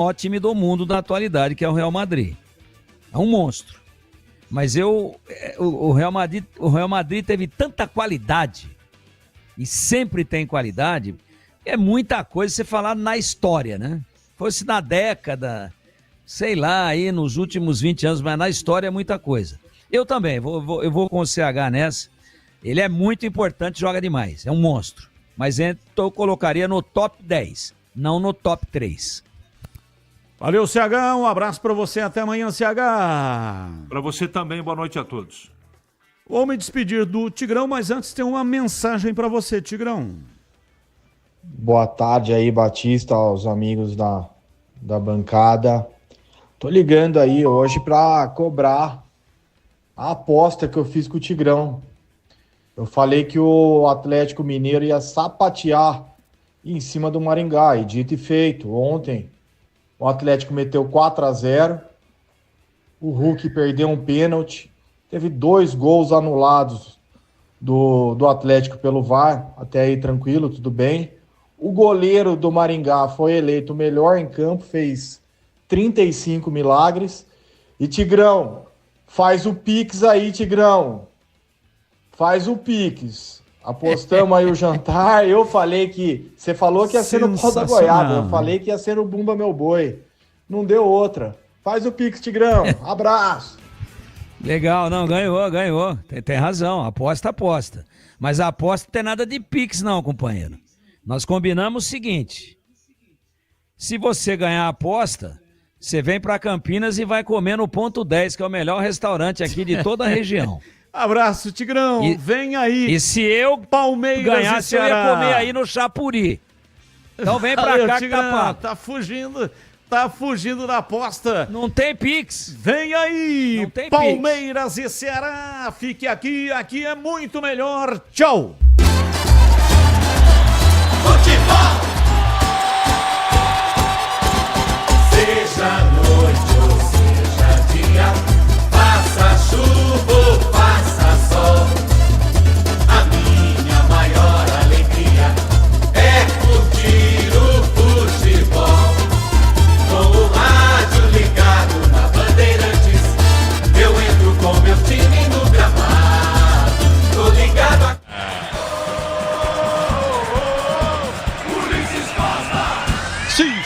maior time do mundo da atualidade, que é o Real Madrid. É um monstro. Mas o Real Madrid teve tanta qualidade, e sempre tem qualidade, é muita coisa você falar na história, né? Fosse na década, sei lá, aí nos últimos 20 anos, mas na história é muita coisa. Eu também, eu vou com o CH nessa. Ele é muito importante, joga demais, é um monstro. Mas eu colocaria no top 10, não no top 3. Valeu, CH, um abraço pra você, até amanhã, CH. Pra você também, boa noite a todos. Vou me despedir do Tigrão, mas antes tem uma mensagem pra você, Tigrão. Boa tarde aí, Batista, aos amigos da bancada. Tô ligando aí hoje pra cobrar a aposta que eu fiz com o Tigrão. Eu falei que o Atlético Mineiro ia sapatear em cima do Maringá, e dito e feito, ontem o Atlético meteu 4-0, o Hulk perdeu um pênalti, teve 2 gols anulados do Atlético pelo VAR, até aí tranquilo, tudo bem. O goleiro do Maringá foi eleito o melhor em campo, fez 35 milagres. E Tigrão, faz o Pix aí, Tigrão. Faz o Pix. Apostamos aí o jantar. Eu falei que... Você falou que ia ser no pau da goiaba. Eu falei que ia ser no Bumba Meu Boi. Não deu outra. Faz o Pix, Tigrão. Abraço. Legal, não, ganhou. Tem razão, aposta. Mas a aposta não tem nada de Pix não, companheiro. Nós combinamos o seguinte: se você ganhar a aposta, você vem para Campinas e vai comer no Ponto 10, que é o melhor restaurante aqui de toda a região. Abraço, Tigrão. Vem aí. E se eu Palmeiras ganhasse, eu ia comer aí no Chapuri. Então vem pra cá, Tigrão, que tá fugindo da aposta. Não tem Pix. Vem aí, não tem Palmeiras Pix. E Ceará. Fique aqui é muito melhor. Tchau. Futebol. Seja noite ou seja dia, faça chuva ou faça sol, a minha maior alegria é curtir o futebol. Com o rádio ligado na Bandeirantes, eu entro com meu time no gramado. Tô ligado a...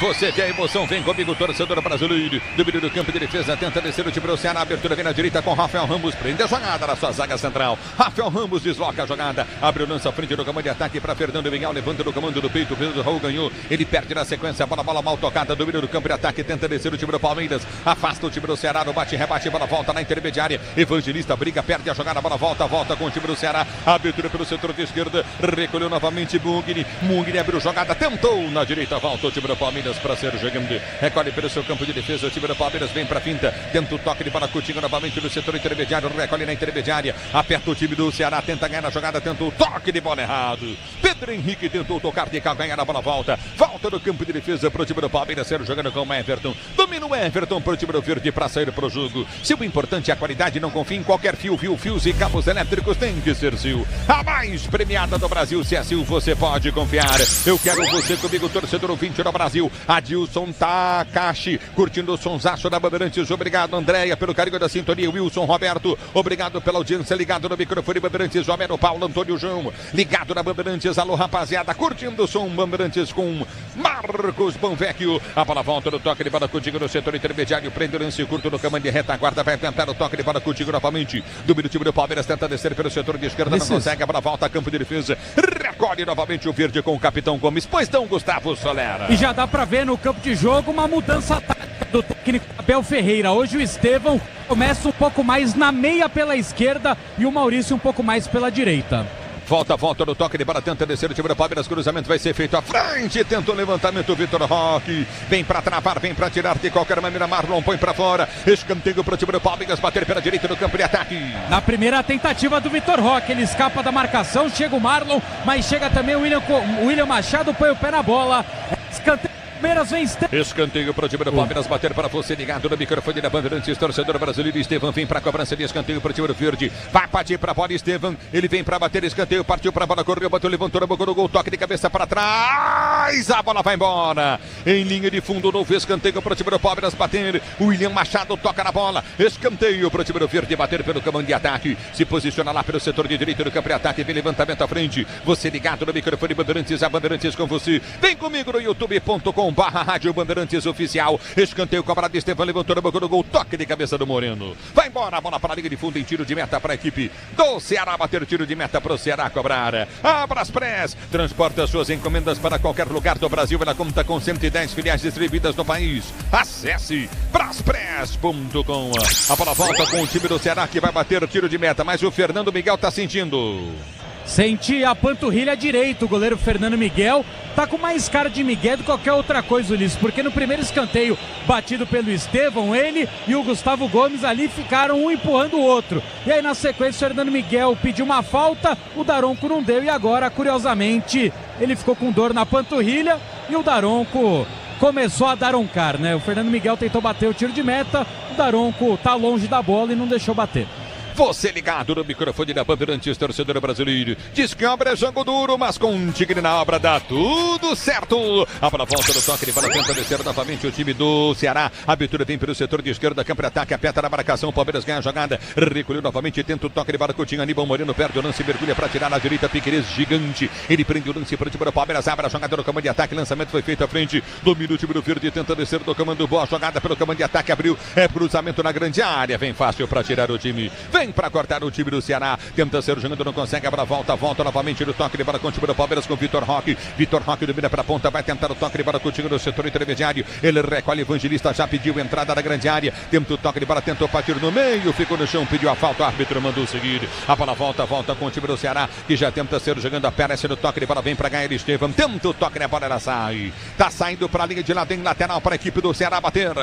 Você quer emoção? Vem comigo, torcedor brasileiro. Do meio do campo de defesa, tenta descer o time do Ceará. Abertura vem na direita com Rafael Ramos. Prende a jogada na sua zaga central. Rafael Ramos desloca a jogada. Abre o lança à frente do comando de ataque para Fernando Miguel. Levanta no comando do peito. O Pedro Raul ganhou. Ele perde na sequência. Bola mal tocada. Do meio do campo de ataque. Tenta descer o time do Palmeiras. Afasta o time do Ceará. No bate-rebate. Bola volta na intermediária. Evangelista briga. Perde a jogada. Bola volta com o time do Ceará. Abertura pelo setor de esquerda. Recolheu novamente Mugni. Mugni abriu jogada. Tentou na direita. Volta o time do Palmeiras para ser jogando. Recolhe pelo seu campo de defesa. O time do Palmeiras vem para finta. Tenta o toque de bola Coutinho novamente no setor intermediário. Recolhe na intermediária. Aperta o time do Ceará. Tenta ganhar na jogada. Tenta o toque de bola errado. Pedro Henrique tentou tocar de calcanhar. A bola volta. Volta no campo de defesa para o time do Palmeiras ser jogando com o Everton. Domina o Everton para o time do Verde para sair para o jogo. Se o importante é a qualidade, não confie em qualquer fio. Fios e cabos elétricos tem que ser Sil. A mais premiada do Brasil. Se é Sil, você pode confiar. Eu quero você comigo, torcedor ouvinte do Brasil. Adilson Takashi, curtindo o sonsaço da Bandeirantes. Obrigado, Andréia, pelo carinho da sintonia. Wilson Roberto, obrigado pela audiência. Ligado no microfone Bandeirantes. Romero Paulo, Antônio João, ligado na Bandeirantes. Alô, rapaziada, curtindo o som Bandeirantes com Marcos Bonvecchio. A bola volta no toque de bola contigo no setor intermediário. Prende o lance curto no comando de retaguarda. Vai tentar o toque de bola contigo novamente. Domínio do time do Palmeiras, tenta descer pelo setor de esquerda. Não consegue, a bola volta a campo de defesa. Recolhe novamente o Verde com o capitão Gomes. Pois não, Gustavo Solera. E já dá pra ver no campo de jogo uma mudança tática do técnico Abel Ferreira. Hoje o Estevão começa um pouco mais na meia pela esquerda e o Maurício um pouco mais pela direita. Volta no toque de bola, tenta descer o time do Palmeiras, cruzamento vai ser feito à frente, tenta o levantamento, Vitor Roque, vem pra travar, vem pra tirar de qualquer maneira, Marlon põe pra fora, escanteio pro time do Palmeiras, bater pela direita no campo de ataque. Na primeira tentativa do Vitor Roque, ele escapa da marcação, chega o Marlon, mas chega também o William Machado, põe o pé na bola, escanteio Palmeiras vem Escanteio para o time do Palmeiras, bater para você ligado no microfone da Bandeirantes, torcedor brasileiro. Estevam vem para a cobrança de escanteio para o time do Verde. Vai partir para a bola, Estevam. Ele vem para bater escanteio, partiu para a bola, correu, bateu, levantou na boca do gol, toque de cabeça para trás. A bola vai embora. Em linha de fundo, novo escanteio para o time do Palmeiras bater. O William Machado toca na bola. Escanteio para o time do Verde bater pelo comando de ataque. Se posiciona lá pelo setor de direito do campo de ataque. Vem levantamento à frente. Você ligado no microfone Bandeirantes, a Bandeirantes com você. Vem comigo no youtube.com/Rádio Bandeirantes Oficial. Escanteio cobrado, Estevam levantou na boca do gol, toque de cabeça do Moreno. Vai embora, a bola para a linha de fundo em tiro de meta para a equipe do Ceará bater tiro de meta para o Ceará cobrar. A Braspress transporta suas encomendas para qualquer lugar do Brasil. Ela conta com 110 filiais distribuídas no país. Acesse braspress.com. A bola volta com o time do Ceará que vai bater tiro de meta, mas o Fernando Miguel está sentindo. Senti a panturrilha direito, o goleiro Fernando Miguel tá com mais cara de Miguel do que qualquer outra coisa, Ulisses, porque no primeiro escanteio batido pelo Estevam, ele e o Gustavo Gomes ali ficaram um empurrando o outro, e aí na sequência o Fernando Miguel pediu uma falta, o Daronco não deu, e agora curiosamente ele ficou com dor na panturrilha e o Daronco começou a daroncar, né? O Fernando Miguel tentou bater o tiro de meta, o Daronco tá longe da bola e não deixou bater. Você ligado no microfone da Bandeirantes, torcedor brasileiro. Diz que obra é jogo duro, mas com Tigre na obra dá tudo certo. A bola volta no toque, ele para tenta descer novamente o time do Ceará. A abertura vem pelo setor de esquerda, campo de ataque, aperta na marcação, o Palmeiras ganha a jogada. Recolheu novamente, tenta o toque, ele para o Coutinho, Aníbal Moreno perde o lance, mergulha para tirar na direita, Piquerez gigante. Ele prende o lance para o time do Palmeiras, abre a jogada no comando de ataque, lançamento foi feito à frente. Domina o time do Verde, tenta descer do comando, boa jogada pelo comando de ataque, abriu, é cruzamento na grande área, vem fácil para tirar o time. Vem para cortar o time do Ceará, tenta ser jogando, não consegue, a volta novamente no toque de bola com o time do Palmeiras com Vitor Roque domina para a ponta, vai tentar o toque de bola com o time do setor intermediário, ele recolhe, Evangelista já pediu entrada na grande área, tenta o toque de bola, tentou partir no meio, ficou no chão, pediu a falta, o árbitro mandou seguir, a bola volta com o time do Ceará, que já tenta ser jogando, aparece no toque de bola, vem para ganhar Estevam, tenta o toque na bola, ela sai, tá saindo para a linha de lado em lateral para a equipe do Ceará bater.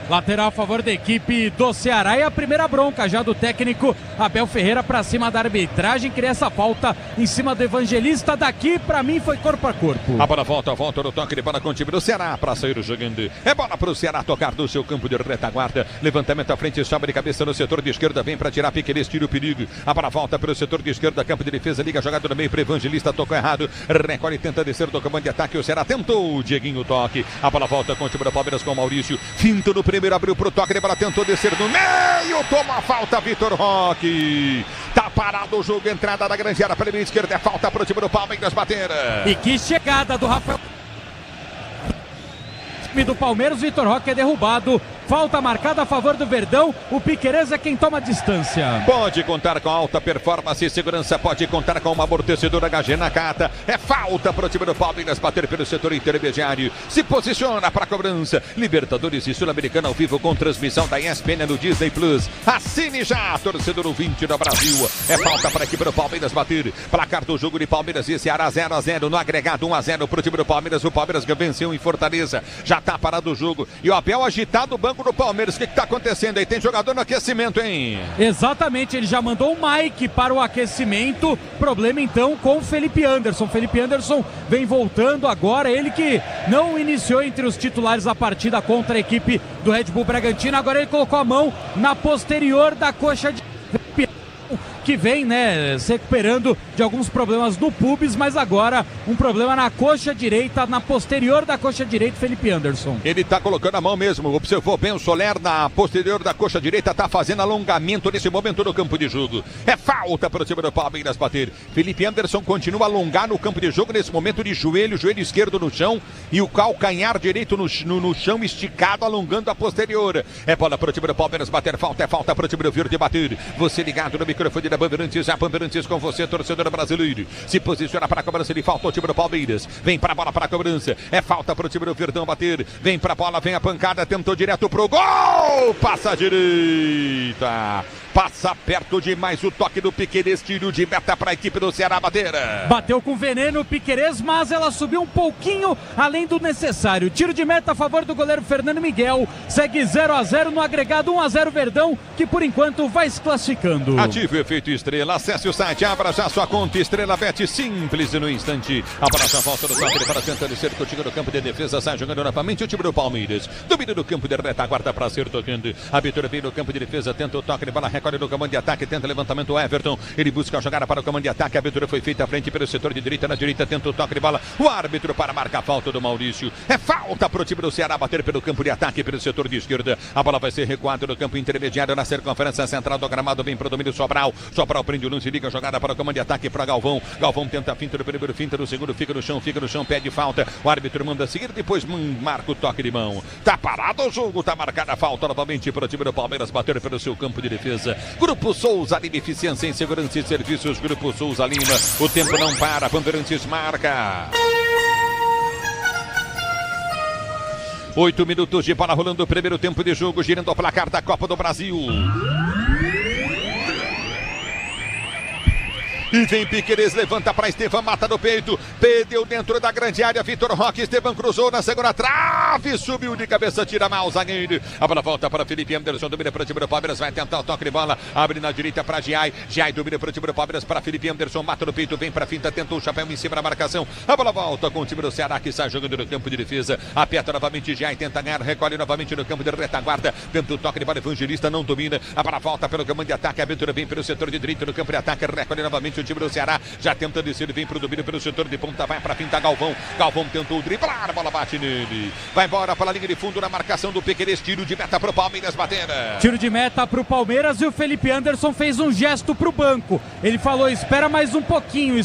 Lateral a favor da equipe do Ceará e a primeira bronca já do técnico Abel Ferreira para cima da arbitragem, queria essa falta em cima do Evangelista, daqui para mim foi corpo a corpo. A bola volta no toque de bola com o time do Ceará para sair jogando, é bola para o Ceará tocar do seu campo de retaguarda, levantamento à frente, sobe de cabeça no setor de esquerda, vem para tirar Piquerez, tira o perigo, a bola volta para o setor de esquerda, campo de defesa, liga jogada no meio para Evangelista, tocou errado, recolhe, tenta descer do comando de ataque, o Ceará tentou, Dieguinho toque, a bola volta com o time do Palmeiras com o Maurício, finto no primeiro, abriu pro toque de bola, tentou descer no meio, toma a falta, Vitor Roque. Tá parado o jogo, entrada da grande área pela meia esquerda, é falta pro time do Palmeiras bater. E que chegada do Rafael. Do Palmeiras, Vitor Roque é derrubado. Falta marcada a favor do Verdão. O Piquerez é quem toma distância. Pode contar com alta performance e segurança. Pode contar com uma amortecedora HG Nakata. É falta para o time do Palmeiras bater pelo setor intermediário. Se posiciona para a cobrança. Libertadores e Sul-Americana ao vivo com transmissão da ESPN no Disney Plus. Assine já, torcedor ouvinte do Brasil. É falta para a equipe do Palmeiras bater. Placar do jogo de Palmeiras e Ceará 0-0. No agregado 1-0 para o time do Palmeiras. O Palmeiras venceu em Fortaleza. Já tá parado o jogo. E o Abel agitado o banco do Palmeiras. O que está acontecendo aí? Tem jogador no aquecimento, hein? Exatamente, ele já mandou o Mike para o aquecimento. Problema então com o Felipe Anderson. Felipe Anderson vem voltando agora. Ele que não iniciou entre os titulares a partida contra a equipe do Red Bull Bragantino. Agora ele colocou a mão na posterior da coxa de que vem, né, se recuperando de alguns problemas no pubis, mas agora um problema na coxa direita, na posterior da coxa direita, Felipe Anderson. Ele tá colocando a mão mesmo, observou bem o Soler na posterior da coxa direita, tá fazendo alongamento nesse momento no campo de jogo. É falta para o time do Palmeiras bater. Felipe Anderson continua a alongar no campo de jogo nesse momento de joelho esquerdo no chão e o calcanhar direito no chão esticado, alongando a posterior. É bola para o time do Palmeiras bater, falta, é falta para o time do Verde bater. Você ligado no microfone da Bandeirantes, a Bandeirantes com você, torcedor brasileiro. Se posiciona para a cobrança, ele falta o time do Palmeiras. Vem para a bola para a cobrança. É falta para o time do Verdão bater. Vem para a bola, vem a pancada, tentou direto pro gol! Passa a direita. Passa perto demais o toque do Piquerez, tiro de meta para a equipe do Ceará bater. Bateu com veneno o Piquerez, mas ela subiu um pouquinho além do necessário. Tiro de meta a favor do goleiro Fernando Miguel. Segue 0-0 no agregado, 1-0 Verdão, que por enquanto vai se classificando. Ative o efeito Estrela, acesse o site, abra já sua conta Estrela Bet, simples e no instante. A bola já volta do toque para tentando ser contigo no campo de defesa, sai jogando novamente o time do Palmeiras. Domínio do campo de retaguarda para ser tocando. A vitória vem no campo de defesa, tenta o toque de bola, recolhe no comando de ataque, tenta levantamento o Everton, ele busca a jogada para o comando de ataque, a abertura foi feita à frente pelo setor de direita, na direita tenta o toque de bola, o árbitro para marcar a falta do Maurício, é falta para o time do Ceará bater pelo campo de ataque, pelo setor de esquerda, a bola vai ser recuada no campo intermediário, na circunferência central do gramado, vem para o domínio Sobral prende o lance, liga a jogada para o comando de ataque para Galvão tenta a finta do primeiro, finta do segundo, fica no chão, pede falta, o árbitro manda seguir, depois marca o toque de mão, tá parado o jogo, tá marcada a falta novamente para o time do Palmeiras bater pelo seu campo de defesa. Grupo Souza Lima, eficiência em segurança e serviços. Grupo Souza Lima, o tempo não para, Bandeirantes marca. 8 minutos de bola rolando o primeiro tempo de jogo, girando o placar da Copa do Brasil. E vem Piquerez, levanta para Estevam, mata no peito, perdeu dentro da grande área, Vitor Roque, Estevam cruzou na segunda trave, subiu de cabeça, tira mal o zagueiro, a bola volta para Felipe Anderson, domina para o time do Palmeiras, vai tentar o toque de bola, abre na direita para Giai domina para o time do Palmeiras, para Felipe Anderson, mata no peito, vem para a finta, tentou o chapéu em cima da marcação, a bola volta com o time do Ceará, que sai jogando no campo de defesa, aperta novamente Giai, tenta ganhar, recolhe novamente no campo de retaguarda, tenta o toque de bola, Evangelista não domina, a bola volta pelo comando de ataque, a abertura vem pelo setor de direita no campo de ataque, recolhe novamente o time do Ceará, já tenta descer, vem pro domínio pelo setor de ponta, vai pra finta Galvão tentou driblar, a bola bate nele, vai embora pela linha de fundo na marcação do Piquerez, tiro de meta pro Palmeiras bater. Tiro de meta pro Palmeiras e o Felipe Anderson fez um gesto pro banco, ele falou espera mais um pouquinho,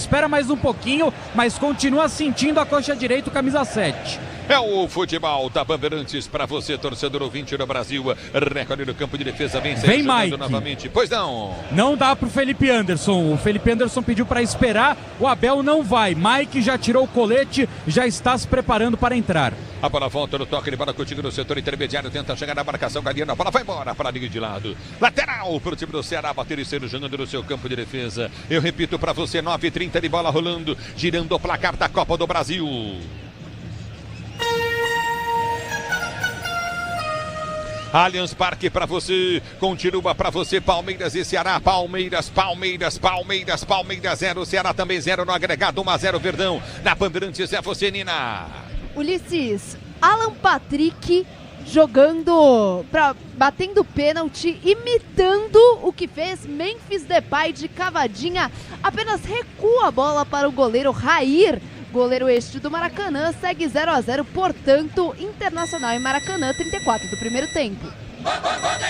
mas continua sentindo a coxa direita, camisa 7. É o futebol da Bandeirantes para você, torcedor ouvinte no Brasil. Recorde no campo de defesa, vem Mike novamente. Pois não. Não dá pro Felipe Anderson. O Felipe Anderson pediu para esperar. O Abel não vai. Mike já tirou o colete, já está se preparando para entrar. A bola volta no toque de bola contigo no setor intermediário, tenta chegar na marcação Galiano, a bola vai embora para a linha de lado. Lateral para o time do Ceará, bater e ser jogando no seu campo de defesa. Eu repito para você, 9h30 de bola rolando, girando o placar da Copa do Brasil. Allianz Parque para você, continua para você, Palmeiras e Ceará, Palmeiras 0, Ceará também 0 no agregado, 1-0 Verdão, na Bandeirantes é você, Nina. Ulisses, Alan Patrick jogando, batendo pênalti, imitando o que fez Memphis Depay de cavadinha, apenas recua a bola para o goleiro Rair. Goleiro este do Maracanã, segue 0-0, portanto, Internacional em Maracanã, 34 do primeiro tempo.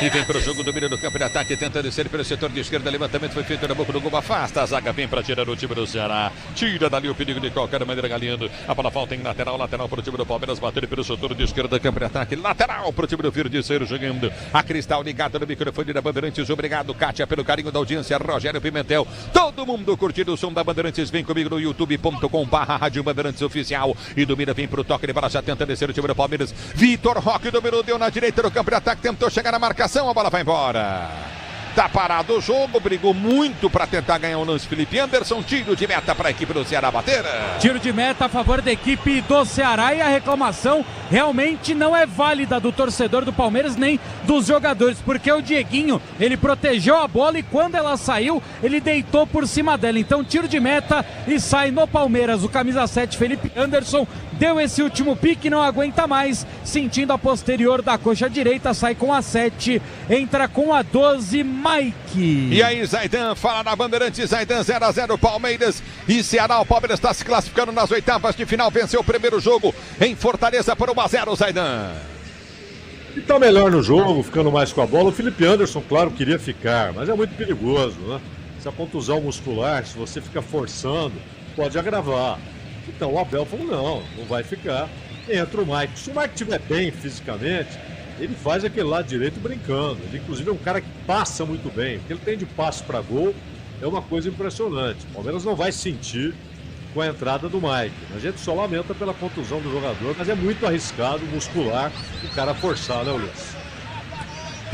E vem para o jogo, domínio do campo de ataque, tenta descer pelo setor de esquerda, levantamento foi feito na boca do gol, afasta a zaga, vem para tirar o time do Ceará, tira dali o perigo de qualquer maneira, Galiano, a bola falta em lateral para o time do Palmeiras, bater pelo setor de esquerda, campo de ataque, lateral para o time do Verde Ser jogando, a Cristal ligada no microfone da Bandeirantes, obrigado Kátia pelo carinho da audiência, Rogério Pimentel, todo mundo curtindo o som da Bandeirantes, vem comigo no youtube.com/Rádio Bandeirantes Oficial, e domina, vem para o toque de bola, já tenta descer o time do Palmeiras, Vitor Roque dominou, deu na direita do campo de ataque, tentou chegar na marcação, a bola vai embora. Tá parado o jogo, brigou muito para tentar ganhar o lance Felipe Anderson, tiro de meta para a equipe do Ceará bater. Tiro de meta a favor da equipe do Ceará e a reclamação realmente não é válida do torcedor do Palmeiras nem dos jogadores, porque o Dieguinho, ele protegeu a bola e quando ela saiu, ele deitou por cima dela. Então tiro de meta e sai no Palmeiras. O camisa 7 Felipe Anderson deu esse último pique, não aguenta mais, sentindo a posterior da coxa direita, sai com a 7, entra com a 12, Mike. E aí, Zaidan, fala na Bandeirantes, Zaidan, 0-0 Palmeiras e Ceará. O Palmeiras está se classificando nas oitavas de final, venceu o primeiro jogo em Fortaleza por 1-0, Zaidan. E tá melhor no jogo, ficando mais com a bola. O Felipe Anderson, claro, queria ficar, mas é muito perigoso, né? Essa contusão muscular, se você fica forçando, pode agravar. Então o Abel falou, não vai ficar. Entra o Mike. Se o Mike estiver bem fisicamente, ele faz aquele lado direito brincando. Ele, inclusive, é um cara que passa muito bem. O que ele tem de passe para gol é uma coisa impressionante. O Palmeiras não vai sentir com a entrada do Mike. A gente só lamenta pela contusão do jogador, mas é muito arriscado, muscular, o cara forçar, né, Ulisses?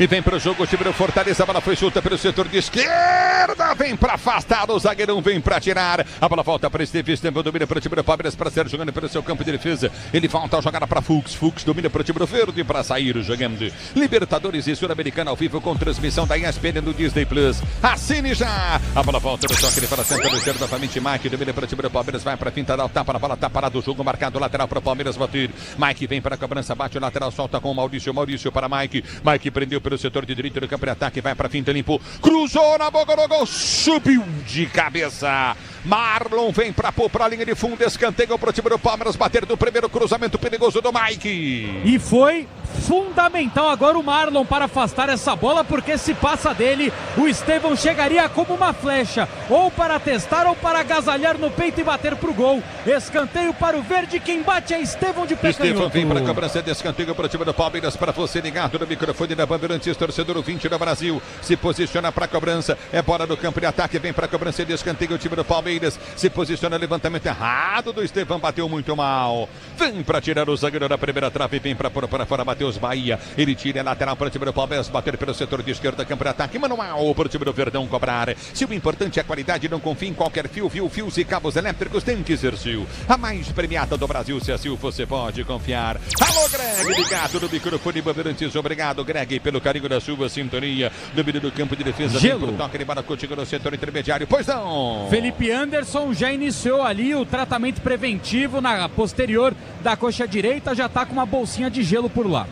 E vem pro jogo o time do Fortaleza, a bola foi solta pelo setor de esquerda, vem pra afastar, o zagueirão vem pra tirar, a bola volta para Esteves, domina pro time do Palmeiras, para ser jogando pelo seu campo de defesa, ele volta a jogada pra Fux domina pro time do Verde, pra sair jogando. Libertadores e Sul-Americana ao vivo com transmissão da ESPN no Disney Plus, assine já, a bola volta no toque para a central esquerda, novamente Mike, domina pro time do Palmeiras, vai pra finta, dá o tapa na bola, tá parado o jogo, marcado lateral pro Palmeiras bater, Mike vem para a cobrança, bate o lateral, solta com o Maurício para Mike prendeu pelo setor de direito do campo de ataque, vai para finta, limpou, cruzou na boca do gol, subiu de cabeça, Marlon vem para pôr para a linha de fundo, escanteio para o time do Palmeiras, bater do primeiro cruzamento perigoso do Mike. E foi fundamental agora o Marlon para afastar essa bola, porque se passa dele, o Estevão chegaria como uma flecha, ou para testar ou para agasalhar no peito e bater pro gol. Escanteio para o Verde, quem bate é Estevão de pé canhoto. Estevão vem para a cobrança de escanteio para o time do Palmeiras, para você ligado no microfone da Bandeirantes, torcedor 20 do Brasil, se posiciona para a cobrança, é bola do campo de ataque, vem para a cobrança de escanteio o time do Palmeiras, se posiciona, levantamento errado do Estevão, bateu muito mal, vem para tirar o zagueiro da primeira trave, vem para fora, Matheus Bahia, ele tira a lateral para o time do Palmeiras, bater pelo setor de esquerda, campo de ataque, manual para o time do Verdão cobrar. Se o importante é a qualidade, não confie em qualquer fio, fios e cabos elétricos, tem que ser Sil, a mais premiada do Brasil, se é Sil, você pode confiar. Alô, Greg, ligado no microfone Bandeirantes, obrigado, Greg, pelo carinho da sua sintonia, domínio do campo de defesa, Gelo. toque de bola contigo no setor intermediário, pois não. Felipe Anderson já iniciou ali o tratamento preventivo na posterior da coxa direita, já tá com uma bolsinha de gelo por lá.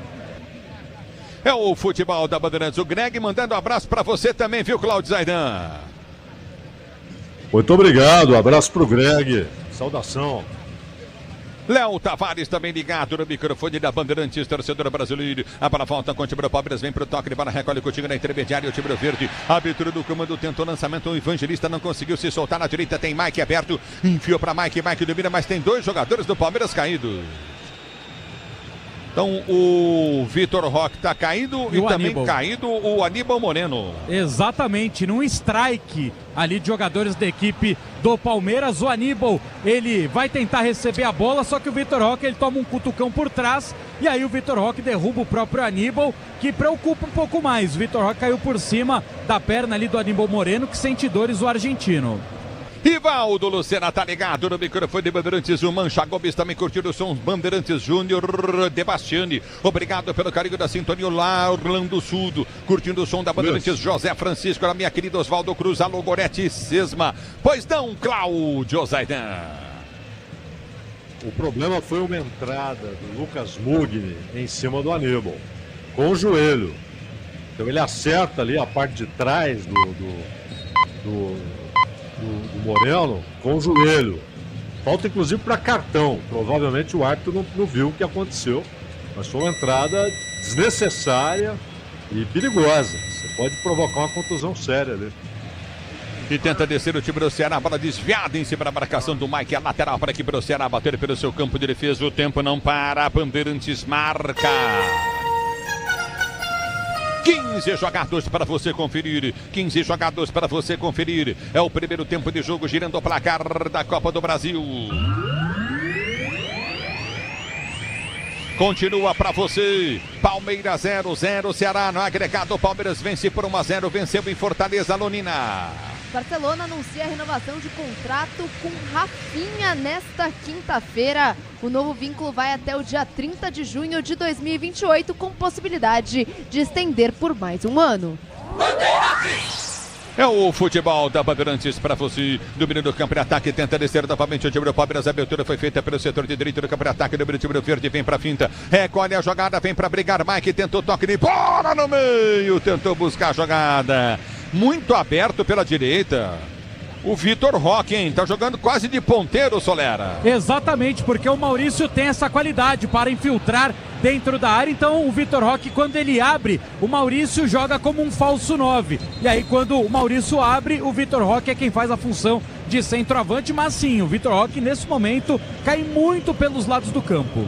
É o futebol da Bandeirantes, o Greg mandando um abraço pra você também, viu, Cláudio Zaidan? Muito obrigado, abraço pro Greg, saudação. Léo Tavares também ligado no microfone da Bandeirantes, torcedor brasileiro. A bola volta com o time do Palmeiras, vem pro toque de bola, recolhe contigo na intermediária, o time do Verde. A abertura do comando tentou lançamento, o Evangelista não conseguiu se soltar na direita, tem Mike aberto, enfiou pra Mike domina, mas tem dois jogadores do Palmeiras caídos. Então o Vitor Roque tá caído e também Aníbal. Caído o Aníbal Moreno. Exatamente, num strike ali de jogadores da equipe do Palmeiras, o Aníbal, ele vai tentar receber a bola, só que o Vitor Roque, ele toma um cutucão por trás, e aí o Vitor Roque derruba o próprio Aníbal, que preocupa um pouco mais. O Vitor Roque caiu por cima da perna ali do Aníbal Moreno, que sente dores, o argentino. Rivaldo Lucena tá ligado no microfone de Bandeirantes, o Mancha Gomes também curtindo o som Bandeirantes Júnior de Bastiani, obrigado pelo carinho da sintonia lá, Orlando Sudo, curtindo o som da Bandeirantes, José Francisco, a minha querida Oswaldo Cruz, alô Gorete Sesma, pois não, Cláudio Zaidan. O problema foi uma entrada do Lucas Mugni em cima do Aníbal, com o joelho. Então ele acerta ali a parte de trás do Moreno com o joelho. Falta inclusive para cartão. Provavelmente o árbitro não viu o que aconteceu, mas foi uma entrada desnecessária e perigosa. Você pode provocar uma contusão séria ali. E tenta descer o time do Ceará, bola desviada em cima da marcação do Mike, a lateral para que o Ceará bater pelo seu campo de defesa, o tempo não para, Bandeirantes marca. 15 jogados para você conferir, 15 jogados para você conferir, é o primeiro tempo de jogo girando o placar da Copa do Brasil. Continua para você, Palmeiras 0-0, Ceará no agregado, Palmeiras vence por 1-0, venceu em Fortaleza, Londrina. Barcelona anuncia a renovação de contrato com Rafinha nesta quinta-feira. O novo vínculo vai até o dia 30 de junho de 2028, com possibilidade de estender por mais um ano. É o futebol da Bandeirantes para você. Domínio do campo de ataque, tenta descer novamente o time do Palmeiras. A abertura foi feita pelo setor de direito do campo de ataque. Domínio do time do Verde, vem para finta. Recolhe a jogada, vem para brigar. Mike tentou toque de bola no meio. Tentou buscar a jogada. Muito aberto pela direita. O Vitor Roque, hein? Tá jogando quase de ponteiro, Solera. Exatamente, porque o Maurício tem essa qualidade para infiltrar dentro da área. Então o Vitor Roque, quando ele abre, o Maurício joga como um falso 9. E aí quando o Maurício abre, o Vitor Roque é quem faz a função de centroavante. Mas sim, o Vitor Roque nesse momento cai muito pelos lados do campo.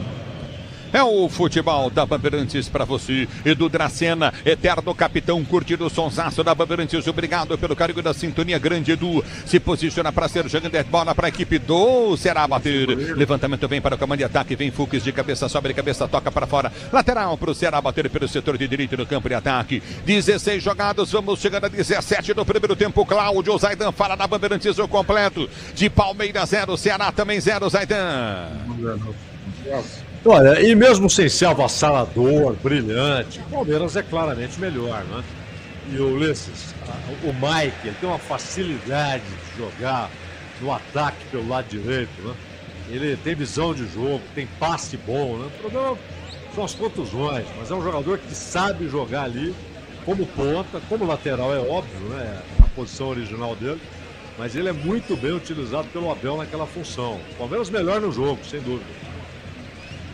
É o futebol da Bandeirantes pra você. Edu Dracena, eterno capitão, curtido o sonsaço da Bandeirantes. Obrigado pelo carinho da sintonia grande, Edu. Se posiciona pra ser jogando de bola pra equipe do Ceará bater. Levantamento vem para o comando de ataque. Vem Fux de cabeça, sobe de cabeça, toca para fora. Lateral pro Ceará bater pelo setor de direito no campo de ataque. 16 jogados, vamos chegando a 17 no primeiro tempo. Cláudio Zaidan fala na Bandeirantes o completo. De Palmeiras 0, Ceará também 0, Zaidan. Olha, e mesmo sem ser avassalador, brilhante, o Palmeiras é claramente melhor, né? E o Ulisses, o Mike, ele tem uma facilidade de jogar no ataque pelo lado direito, né? Ele tem visão de jogo, tem passe bom, né? O problema são as contusões, mas é um jogador que sabe jogar ali como ponta, como lateral, é óbvio, né? A posição original dele, mas ele é muito bem utilizado pelo Abel naquela função. O Palmeiras melhor no jogo, sem dúvida.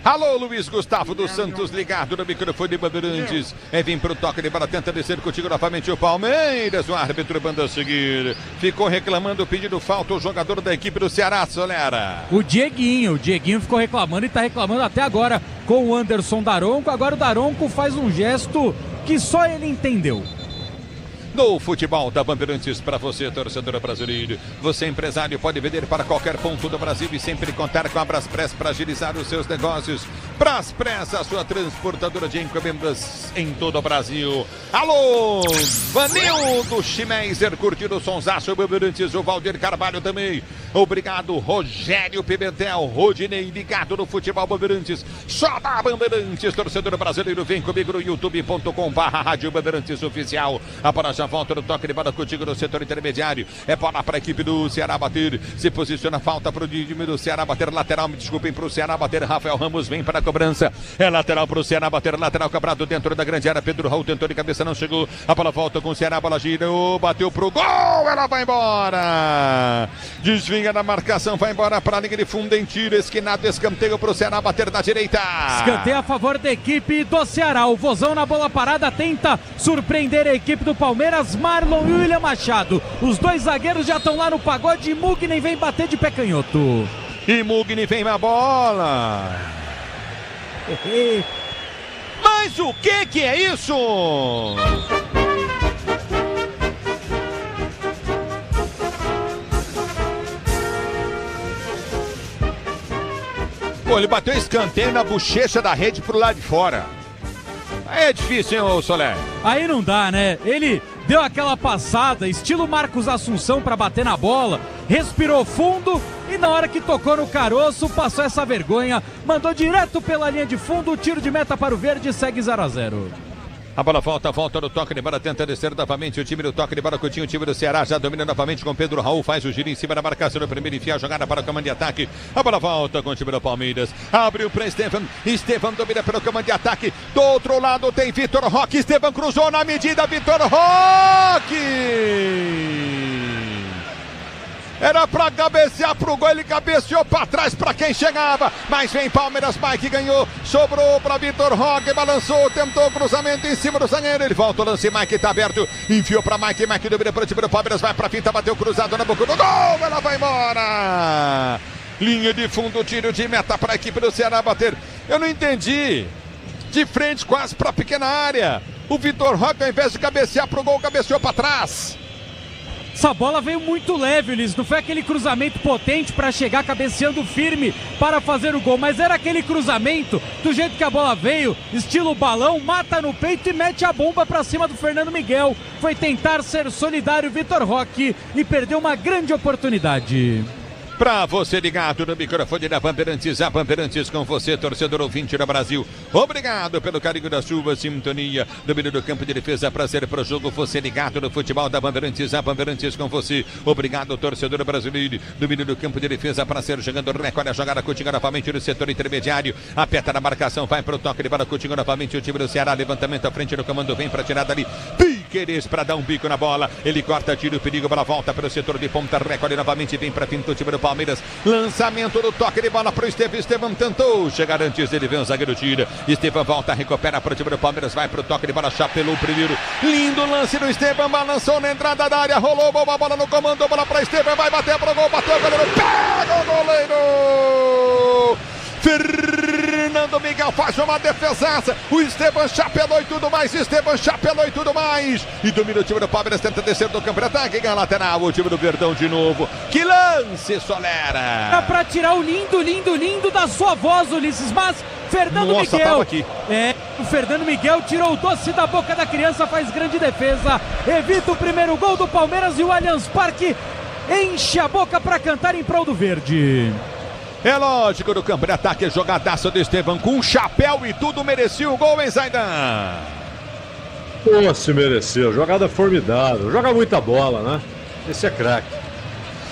Alô, Luiz Gustavo dos Santos, ligado no microfone de Bandeirantes. Vem pro toque de bola, tenta descer contigo novamente o Palmeiras. O árbitro manda a seguir. Ficou reclamando, pedindo falta o jogador da equipe do Ceará, Solera. O Dieguinho ficou reclamando e tá reclamando até agora com o Anderson Daronco. Agora o Daronco faz um gesto que só ele entendeu. No futebol da Bandeirantes para você, torcedor brasileiro. Você, empresário, pode vender para qualquer ponto do Brasil e sempre contar com a Braspress para agilizar os seus negócios. Braspress, a sua transportadora de encomendas em todo o Brasil. Alô, Vanildo Schmeiser, curtindo o sonsaço Bandeirantes, o Valdir Carvalho também. Obrigado, Rogério Pimentel, Rodinei, ligado no futebol Bandeirantes. Só da Bandeirantes, torcedor brasileiro, vem comigo no youtube.com/Rádio Bandeirantes Oficial. A bola já volta no toque de bola contigo no setor intermediário. É bola para a equipe do Ceará bater. Se posiciona, falta para o time do Ceará bater. Lateral, me desculpem, para o Ceará bater. Rafael Ramos vem para a cobrança. É lateral para o Ceará bater. Lateral cobrado dentro da grande área. Pedro Raul tentou de cabeça, não chegou. A bola volta com o Ceará, a bola gira. Bateu pro gol. Ela vai embora. Desvinha na marcação, vai embora para a linha de fundo em tiro. Esquinado, escanteio para o Ceará bater na direita. Escanteio a favor da equipe do Ceará. O Vozão na bola parada tenta surpreender a equipe do Palmeiras. Marlon e William Machado. Os dois zagueiros já estão lá no pagode. E Mugni vem bater de pé canhoto. E Mugni vem na bola. Mas o que é isso? Pô, ele bateu escanteio na bochecha da rede pro lado de fora. Aí é difícil, hein, ô Soler? Aí não dá, né? Ele deu aquela passada, estilo Marcos Assunção pra bater na bola, respirou fundo e na hora que tocou no caroço, passou essa vergonha, mandou direto pela linha de fundo, o tiro de meta para o verde, segue 0-0. A bola volta no toque de bola, tenta descer novamente o time do toque de bola, Coutinho, o time do Ceará já domina novamente com Pedro Raul, faz o giro em cima da marcação do primeiro, enfia a jogada para o comando de ataque, a bola volta com o time do Palmeiras, abriu para Estevam domina pelo comando de ataque, do outro lado tem Vitor Roque, Estevam cruzou na medida, Vitor Roque! Era pra cabecear pro gol, ele cabeceou pra trás pra quem chegava, mas vem Palmeiras, Mike ganhou, sobrou pra Vitor Roque, balançou, tentou cruzamento em cima do zagueiro, ele volta o lance, Mike tá aberto, enfiou pra Mike domina pro time do Palmeiras, vai pra finta, bateu cruzado na boca do gol, ela vai embora! Linha de fundo, tiro de meta pra equipe do Ceará bater, eu não entendi, de frente quase pra pequena área, o Vitor Roque ao invés de cabecear pro gol, cabeceou pra trás. Essa bola veio muito leve, Ulisses. Não foi aquele cruzamento potente para chegar cabeceando firme para fazer o gol, mas era aquele cruzamento do jeito que a bola veio, estilo balão, mata no peito e mete a bomba para cima do Fernando Miguel. Foi tentar ser solidário Vitor Roque e perdeu uma grande oportunidade. Pra você ligado no microfone da Bandeirantes, a Bandeirantes com você, torcedor ouvinte do Brasil. Obrigado pelo carinho da sua sintonia. Domínio do campo de defesa, prazer pro jogo. Você ligado no futebol da Bandeirantes, a Bandeirantes com você. Obrigado, torcedor brasileiro. Domínio do campo de defesa, prazer jogando recorde a jogada, Coutinho novamente no setor intermediário. Aperta na marcação, vai pro toque de bola, Coutinho novamente. O time do Ceará, levantamento à frente do comando, vem pra tirada ali. Piqueires pra dar um bico na bola. Ele corta, tira o perigo, bola volta pelo setor de ponta, recorde novamente, vem pra finta o time do Palmeiras, lançamento do toque de bola para o Estevam tentou chegar antes dele, vem o zagueiro tira, Estevam volta, recupera para o time do Palmeiras, vai para o toque de bola, chapelou o primeiro, lindo lance do Estevam, balançou na entrada da área, rolou a bola no comando, bola para Estevam, vai bater para o gol, bateu o goleiro, pega o goleiro! Fernando Miguel faz uma defesaça. O Esteban chapelou e tudo mais. E domina o time do Palmeiras, tenta descer do campo de ataque. Ganha lateral, o time do Verdão de novo. Que lance, Solera! Dá pra tirar o lindo da sua voz, Ulisses, mas Fernando Miguel. Tava aqui. O Fernando Miguel tirou o doce da boca da criança, faz grande defesa, evita o primeiro gol do Palmeiras e o Allianz Parque enche a boca pra cantar em prol do verde. É lógico, no campo de ataque, jogadaça do Esteban com chapéu e tudo, merecia o gol, hein, Zaidan? Pô, se mereceu. Jogada formidável. Joga muita bola, né? Esse é craque.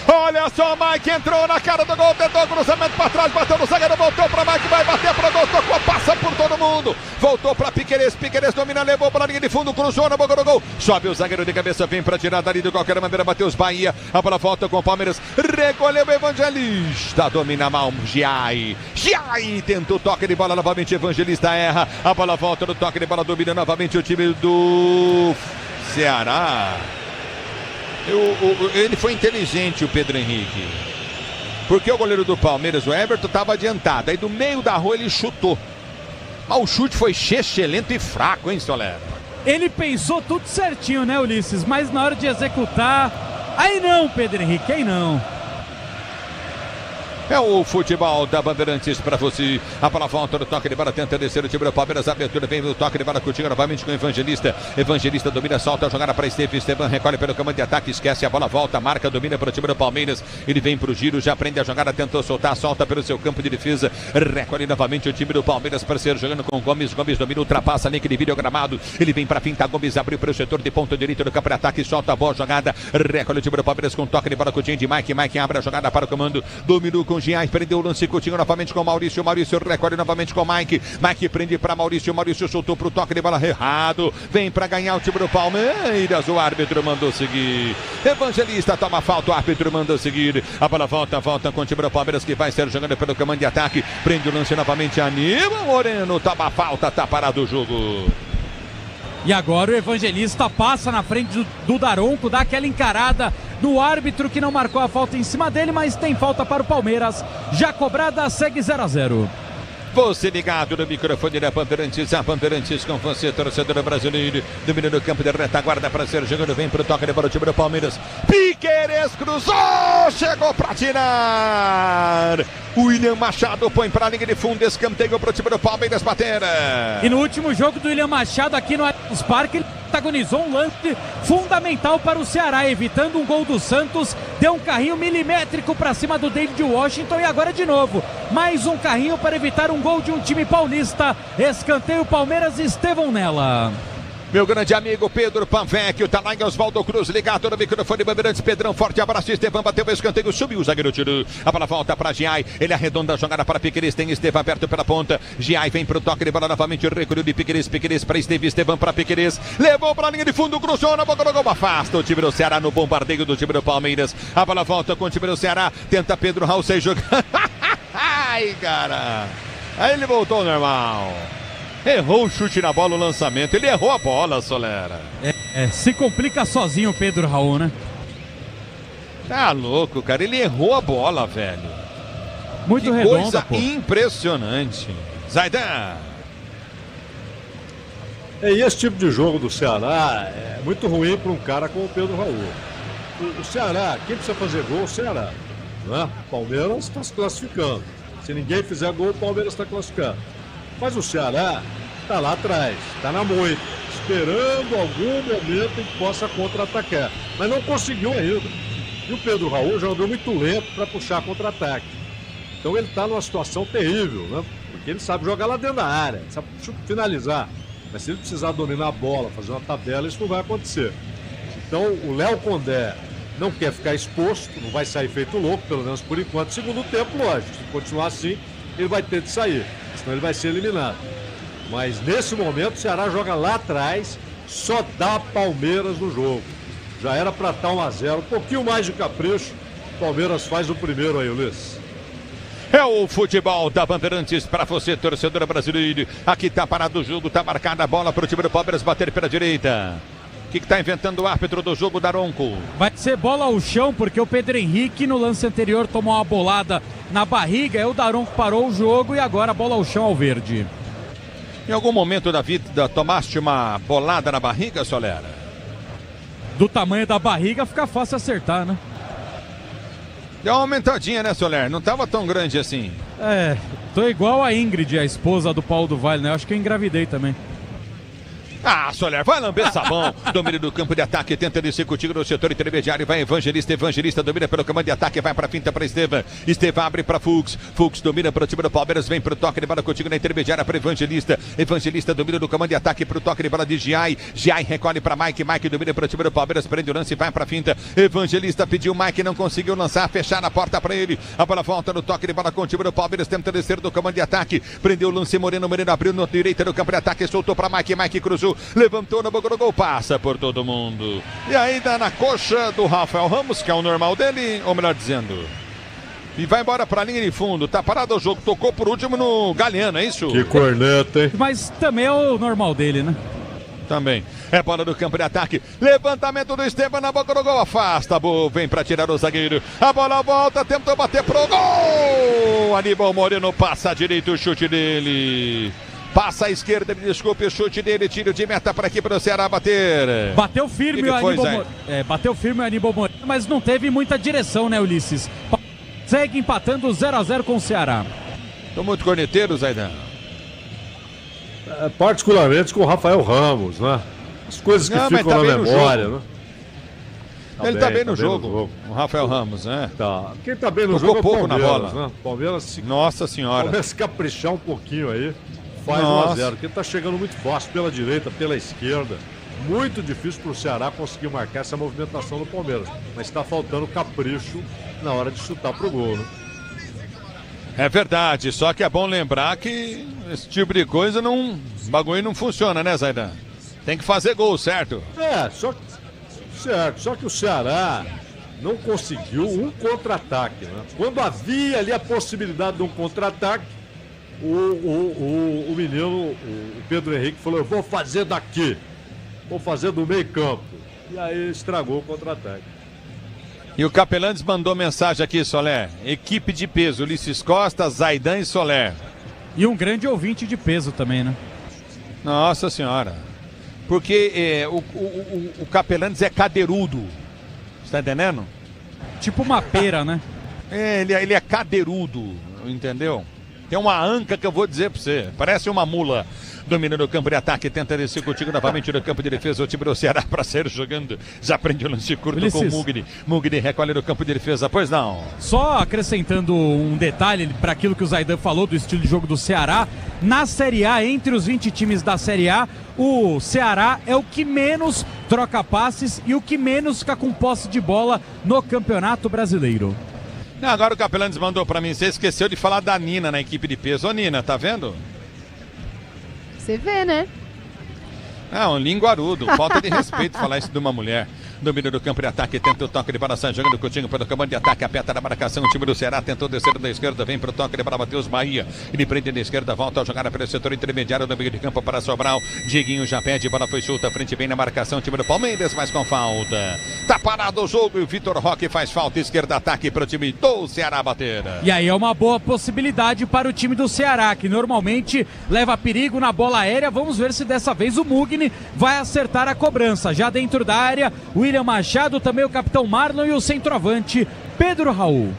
Olha só, Mike entrou na cara do gol, tentou cruzamento pra trás, bateu no zagueiro, voltou pra Mike, vai bater pro gol, tocou, passa por todo mundo, voltou pra Piquerez domina, levou pra linha de fundo, cruzou na boca do gol, sobe o zagueiro de cabeça, vem pra tirar dali de qualquer maneira, Matheus Bahia, a bola volta com o Palmeiras, recolheu o Evangelista, domina mal, Giai, tenta o toque de bola novamente, Evangelista erra, a bola volta no toque de bola, domina novamente o time do Ceará. Ele foi inteligente, o Pedro Henrique, porque o goleiro do Palmeiras, o Everton, estava adiantado, aí do meio da rua ele chutou, mas o chute foi lento e fraco, hein, Soler? Ele pensou tudo certinho, né, Ulisses, mas na hora de executar, aí não, Pedro Henrique, aí não. É o futebol da Bandeirantes para você. A bola volta no toque de bola, tenta descer o time do Palmeiras. Abertura, vem o toque de bola, Coutinho novamente com o Evangelista. Evangelista domina, solta a jogada para Esteban. Recolhe pelo comando de ataque, esquece a bola, volta, marca, domina para o time do Palmeiras. Ele vem para o giro, já prende a jogada, tentou soltar, solta pelo seu campo de defesa. Recolhe novamente o time do Palmeiras, parceiro, jogando com Gomes. Gomes domina, ultrapassa a linha de vídeo gramado. Ele vem para fintar, Gomes abriu para o setor de ponta direita do campo de ataque, solta a bola, jogada. Recolhe o time do Palmeiras com toque de bola, Coutinho de Mike. Mike abre a jogada para o comando, dominou com Giai, prendeu o lance, Coutinho novamente com Maurício recolhe novamente com Mike prende para Maurício soltou pro toque de bola errado, vem para ganhar o time do Palmeiras, o árbitro mandou seguir, Evangelista toma falta, o árbitro mandou seguir, a bola volta com o time do Palmeiras que vai ser jogando pelo comando de ataque, prende o lance novamente, Aníbal Moreno, toma falta, tá parado o jogo. E agora o Evangelista passa na frente do Daronco, dá aquela encarada no árbitro que não marcou a falta em cima dele, mas tem falta para o Palmeiras. Já cobrada, segue 0-0. Você ligado no microfone da Bandeirantes, a Bandeirantes com você, torcedor brasileiro, domina no campo de retaguarda para ser jogando, vem pro toque de bola o time do Palmeiras, Piquerez cruzou, chegou para tirar, William Machado põe para a linha de fundo, escanteio pro time do Palmeiras bater. E no último jogo do William Machado aqui no Allianz Parque, ele protagonizou um lance fundamental para o Ceará, evitando um gol do Santos, deu um carrinho milimétrico para cima do David Washington e agora de novo, mais um carrinho para evitar um gol de um time paulista, escanteio Palmeiras e Estevão nela. Meu grande amigo Pedro Panvecchio, tá lá em Oswaldo Cruz, ligado no microfone Bandeirantes, Pedrão, forte abraço, Estevão bateu o escanteio, subiu o zagueiro, tirou, a bola volta para Giai, ele arredonda a jogada para Piquerez, tem Estevão aberto pela ponta, Giai vem pro toque de bola novamente, recolheu de Piquerez para Estevão para Piquerez, levou pra linha de fundo, cruzou na boca do gol, afasta o time do Ceará no bombardeio do time do Palmeiras, a bola volta com o time do Ceará, tenta Pedro Raul, sai jogando, ai cara, aí ele voltou ao normal. Errou o chute na bola, o lançamento. Ele errou a bola, Solera. Se complica sozinho o Pedro Raul, né? Tá louco, cara. Ele errou a bola, velho. Muito que redonda, coisa pô. Impressionante. Zaidan. E esse tipo de jogo do Ceará é muito ruim para um cara como o Pedro Raul. O Ceará, quem precisa fazer gol? O Ceará. Né? O Palmeiras está se classificando. Se ninguém fizer gol, o Palmeiras está classificando. Mas o Ceará está lá atrás, está na moita, esperando algum momento em que possa contra-atacar. Mas não conseguiu ainda. E o Pedro Raul jogou muito lento para puxar contra-ataque. Então ele está numa situação terrível, né? Porque ele sabe jogar lá dentro da área, sabe finalizar. Mas se ele precisar dominar a bola, fazer uma tabela, isso não vai acontecer. Então o Léo Condé não quer ficar exposto, não vai sair feito louco, pelo menos por enquanto. Segundo tempo, lógico, se continuar assim, ele vai ter de sair, senão ele vai ser eliminado. Mas nesse momento o Ceará joga lá atrás, só dá Palmeiras no jogo. Já era para estar 1-0, um pouquinho mais de capricho, Palmeiras faz o primeiro aí, Ulisses. É o futebol da Bandeirantes para você, torcedor brasileiro. Aqui tá parado o jogo, tá marcada a bola para o time do Palmeiras bater pela direita. que está inventando o árbitro do jogo, Daronco? Vai ser bola ao chão, porque o Pedro Henrique no lance anterior tomou uma bolada na barriga, aí o Daronco parou o jogo e agora bola ao chão ao verde. Em algum momento da vida tomaste uma bolada na barriga, Solera? Do tamanho da barriga fica fácil acertar, né? Deu uma aumentadinha, né, Soler? Não estava tão grande assim. É, tô igual a Ingrid, a esposa do Paulo do Vale, né? Eu acho que eu engravidei também. Ah, Soler, vai lamber sabão. Domínio do campo de ataque, tenta descer contigo no setor intermediário. Vai Evangelista domina pelo comando de ataque, vai pra finta pra Estevam. Estevam abre pra Fux. Fux domina pro time do Palmeiras, vem pro toque de bola contigo na intermediária pra Evangelista. Evangelista domina do comando de ataque pro toque de bola de Giai. Giai recolhe pra Mike. Mike domina pro time do Palmeiras, prende o lance e vai pra finta. Evangelista pediu, Mike não conseguiu lançar, fechar a porta pra ele. A bola volta no toque de bola com o time do Palmeiras, tenta descer do comando de ataque. Prendeu o lance, Moreno abriu na direita do campo de ataque, soltou pra Mike. Mike cruzou. Levantou na boca do gol, passa por todo mundo. E ainda na coxa do Rafael Ramos, que é o normal dele, ou melhor dizendo. E vai embora pra linha de fundo, tá parado o jogo, tocou por último no Galeano, é isso? Que corneta, hein? Mas também é o normal dele, né? Também. É bola do campo de ataque. Levantamento do Estevam na boca do gol. Afasta, vem pra tirar o zagueiro. A bola volta, tentou bater pro gol. Aníbal Moreno passa direito o chute dele. Passa à esquerda, me desculpe, o chute dele, tiro de meta para aqui para o Ceará bater. Bateu firme o Aníbal Moreno. Bateu firme o Aníbal Moreno, mas não teve muita direção, né, Ulisses? Segue empatando 0-0 com o Ceará. Estão muito corneteiros, Zaidan. Particularmente com o Rafael Ramos, né? As coisas que ficam tá na memória, né? Ele tá bem no jogo, o Rafael Ramos, né? Tá. Quem tá bem no Tocou jogo pouco é o Palmeiras, na bola. né? Palmeiras, Nossa senhora. Palmeiras caprichar um pouquinho aí. Faz 1-0, porque tá chegando muito fácil pela direita, pela esquerda. Muito difícil pro Ceará conseguir marcar essa movimentação do Palmeiras. Mas tá faltando capricho na hora de chutar pro gol, né? É verdade, só que é bom lembrar que esse tipo de coisa não. O bagulho não funciona, né, Zaidan? Tem que fazer gol, certo? Certo. Só que o Ceará não conseguiu um contra-ataque, né? Quando havia ali a possibilidade de um contra-ataque, o menino, o Pedro Henrique, falou: eu vou fazer daqui, vou fazer do meio campo. E aí estragou o contra-ataque. E o Capelandes mandou mensagem aqui, Soler. Equipe de peso, Ulisses Costa, Zaidan e Soler. E um grande ouvinte de peso também, né? Nossa senhora. Porque o Capelandes é cadeirudo. Você tá entendendo? Tipo uma pera, né? Ele é cadeirudo, entendeu? Tem uma anca que eu vou dizer pra você. Parece uma mula. Domina no campo de ataque, tenta descer contigo novamente no campo de defesa. O time do Ceará para sair jogando. Já prende o lance curto Ulisses. Com o Mugni. Mugni recolhe no campo de defesa, pois não. Só acrescentando um detalhe para aquilo que o Zaidan falou do estilo de jogo do Ceará. Na Série A, entre os 20 times da Série A, o Ceará é o que menos troca passes e o que menos fica com posse de bola no Campeonato Brasileiro. Agora o Capelandes mandou pra mim, você esqueceu de falar da Nina na equipe de peso. Ô Nina, tá vendo? Você vê, né? Um linguarudo, falta de respeito falar isso de uma mulher. Domínio do campo de ataque, tenta o toque de bola, sai jogando Coutinho pelo comando de ataque, aperta na marcação, o time do Ceará tentou descer da esquerda, vem pro toque de bola, Matheus Bahia, ele prende na esquerda, volta a jogar pelo setor intermediário do meio de campo para Sobral, Dieguinho já pede, bola foi solta, frente bem na marcação, o time do Palmeiras, mas com falta. Tá parado o jogo e o Vitor Roque faz falta, esquerda ataque pro time do Ceará bater. E aí é uma boa possibilidade para o time do Ceará, que normalmente leva perigo na bola aérea. Vamos ver se dessa vez o Mugni vai acertar a cobrança. Já dentro da área, William Machado, também o capitão Marlon e o centroavante Pedro Raul.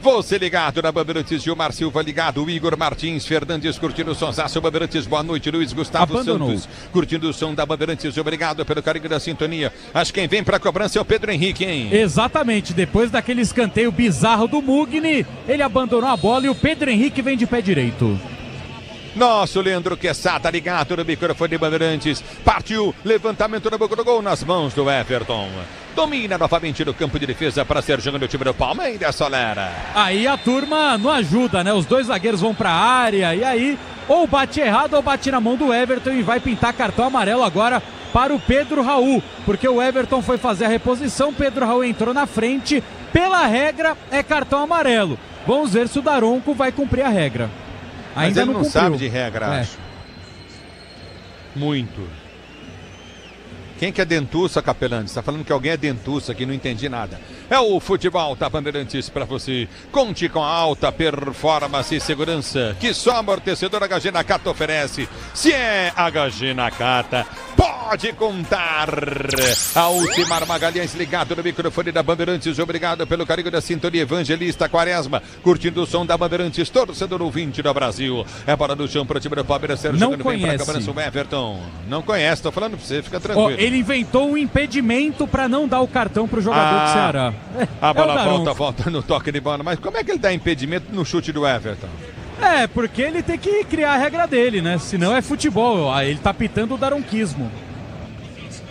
Você ligado na Bandeirantes, Gilmar Silva ligado, o Igor Martins, Fernandes curtindo o sonsaço, Bandeirantes, boa noite, Luiz Gustavo Santos, curtindo o som da Bandeirantes, obrigado pelo carinho da sintonia. Acho que quem vem pra cobrança é o Pedro Henrique, hein? Exatamente, depois daquele escanteio bizarro do Mugni, ele abandonou a bola e o Pedro Henrique vem de pé direito. Nosso Leandro Quesada ligado no microfone de Bandeirantes. Partiu, levantamento no boca do gol nas mãos do Everton. Domina novamente no campo de defesa para ser jogando o time do Palmeiras, Solera. Aí a turma não ajuda, né? Os dois zagueiros vão para a área e aí ou bate errado ou bate na mão do Everton e vai pintar cartão amarelo agora para o Pedro Raul, porque o Everton foi fazer a reposição, Pedro Raul entrou na frente, pela regra é cartão amarelo. Vamos ver se o Daronco vai cumprir a regra. Mas ainda ele não cumpriu. sabe de regra, acho. Muito. Quem que é dentuça, Capelani? Você tá falando que alguém é dentuça aqui, não entendi nada. É o futebol da Bandeirantes para você. Conte com a alta performance e segurança que só amortecedor HG Nakata oferece. Se é HG Nakata, pode contar. A Ultimar Magalhães ligado no microfone da Bandeirantes. Obrigado pelo carinho da sintonia. Evangelista Quaresma, curtindo o som da Bandeirantes, torcedor ouvinte do Brasil. É bola no chão para o time do Palmeiras. Sérgio Não jogando bem para a conhece. cobrança o Everton. Não conhece, tô falando para você, fica tranquilo. Ele inventou um impedimento para não dar o cartão pro jogador do Ceará. A bola o Daronco. volta no toque de bola. Mas como é que ele dá impedimento no chute do Everton? É, porque ele tem que criar a regra dele, né? Senão é futebol. Aí ele tá pitando o daronquismo.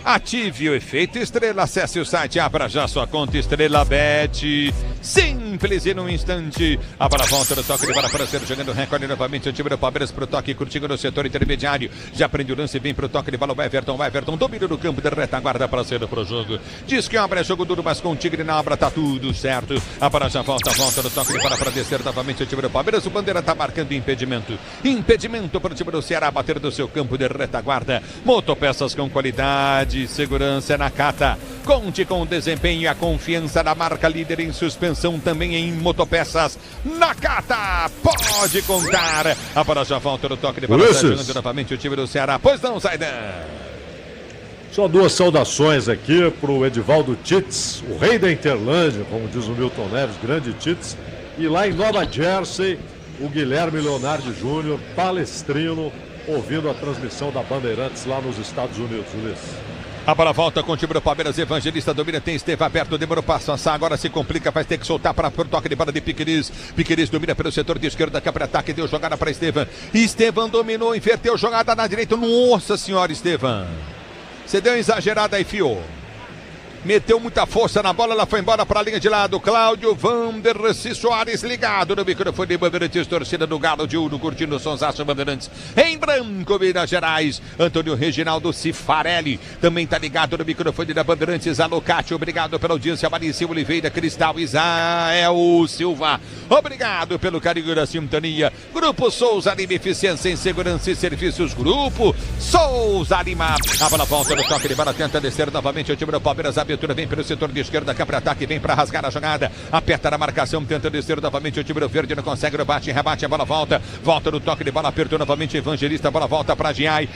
Ative o efeito Estrela, acesse o site, abra já sua conta Estrela Bet. Simples e num instante. A bola volta no toque de bola para ser jogando recorde novamente. O time do Palmeiras pro toque, curtindo no setor intermediário. Já prende o lance, vem pro toque de bola. O Everton domina no campo de retaguarda para ser pro jogo. Diz que obra é jogo duro, mas com o Tigre na obra tá tudo certo. A bola já volta no toque de bola para descer novamente o time do Palmeiras. O Bandeira tá marcando impedimento. Impedimento para o time do Ceará bater do seu campo de retaguarda. Motopeças com qualidade. Segurança Nakata. Conte com o desempenho e a confiança da marca líder em suspensão, também em motopeças. Nakata pode contar. A bola já volta no toque de bola, jogando novamente o time do Ceará. Pois não, Zaidan. Só duas saudações aqui pro Edivaldo Tits, o rei da Interlândia, como diz o Milton Neves, grande Tits. E lá em Nova Jersey, o Guilherme Leonardo Júnior, palestrino, ouvindo a transmissão da Bandeirantes lá nos Estados Unidos, Ulisses. A bola volta com o time do Palmeiras. Evangelista domina, tem Estevão aberto, demorou para passar, agora se complica, vai ter que soltar para o toque de bola de Piqueires. Piqueires domina pelo setor de esquerda, câmara ataque, deu jogada para Estevão. Estevão dominou, inverteu jogada na direita. Nossa senhora, Estevão. Você deu uma exagerada aí, fio. Meteu muita força na bola, ela foi embora para a linha de lado. Cláudio Vanderci Soares ligado no microfone de Bandeirantes, torcida do Galo de Ouro, curtindo o Sonsaço Bandeirantes. Em branco, Minas Gerais, Antônio Reginaldo Cifarelli também tá ligado no microfone da Bandeirantes. Alocate, obrigado pela audiência. Maricia Oliveira, Cristal, Isael Silva, obrigado pelo carinho da sintonia. Grupo Souza Lima, eficiência em segurança e serviços. Grupo Souza Lima. A bola volta no toque de bola, tenta descer novamente o time do Palmeiras. Abertura vem pelo setor de esquerda, cá para ataque, vem para rasgar a jogada, aperta na marcação, tenta descer novamente o time do Verde, não consegue, no bate, rebate, a bola volta no toque de bola, apertou novamente Evangelista, a bola volta para Giai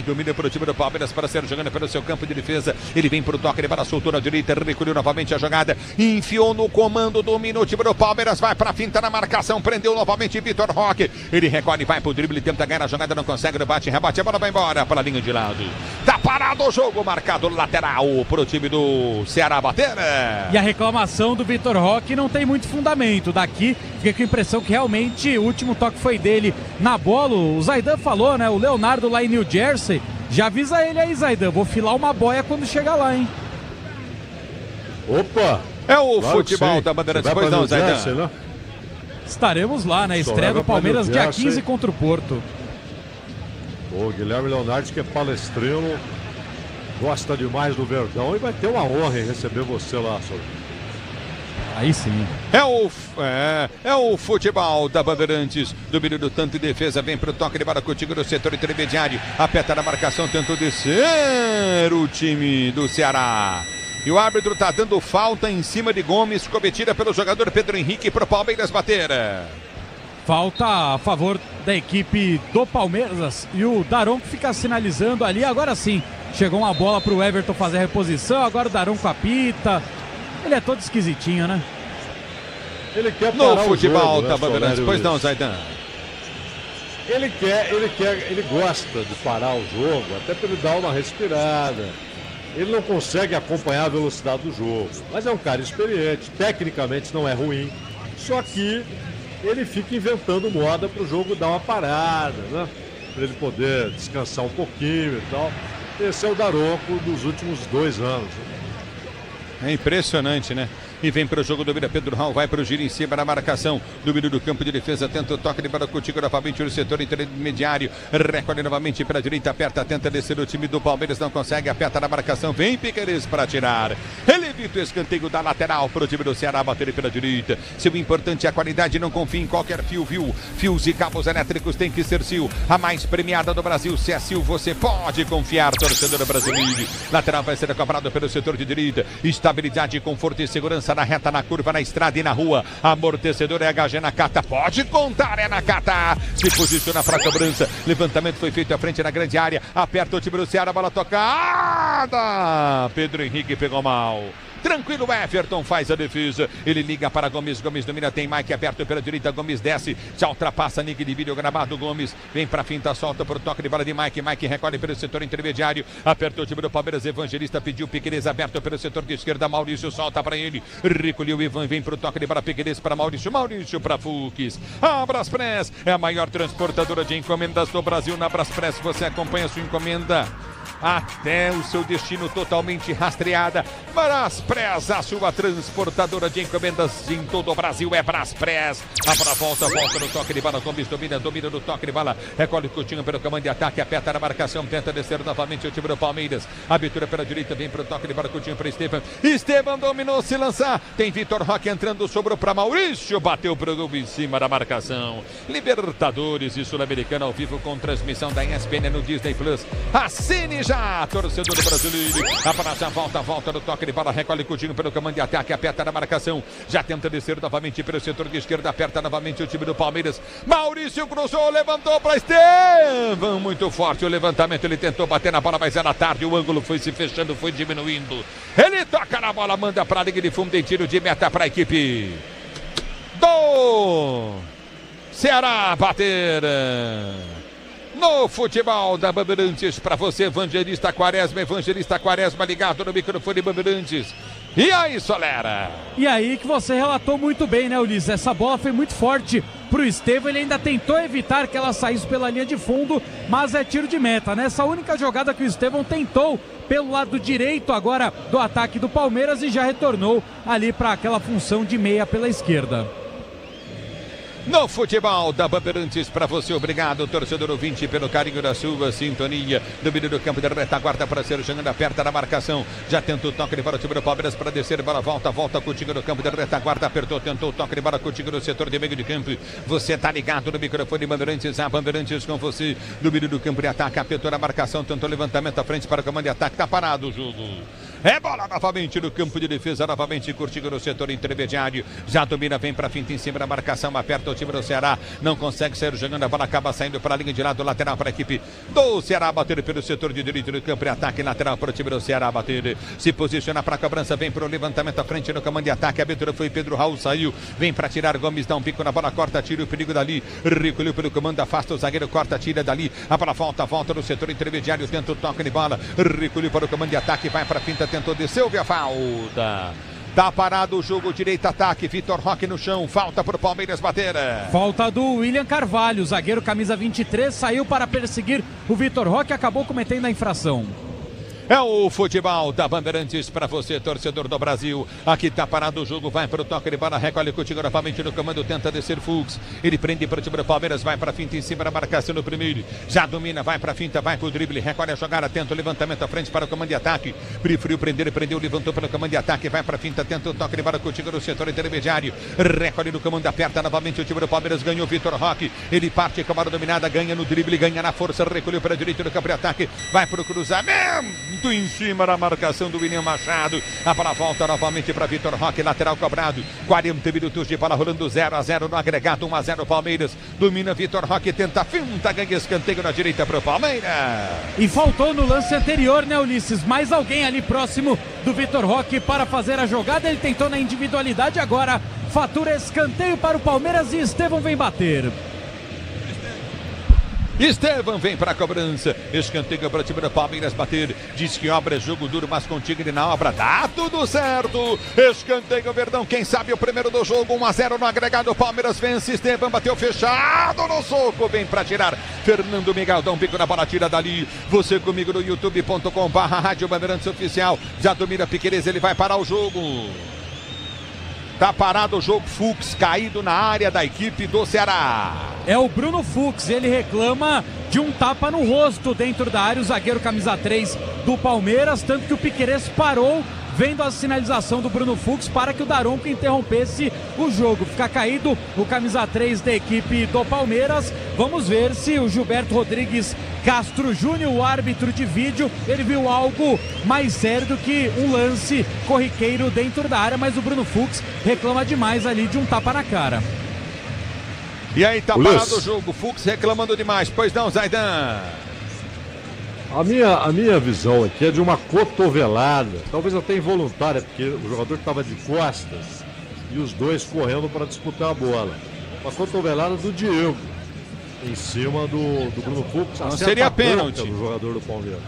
domina para o time do Palmeiras para ser jogando pelo seu campo de defesa, ele vem para o toque de bola, soltou na direita, recolheu novamente a jogada, enfiou no comando, domina o time do Palmeiras, vai para a finta na marcação, prendeu novamente Vitor Roque, ele recolhe, vai para o drible, tenta ganhar a jogada, não consegue, no bate, rebate, a bola vai embora para a linha de lado, tá parado o jogo, marcado lateral para o time do Ceará bater, né? E a reclamação do Vitor Roque não tem muito fundamento. Daqui fica com a impressão que realmente o último toque foi dele na bola. O Zaidan falou, né? O Leonardo lá em New Jersey. Já avisa ele aí, Zaidan. Vou filar uma boia quando chegar lá, hein? Opa! É o claro futebol da Bandeirantes. Pois não, Zaidan. Né? Estaremos lá, né? Estreia do Palmeiras dia 15 contra o Porto. O Guilherme Leonardo, que é palestrino, gosta demais do Verdão e vai ter uma honra em receber você lá, senhor. Aí sim. É o futebol da Bandeirantes. Domínio do tanto e defesa. Vem pro toque de bola contigo no setor intermediário. Aperta na marcação, tentou descer o time do Ceará. E o árbitro tá dando falta em cima de Gomes, cometida pelo jogador Pedro Henrique pro Palmeiras bater. Falta a favor da equipe do Palmeiras. E o Daronco fica sinalizando ali. Agora sim, chegou uma bola pro Everton fazer a reposição. Agora o Daronco apita. Ele é todo esquisitinho, né? Ele quer parar no futebol, né, tá, Bandeirantes? Pois não, Zaidan. Ele gosta de parar o jogo, até para ele dar uma respirada. Ele não consegue acompanhar a velocidade do jogo, mas é um cara experiente, tecnicamente não é ruim. Só que ele fica inventando moda para o jogo dar uma parada, né? Para ele poder descansar um pouquinho e tal. Esse é o Daronco dos últimos 2 anos. É impressionante, né? e vem para o jogo, domina Pedro Raul, vai para o giro em cima da marcação, domínio do campo de defesa, tenta o toque de bola contigo novamente no setor intermediário, recolhe novamente para a direita, aperta, tenta descer o time do Palmeiras, não consegue, aperta na marcação, vem Piquerez para tirar, ele evita o escanteio da lateral para o time do Ceará, bater pela direita. Se o importante é a qualidade, não confie em qualquer fio, viu? Fios e cabos elétricos tem que ser Sil, a mais premiada do Brasil. Se é Sil, você pode confiar, torcedor brasileiro. Lateral vai ser cobrado pelo setor de direita, estabilidade, conforto e segurança na reta, na curva, na estrada e na rua. Amortecedor é HG Nakata, pode contar, é Nakata. Se posiciona para a cobrança, levantamento foi feito à frente na grande área, aperta o time do Ceará, bola tocada. Pedro Henrique pegou mal. Tranquilo, Everton faz a defesa. Ele liga para Gomes. Gomes domina, tem Mike aberto pela direita. Gomes desce, já ultrapassa Nick de vídeo gramado. Gomes vem para a finta, solta por toque de bola de Mike. Mike recolhe pelo setor intermediário. Apertou o time do Palmeiras. Evangelista pediu Piquerez aberto pelo setor de esquerda. Maurício solta para ele. Recolheu o Ivan, vem para o toque de bola. Piquerez para Maurício. Maurício para Fux. A Braspress é a maior transportadora de encomendas do Brasil. Na Braspress você acompanha a sua encomenda até o seu destino totalmente rastreada. Braspress, a sua transportadora de encomendas em todo o Brasil é Braspress. Abra a volta no toque de bola. Gomes domina no toque de bola. Recolhe o Coutinho pelo comando de ataque, aperta na marcação, tenta descer novamente o time do Palmeiras. Abertura pela direita, vem para o toque de bola. Coutinho para Estevam. Estevam dominou, se lançar. Tem Vitor Roque entrando, sobrou para Maurício. Bateu para o gol em cima da marcação. Libertadores e Sul-Americana ao vivo com transmissão da ESPN no Disney Plus. Assine já, torcedor brasileiro. A volta no toque de bola, recolhe Coutinho pelo comando de ataque, aperta na marcação, já tenta descer novamente pelo setor de esquerda, aperta novamente o time do Palmeiras. Maurício cruzou, levantou para Estevam, muito forte o levantamento, ele tentou bater na bola, mas era tarde, o ângulo foi se fechando, foi diminuindo. Ele toca na bola, manda para a linha de fundo em tiro de meta para a equipe do Ceará bater. No futebol da Bandeirantes, para você, Evangelista Quaresma ligado no microfone Bandeirantes. E aí, Solera? E aí que você relatou muito bem, né, Ulisses? Essa bola foi muito forte pro Estevam, ele ainda tentou evitar que ela saísse pela linha de fundo, mas é tiro de meta, né? Essa única jogada que o Estevam tentou pelo lado direito agora do ataque do Palmeiras e já retornou ali para aquela função de meia pela esquerda. No futebol da Bandeirantes, para você, obrigado, torcedor ouvinte, pelo carinho da sua sintonia. Domínio do campo de retaguarda para ser jogando, aperta na marcação. Já tentou o toque de bola, time do Palmeiras para descer, bola volta contigo no campo de retaguarda, apertou, tentou o toque de bola contigo no setor de meio de campo. Você tá ligado no microfone Bandeirantes, a Bandeirantes com você. Domínio do campo de ataque, apertou na marcação, tentou levantamento à frente para o comando de ataque, tá parado o jogo. É bola novamente no campo de defesa, novamente curtindo no setor intermediário. Já domina, vem para finta em cima da marcação, aperta o time do Ceará. Não consegue sair jogando, a bola acaba saindo para a linha de lado, lateral para a equipe do Ceará bater pelo setor de direito do campo de ataque, lateral para o time do Ceará bater. Se posiciona para a cobrança, vem para o levantamento à frente no comando de ataque. A abertura foi Pedro Raul, saiu, vem para tirar Gomes, dá um bico na bola, corta, tira o perigo dali. Recolheu pelo comando, afasta o zagueiro, corta, tira dali. A bola volta no setor intermediário, tenta o toque de bola. Recolheu para o comando de ataque, vai para a finta, tentou descer, houve a falta. Tá parado o jogo, direito ataque, Vitor Roque no chão, falta pro Palmeiras bater. Falta do William Carvalho, zagueiro camisa 23, saiu para perseguir o Vitor Roque, acabou cometendo a infração. É o futebol da Bandeirantes para você, torcedor do Brasil. Aqui tá parado o jogo, vai para o toque de bola, recolhe contigo novamente no comando, tenta descer Fux. Ele prende para o time do Palmeiras, vai para a finta em cima da marcação no primeiro. Já domina, vai para a finta, vai para o drible, recolhe a jogada, tenta o levantamento à frente para o comando de ataque. Preferiu prender, prendeu, levantou pelo comando de ataque, vai para a finta, tenta o toque de bola contigo no setor intermediário. Recolhe no comando, aperta novamente o time do Palmeiras, ganhou Vitor Roque. Ele parte com a bola dominada, ganha no drible, ganha na força, recolheu para a direita do campo de ataque, vai para o cruzamento em cima da marcação do William Machado. A bola volta novamente para Vitor Roque, lateral cobrado. 40 minutos de bola rolando, 0-0 no agregado, 1-0 Palmeiras. Domina Vitor Roque, tenta a finta, ganha escanteio na direita para o Palmeiras. E faltou no lance anterior, né, Ulisses? Mais alguém ali próximo do Vitor Roque para fazer a jogada. Ele tentou na individualidade, agora fatura escanteio para o Palmeiras e Estevam vem bater. Estevam vem para a cobrança, escanteio para o time do Palmeiras bater, diz que obra é jogo duro, mas contigo ele na obra, dá tudo certo, escanteio Verdão, quem sabe o primeiro do jogo, 1-0 no agregado, Palmeiras vence, Estevam bateu fechado no soco, vem para tirar, Fernando Miguel dá um bico na bola, tira dali, você comigo no youtube.com/Rádio Bandeirantes Oficial, já domina Piquerez, ele vai parar o jogo. Tá parado o jogo, Fux caído na área da equipe do Ceará. É o Bruno Fux, ele reclama de um tapa no rosto dentro da área, o zagueiro camisa 3 do Palmeiras, tanto que o Piquerez parou vendo a sinalização do Bruno Fux para que o Daronco interrompesse o jogo. Fica caído o camisa 3 da equipe do Palmeiras. Vamos ver se o Gilberto Rodrigues Castro Júnior, o árbitro de vídeo, ele viu algo mais sério do que um lance corriqueiro dentro da área, mas o Bruno Fux reclama demais ali de um tapa na cara. E aí, tá parado o jogo, Fux reclamando demais. Pois não, Zaidan? A minha visão aqui é de uma cotovelada, talvez até involuntária, porque o jogador estava de costas e os dois correndo para disputar a bola. Uma cotovelada do Diego em cima do Bruno Fux. Não seria pênalti do jogador do Palmeiras.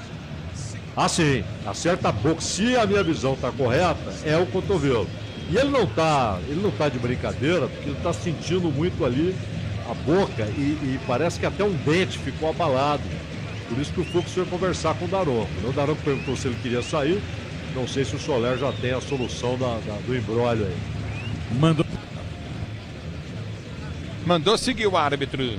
Ah, sim, acerta a boca. Se a minha visão está correta, é o cotovelo. E ele não tá de brincadeira, porque ele está sentindo muito ali a boca e parece que até um dente ficou abalado. Por isso que o Fux foi conversar com o Daronco. O Daronco perguntou se ele queria sair. Não sei se o Soler já tem a solução do embrólio aí. Mandou seguir o árbitro.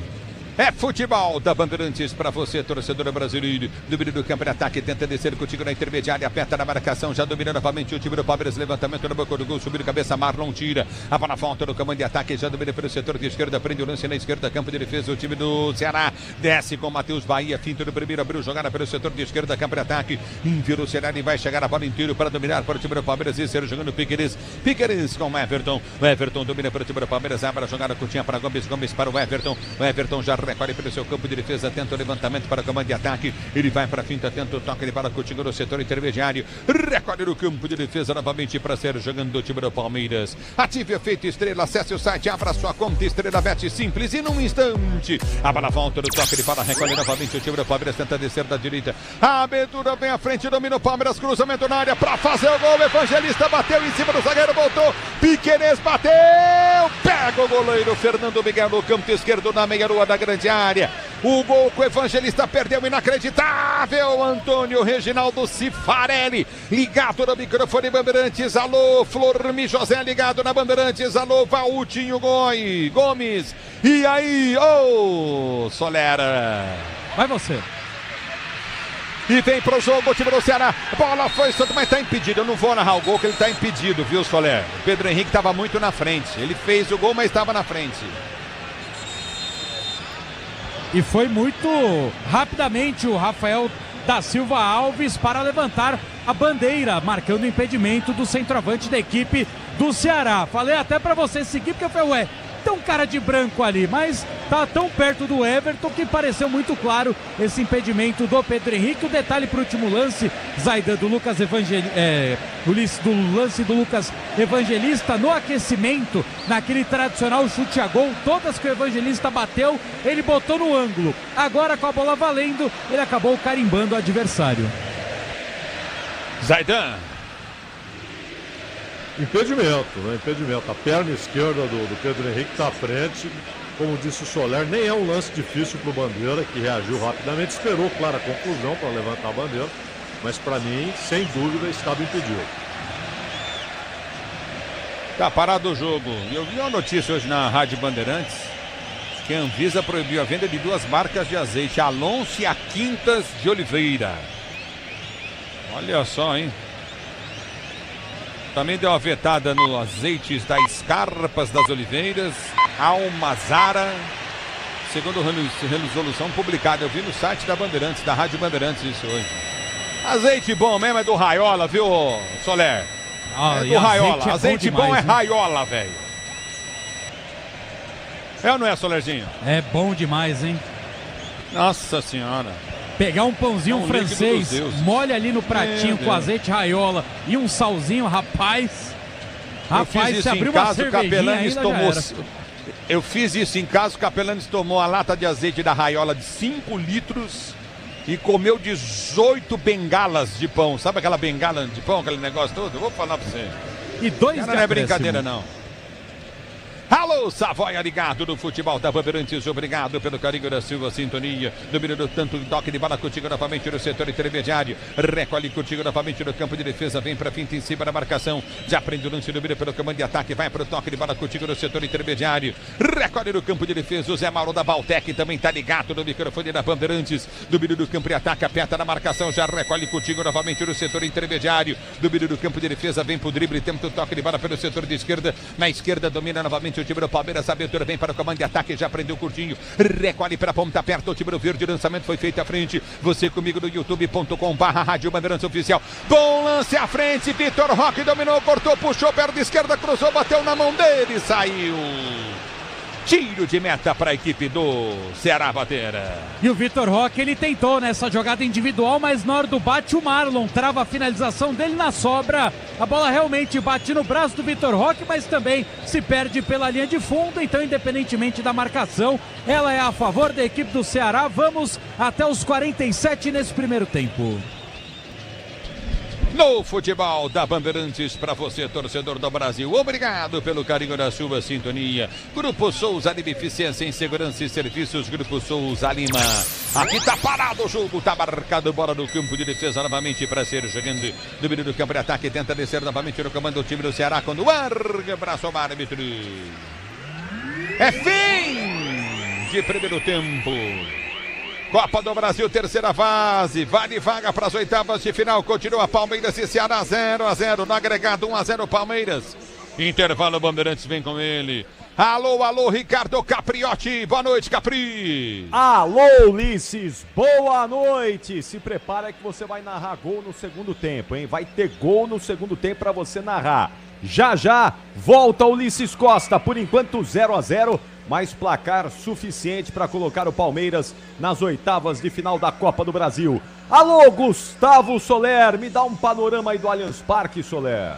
É futebol da Bandeirantes para você, torcedor brasileiro. Domínio do campo de ataque, tenta descer contigo na intermediária, aperta na marcação, já domina novamente o time do Palmeiras, levantamento na boca do gol, subindo cabeça, Marlon tira. A bola volta no comando de ataque, já domina pelo setor de esquerda, prende o lance na esquerda, campo de defesa, o time do Ceará. Desce com Matheus Bahia, finto do primeiro, abriu jogada pelo setor de esquerda, campo de ataque. Invira o Ceará e vai chegar a bola inteira para dominar para o time do Palmeiras. E ser jogando Piquerez. Piquerez com o Everton. O Everton domina para o time do Palmeiras, abre a jogada, Coutinho para Gomes, Gomes para o Everton. O Everton já recolhe pelo seu campo de defesa, tenta o levantamento para o comando de ataque, ele vai para a finta, tenta o toque, ele para Coutinho no setor intermediário, recolhe no campo de defesa novamente para ser jogando o time do Palmeiras. Ative efeito Estrela, acesse o site, abra sua conta Estrela Bet simples e num instante a bola volta no toque, ele para, recolhe novamente o time do Palmeiras, tenta descer da direita, a abertura vem à frente, domina o Palmeiras, cruzamento na área para fazer o gol, Evangelista bateu em cima do zagueiro, voltou, Piquerez bateu, pega o goleiro Fernando Miguel no canto esquerdo na meia-lua da grande área. O gol que o Evangelista perdeu, inacreditável. Antônio Reginaldo Cifarelli ligado no microfone Bandeirantes. Alô, Flormi José ligado na Bandeirantes. Alô, Valtinho Gomes. E aí, Solera. Vai você. E vem pro jogo o time do Ceará. Bola foi solta, mas tá impedido. Eu não vou narrar o gol, que ele tá impedido, viu, Soler? O Pedro Henrique tava muito na frente. Ele fez o gol, mas estava na frente. E foi muito rapidamente o Rafael da Silva Alves para levantar a bandeira, marcando o impedimento do centroavante da equipe do Ceará. Falei até para você seguir, porque eu falei, tem um cara de branco ali, mas tá tão perto do Everton que pareceu muito claro esse impedimento do Pedro Henrique. O detalhe para o último lance, Zaidan, do Lucas do lance do Lucas Evangelista no aquecimento, naquele tradicional chute a gol, todas que o Evangelista bateu, ele botou no ângulo. Agora com a bola valendo, ele acabou carimbando o adversário. Zaidan. Impedimento, né? Impedimento. A perna esquerda do Pedro Henrique está à frente. Como disse o Soler, nem é um lance difícil para o Bandeira, que reagiu rapidamente, esperou, claro, a conclusão para levantar a bandeira. Mas para mim, sem dúvida, estava impedido. Tá parado o jogo. Eu vi uma notícia hoje na Rádio Bandeirantes que a Anvisa proibiu a venda de 2 marcas de azeite, Alonso e a Quintas de Oliveira. Olha só, hein? Também deu uma vetada nos azeites das Carpas das Oliveiras, Almazara, segundo resolução publicada. Eu vi no site da Bandeirantes, da Rádio Bandeirantes, isso hoje. Azeite bom mesmo é do Raiola, viu, Soler? É do Raiola. Azeite bom é Raiola, velho. É ou não é, Solerzinho? É bom demais, hein? Nossa senhora. Pegar um pãozinho francês, molha ali no pratinho com azeite Raiola e um salzinho, rapaz. Rapaz, se abriu uma cervejinha ainda tomou. Eu fiz isso em casa, o Capelanes tomou a lata de azeite da Raiola de 5 litros e comeu 18 bengalas de pão. Sabe aquela bengala de pão, aquele negócio todo? Eu vou falar pra você. E 2 não é brincadeira, não. Alô, Ô, Savoia ligado no futebol da Bandeirantes, obrigado pelo carinho da sua sintonia. Domínio tanto toque de bola contigo novamente no setor intermediário. Recolhe contigo novamente no campo de defesa, vem pra finta em cima da marcação. Já prende o lance, domina pelo comando de ataque, vai pro toque de bola contigo no setor intermediário. Recolhe no campo de defesa, o Zé Mauro da Baltec também tá ligado no microfone da Bandeirantes. Domínio do campo de ataque, aperta na marcação, já recolhe contigo novamente no setor intermediário. Domínio do campo de defesa, vem pro drible, tenta o toque de bola pelo setor de esquerda. Na esquerda domina novamente o time do Palmeiras, a abertura vem para o comando de ataque, já prendeu curtinho, recolhe para a ponta, perto o time do Verde, lançamento foi feito à frente, você comigo no youtube.com/Rádio Bandeirantes Oficial, bom lance à frente, Vitor Roque dominou, cortou, puxou, perna esquerda, cruzou, bateu na mão dele, saiu. Tiro de meta para a equipe do Ceará Bandeira. E o Vitor Roque, ele tentou nessa jogada individual, mas na hora do bate o Marlon trava a finalização dele na sobra. A bola realmente bate no braço do Vitor Roque, mas também se perde pela linha de fundo. Então, independentemente da marcação, ela é a favor da equipe do Ceará. Vamos até os 47 nesse primeiro tempo. No futebol da Bandeirantes, para você, torcedor do Brasil, obrigado pelo carinho da sua sintonia. Grupo Souza Lima, Eficiência em Segurança e Serviços, Grupo Souza Lima. Aqui tá parado o jogo, tá marcado, bola no campo de defesa novamente para ser jogando. Domínio do campo de ataque, tenta descer novamente no comando do time do Ceará, quando larga para somar, árbitro. É fim de primeiro tempo. Copa do Brasil, terceira fase, vale vaga para as oitavas de final, continua Palmeiras e Ceará 0-0, no agregado 1-0 Palmeiras. Intervalo, Bandeirantes vem com ele. Alô, alô, Ricardo Capriotti, boa noite, Capri. Alô, Ulisses, boa noite. Se prepara que você vai narrar gol no segundo tempo, hein? Vai ter gol no segundo tempo para você narrar. Já já, volta Ulisses Costa, por enquanto 0-0. Mais placar suficiente para colocar o Palmeiras nas oitavas de final da Copa do Brasil. Alô, Gustavo Soler, me dá um panorama aí do Allianz Parque, Soler.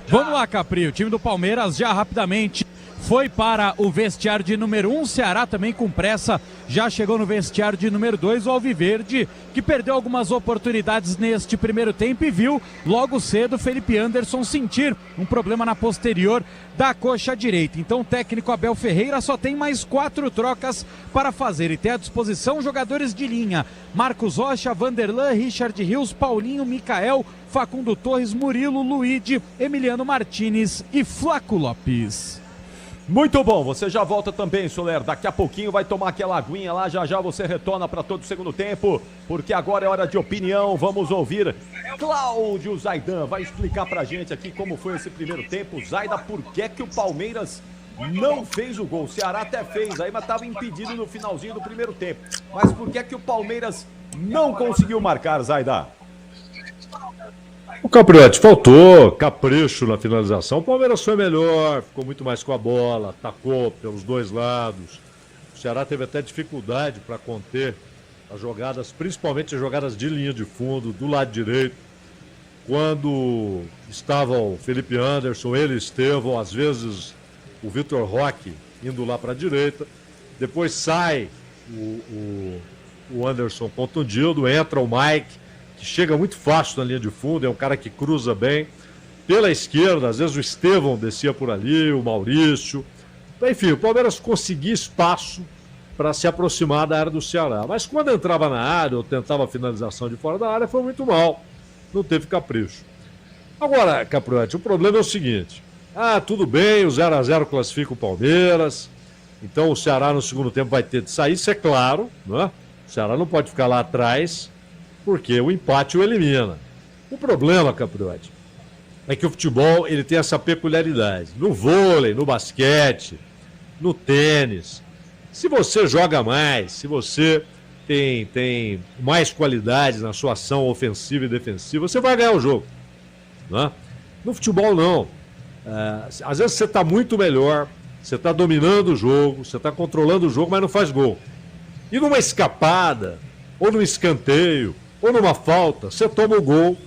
Vamos lá, Capri, o time do Palmeiras já rapidamente foi para o vestiário de número 1, Ceará também com pressa, já chegou no vestiário de número 2, o Alviverde, que perdeu algumas oportunidades neste primeiro tempo e viu logo cedo Felipe Anderson sentir um problema na posterior da coxa direita. Então o técnico Abel Ferreira só tem mais 4 trocas para fazer e tem à disposição jogadores de linha: Marcos Rocha, Vanderlan, Richard Rios, Paulinho, Micael, Facundo Torres, Murilo, Luide, Emiliano Martinez e Flaco Lopes. Muito bom, você já volta também, Soler. Daqui a pouquinho vai tomar aquela aguinha lá, já já você retorna para todo o segundo tempo, porque agora é hora de opinião. Vamos ouvir Cláudio Zaidan, vai explicar pra gente aqui como foi esse primeiro tempo. Zaida, por que que o Palmeiras não fez o gol? O Ceará até fez aí, mas estava impedido no finalzinho do primeiro tempo. Mas por que que o Palmeiras não conseguiu marcar, Zaida? O Capriotti faltou capricho na finalização. O Palmeiras foi melhor, ficou muito mais com a bola, atacou pelos dois lados. O Ceará teve até dificuldade para conter as jogadas, principalmente as jogadas de linha de fundo, do lado direito. Quando estava o Felipe Anderson, ele, Estevão, às vezes o Vitor Roque indo lá para a direita. Depois sai o Anderson contundido, entra o Mike, que chega muito fácil na linha de fundo, é um cara que cruza bem. Pela esquerda, às vezes o Estevão descia por ali, o Maurício. Enfim, o Palmeiras conseguia espaço para se aproximar da área do Ceará. Mas quando entrava na área ou tentava a finalização de fora da área, foi muito mal. Não teve capricho. Agora, Capriotti, o problema é o seguinte. Tudo bem, o 0-0 classifica o Palmeiras. Então o Ceará no segundo tempo vai ter de sair, isso é claro, né? O Ceará não pode ficar lá atrás, porque o empate o elimina. O problema, Capriotti, é que o futebol ele tem essa peculiaridade. No vôlei, no basquete, no tênis, se você joga mais, se você tem mais qualidade na sua ação ofensiva e defensiva, você vai ganhar o jogo, né? No futebol, não. Às vezes você está muito melhor, você está dominando o jogo, você está controlando o jogo, mas não faz gol. E numa escapada, ou num escanteio, ou numa falta, você toma o gol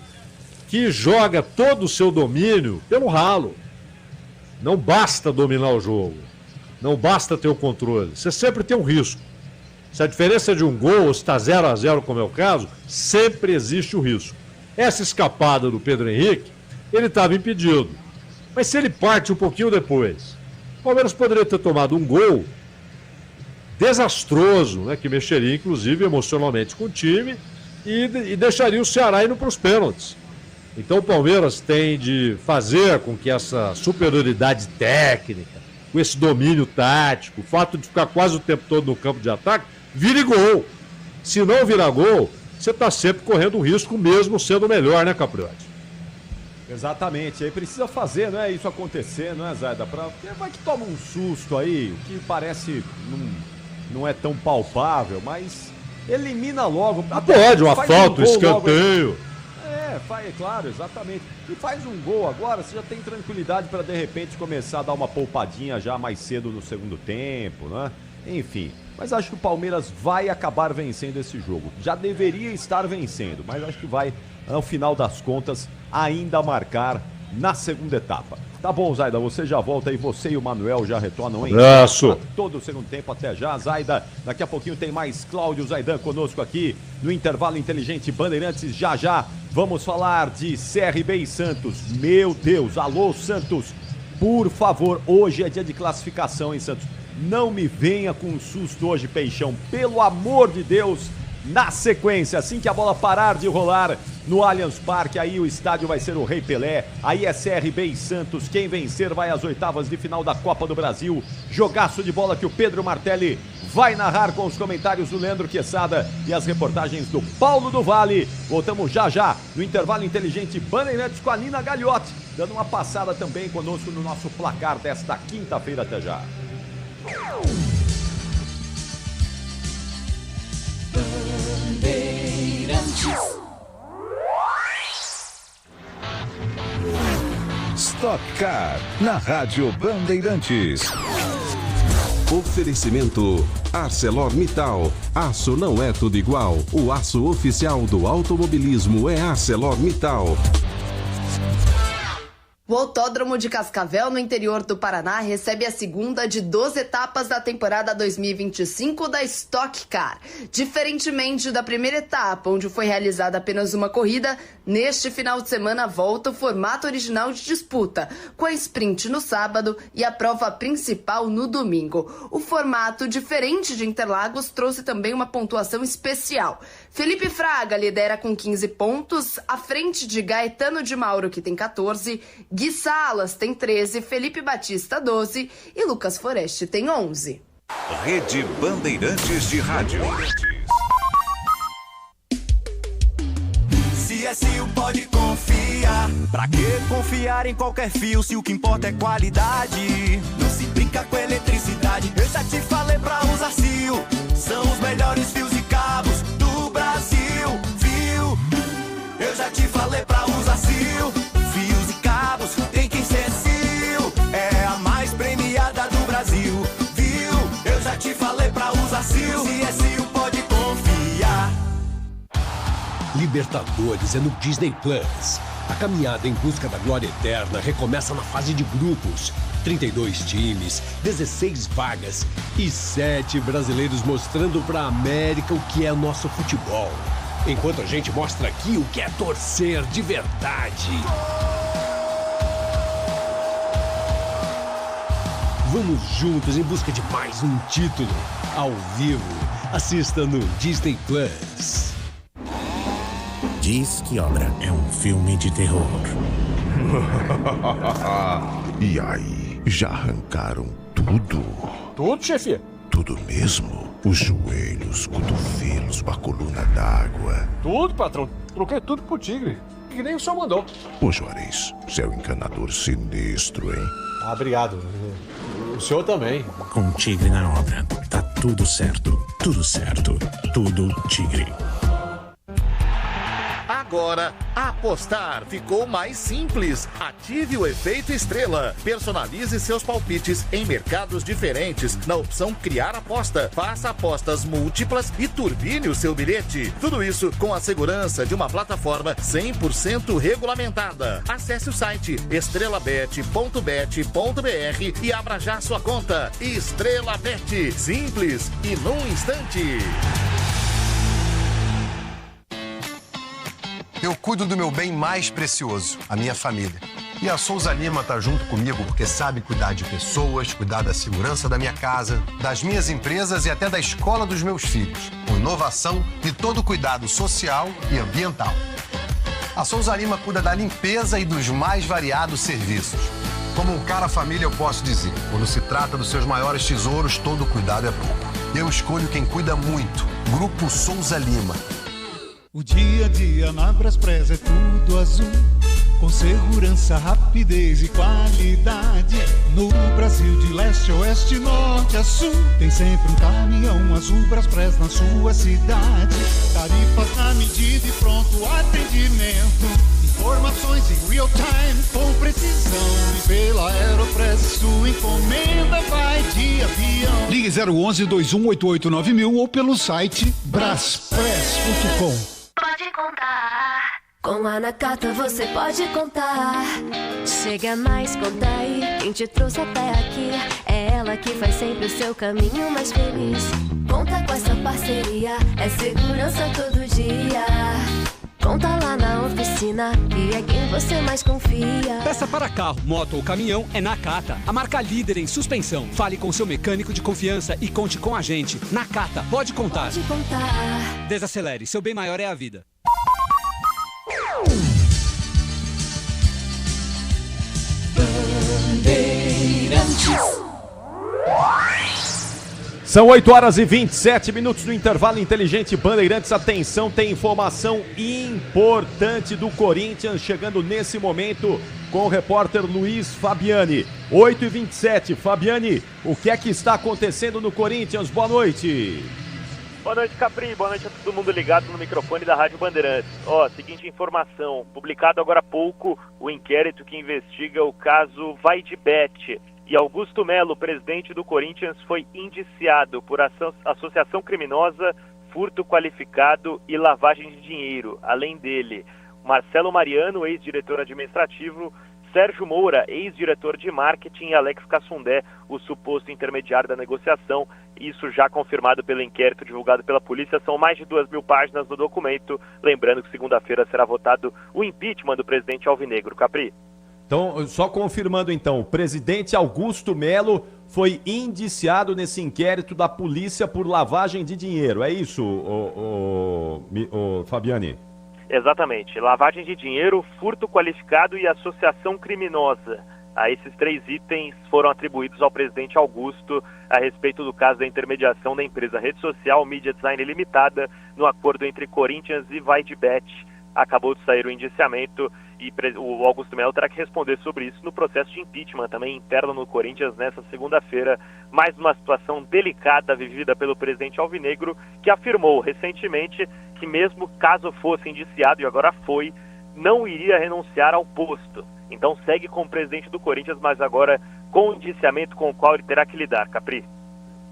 que joga todo o seu domínio pelo ralo. Não basta dominar o jogo, não basta ter o controle, você sempre tem um risco. Se a diferença de um gol, ou se está 0-0, como é o caso, sempre existe o risco. Essa escapada do Pedro Henrique, ele estava impedido. Mas se ele parte um pouquinho depois Palmeiras poderia ter tomado um gol desastroso, né, que mexeria inclusive emocionalmente com o time e deixaria o Ceará indo para os pênaltis. Então o Palmeiras tem de fazer com que essa superioridade técnica, com esse domínio tático, o fato de ficar quase o tempo todo no campo de ataque, vire gol. Se não virar gol, você está sempre correndo um risco mesmo sendo melhor, né, Capriotti? Exatamente, aí precisa fazer, né, isso acontecer, não é, Zaida? Porque vai que toma um susto aí, o que parece não é tão palpável, mas elimina logo. Pode, uma falta, um escanteio. É claro, exatamente. E faz um gol agora, você já tem tranquilidade para de repente começar a dar uma poupadinha já mais cedo no segundo tempo, né? Enfim, mas acho que o Palmeiras vai acabar vencendo esse jogo. Já deveria estar vencendo, mas acho que vai, ao final das contas, ainda marcar na segunda etapa. Tá bom, Zaida, você já volta aí, você e o Manuel já retornam em todo o segundo tempo. Até já, Zaida. Daqui a pouquinho tem mais Cláudio Zaidan conosco aqui no Intervalo Inteligente Bandeirantes. Já vamos falar de CRB e Santos. Meu Deus, alô Santos, por favor, hoje é dia de classificação, hein, Santos? Não me venha com um susto hoje, Peixão, pelo amor de Deus. Na sequência, assim que a bola parar de rolar no Allianz Parque, aí o estádio vai ser o Rei Pelé, aí é CRB e Santos, quem vencer vai às oitavas de final da Copa do Brasil. Jogaço de bola que o Pedro Martelli vai narrar com os comentários do Leandro Quesada e as reportagens do Paulo do Vale. Voltamos já no Intervalo Inteligente Bandeirantes com a Nina Gagliotti, dando uma passada também conosco no nosso placar desta quinta-feira. Até já. Stock Car, na Rádio Bandeirantes. Oferecimento ArcelorMittal. Aço não é tudo igual. O aço oficial do automobilismo é ArcelorMittal. O Autódromo de Cascavel, no interior do Paraná, recebe a segunda de 12 etapas da temporada 2025 da Stock Car. Diferentemente da primeira etapa, onde foi realizada apenas uma corrida, neste final de semana volta o formato original de disputa, com a sprint no sábado e a prova principal no domingo. O formato diferente de Interlagos trouxe também uma pontuação especial. Felipe Fraga lidera com 15 pontos, à frente de Gaetano de Mauro, que tem 14, Gui Salas tem 13, Felipe Batista 12 e Lucas Foreste tem 11. Rede Bandeirantes de Rádio. CSU pode confiar. Pra que confiar em qualquer fio se o que importa é qualidade? Não se brinca com eletricidade. Eu já te falei pra usar Sil. São os melhores fios e cabos do Brasil. Fio. Eu já te falei pra usar Sil. Fios e cabos tem que ser Sil. É a mais premiada do Brasil. Viu? Eu já te falei pra usar Sil. CSU pode confiar. Libertadores é no Disney Plus. A caminhada em busca da glória eterna recomeça na fase de grupos. 32 times, 16 vagas e 7 brasileiros mostrando pra América o que é nosso futebol. Enquanto a gente mostra aqui o que é torcer de verdade. Vamos juntos em busca de mais um título. Ao vivo, assista no Disney Plus. Diz que Obra é um filme de terror. E aí, já arrancaram tudo? Tudo, chefe? Tudo mesmo? Os joelhos, cotovelos, a coluna d'água. Tudo, patrão. Troquei tudo pro Tigre. Que nem o senhor mandou. Ô, Juarez, você é um encanador sinistro, hein? Ah, obrigado. O senhor também. Com Tigre na obra, tá tudo certo. Tudo certo. Tudo Tigre. Agora, apostar ficou mais simples. Ative o efeito estrela. Personalize seus palpites em mercados diferentes na opção Criar Aposta. Faça apostas múltiplas e turbine o seu bilhete. Tudo isso com a segurança de uma plataforma 100% regulamentada. Acesse o site estrelabet.bet.br e abra já sua conta. Estrela Bet. Simples e num instante. Eu cuido do meu bem mais precioso, a minha família. E a Souza Lima tá junto comigo porque sabe cuidar de pessoas, cuidar da segurança da minha casa, das minhas empresas e até da escola dos meus filhos, com inovação e todo cuidado social e ambiental. A Souza Lima cuida da limpeza e dos mais variados serviços. Como um cara família, eu posso dizer, quando se trata dos seus maiores tesouros, todo cuidado é pouco. Eu escolho quem cuida muito. Grupo Souza Lima. O dia a dia na Braspress é tudo azul, com segurança, rapidez e qualidade. No Brasil de leste a oeste, norte a sul, tem sempre um caminhão azul Braspress na sua cidade. Tarifas na medida e pronto atendimento. Informações em real time com precisão. E pela Aeropress sua encomenda vai de avião. Ligue 011-2188-9000 ou pelo site braspress.com. Pode contar. Com a Nakata você pode contar. Chega mais, conta aí. Quem te trouxe até aqui é ela que faz sempre o seu caminho mais feliz. Conta com essa parceria, é segurança todo dia. Conta lá na oficina, que é quem você mais confia. Peça para carro, moto ou caminhão é Nakata, a marca líder em suspensão. Fale com seu mecânico de confiança e conte com a gente. Nakata, pode contar. Pode contar. Desacelere, seu bem maior é a vida. São 8h27 no intervalo inteligente Bandeirantes. Atenção, tem informação importante do Corinthians chegando nesse momento com o repórter Luiz Fabiani. 8h27, Fabiani, o que é que está acontecendo no Corinthians? Boa noite. Boa noite, Capri. Boa noite a todo mundo ligado no microfone da Rádio Bandeirantes. Seguinte informação, publicado agora há pouco o inquérito que investiga o caso Vaidibet. E Augusto Melo, presidente do Corinthians, foi indiciado por associação criminosa, furto qualificado e lavagem de dinheiro. Além dele, Marcelo Mariano, ex-diretor administrativo, Sérgio Moura, ex-diretor de marketing, e Alex Cassundé, o suposto intermediário da negociação. Isso já confirmado pelo inquérito divulgado pela polícia. São mais de 2.000 páginas no documento. Lembrando que segunda-feira será votado o impeachment do presidente alvinegro. Capri. Então, só confirmando então, o presidente Augusto Melo foi indiciado nesse inquérito da polícia por lavagem de dinheiro, é isso, Fabiani? Exatamente, lavagem de dinheiro, furto qualificado e associação criminosa. Esses 3 itens foram atribuídos ao presidente Augusto a respeito do caso da intermediação da empresa rede social Media Design Limitada no acordo entre Corinthians e Vaidibet. Acabou de sair o indiciamento e o Augusto Melo terá que responder sobre isso no processo de impeachment, também interno no Corinthians, nessa segunda-feira. Mais uma situação delicada vivida pelo presidente alvinegro, que afirmou recentemente que mesmo caso fosse indiciado, e agora foi, não iria renunciar ao posto. Então segue como presidente do Corinthians, mas agora com o indiciamento com o qual ele terá que lidar. Capri.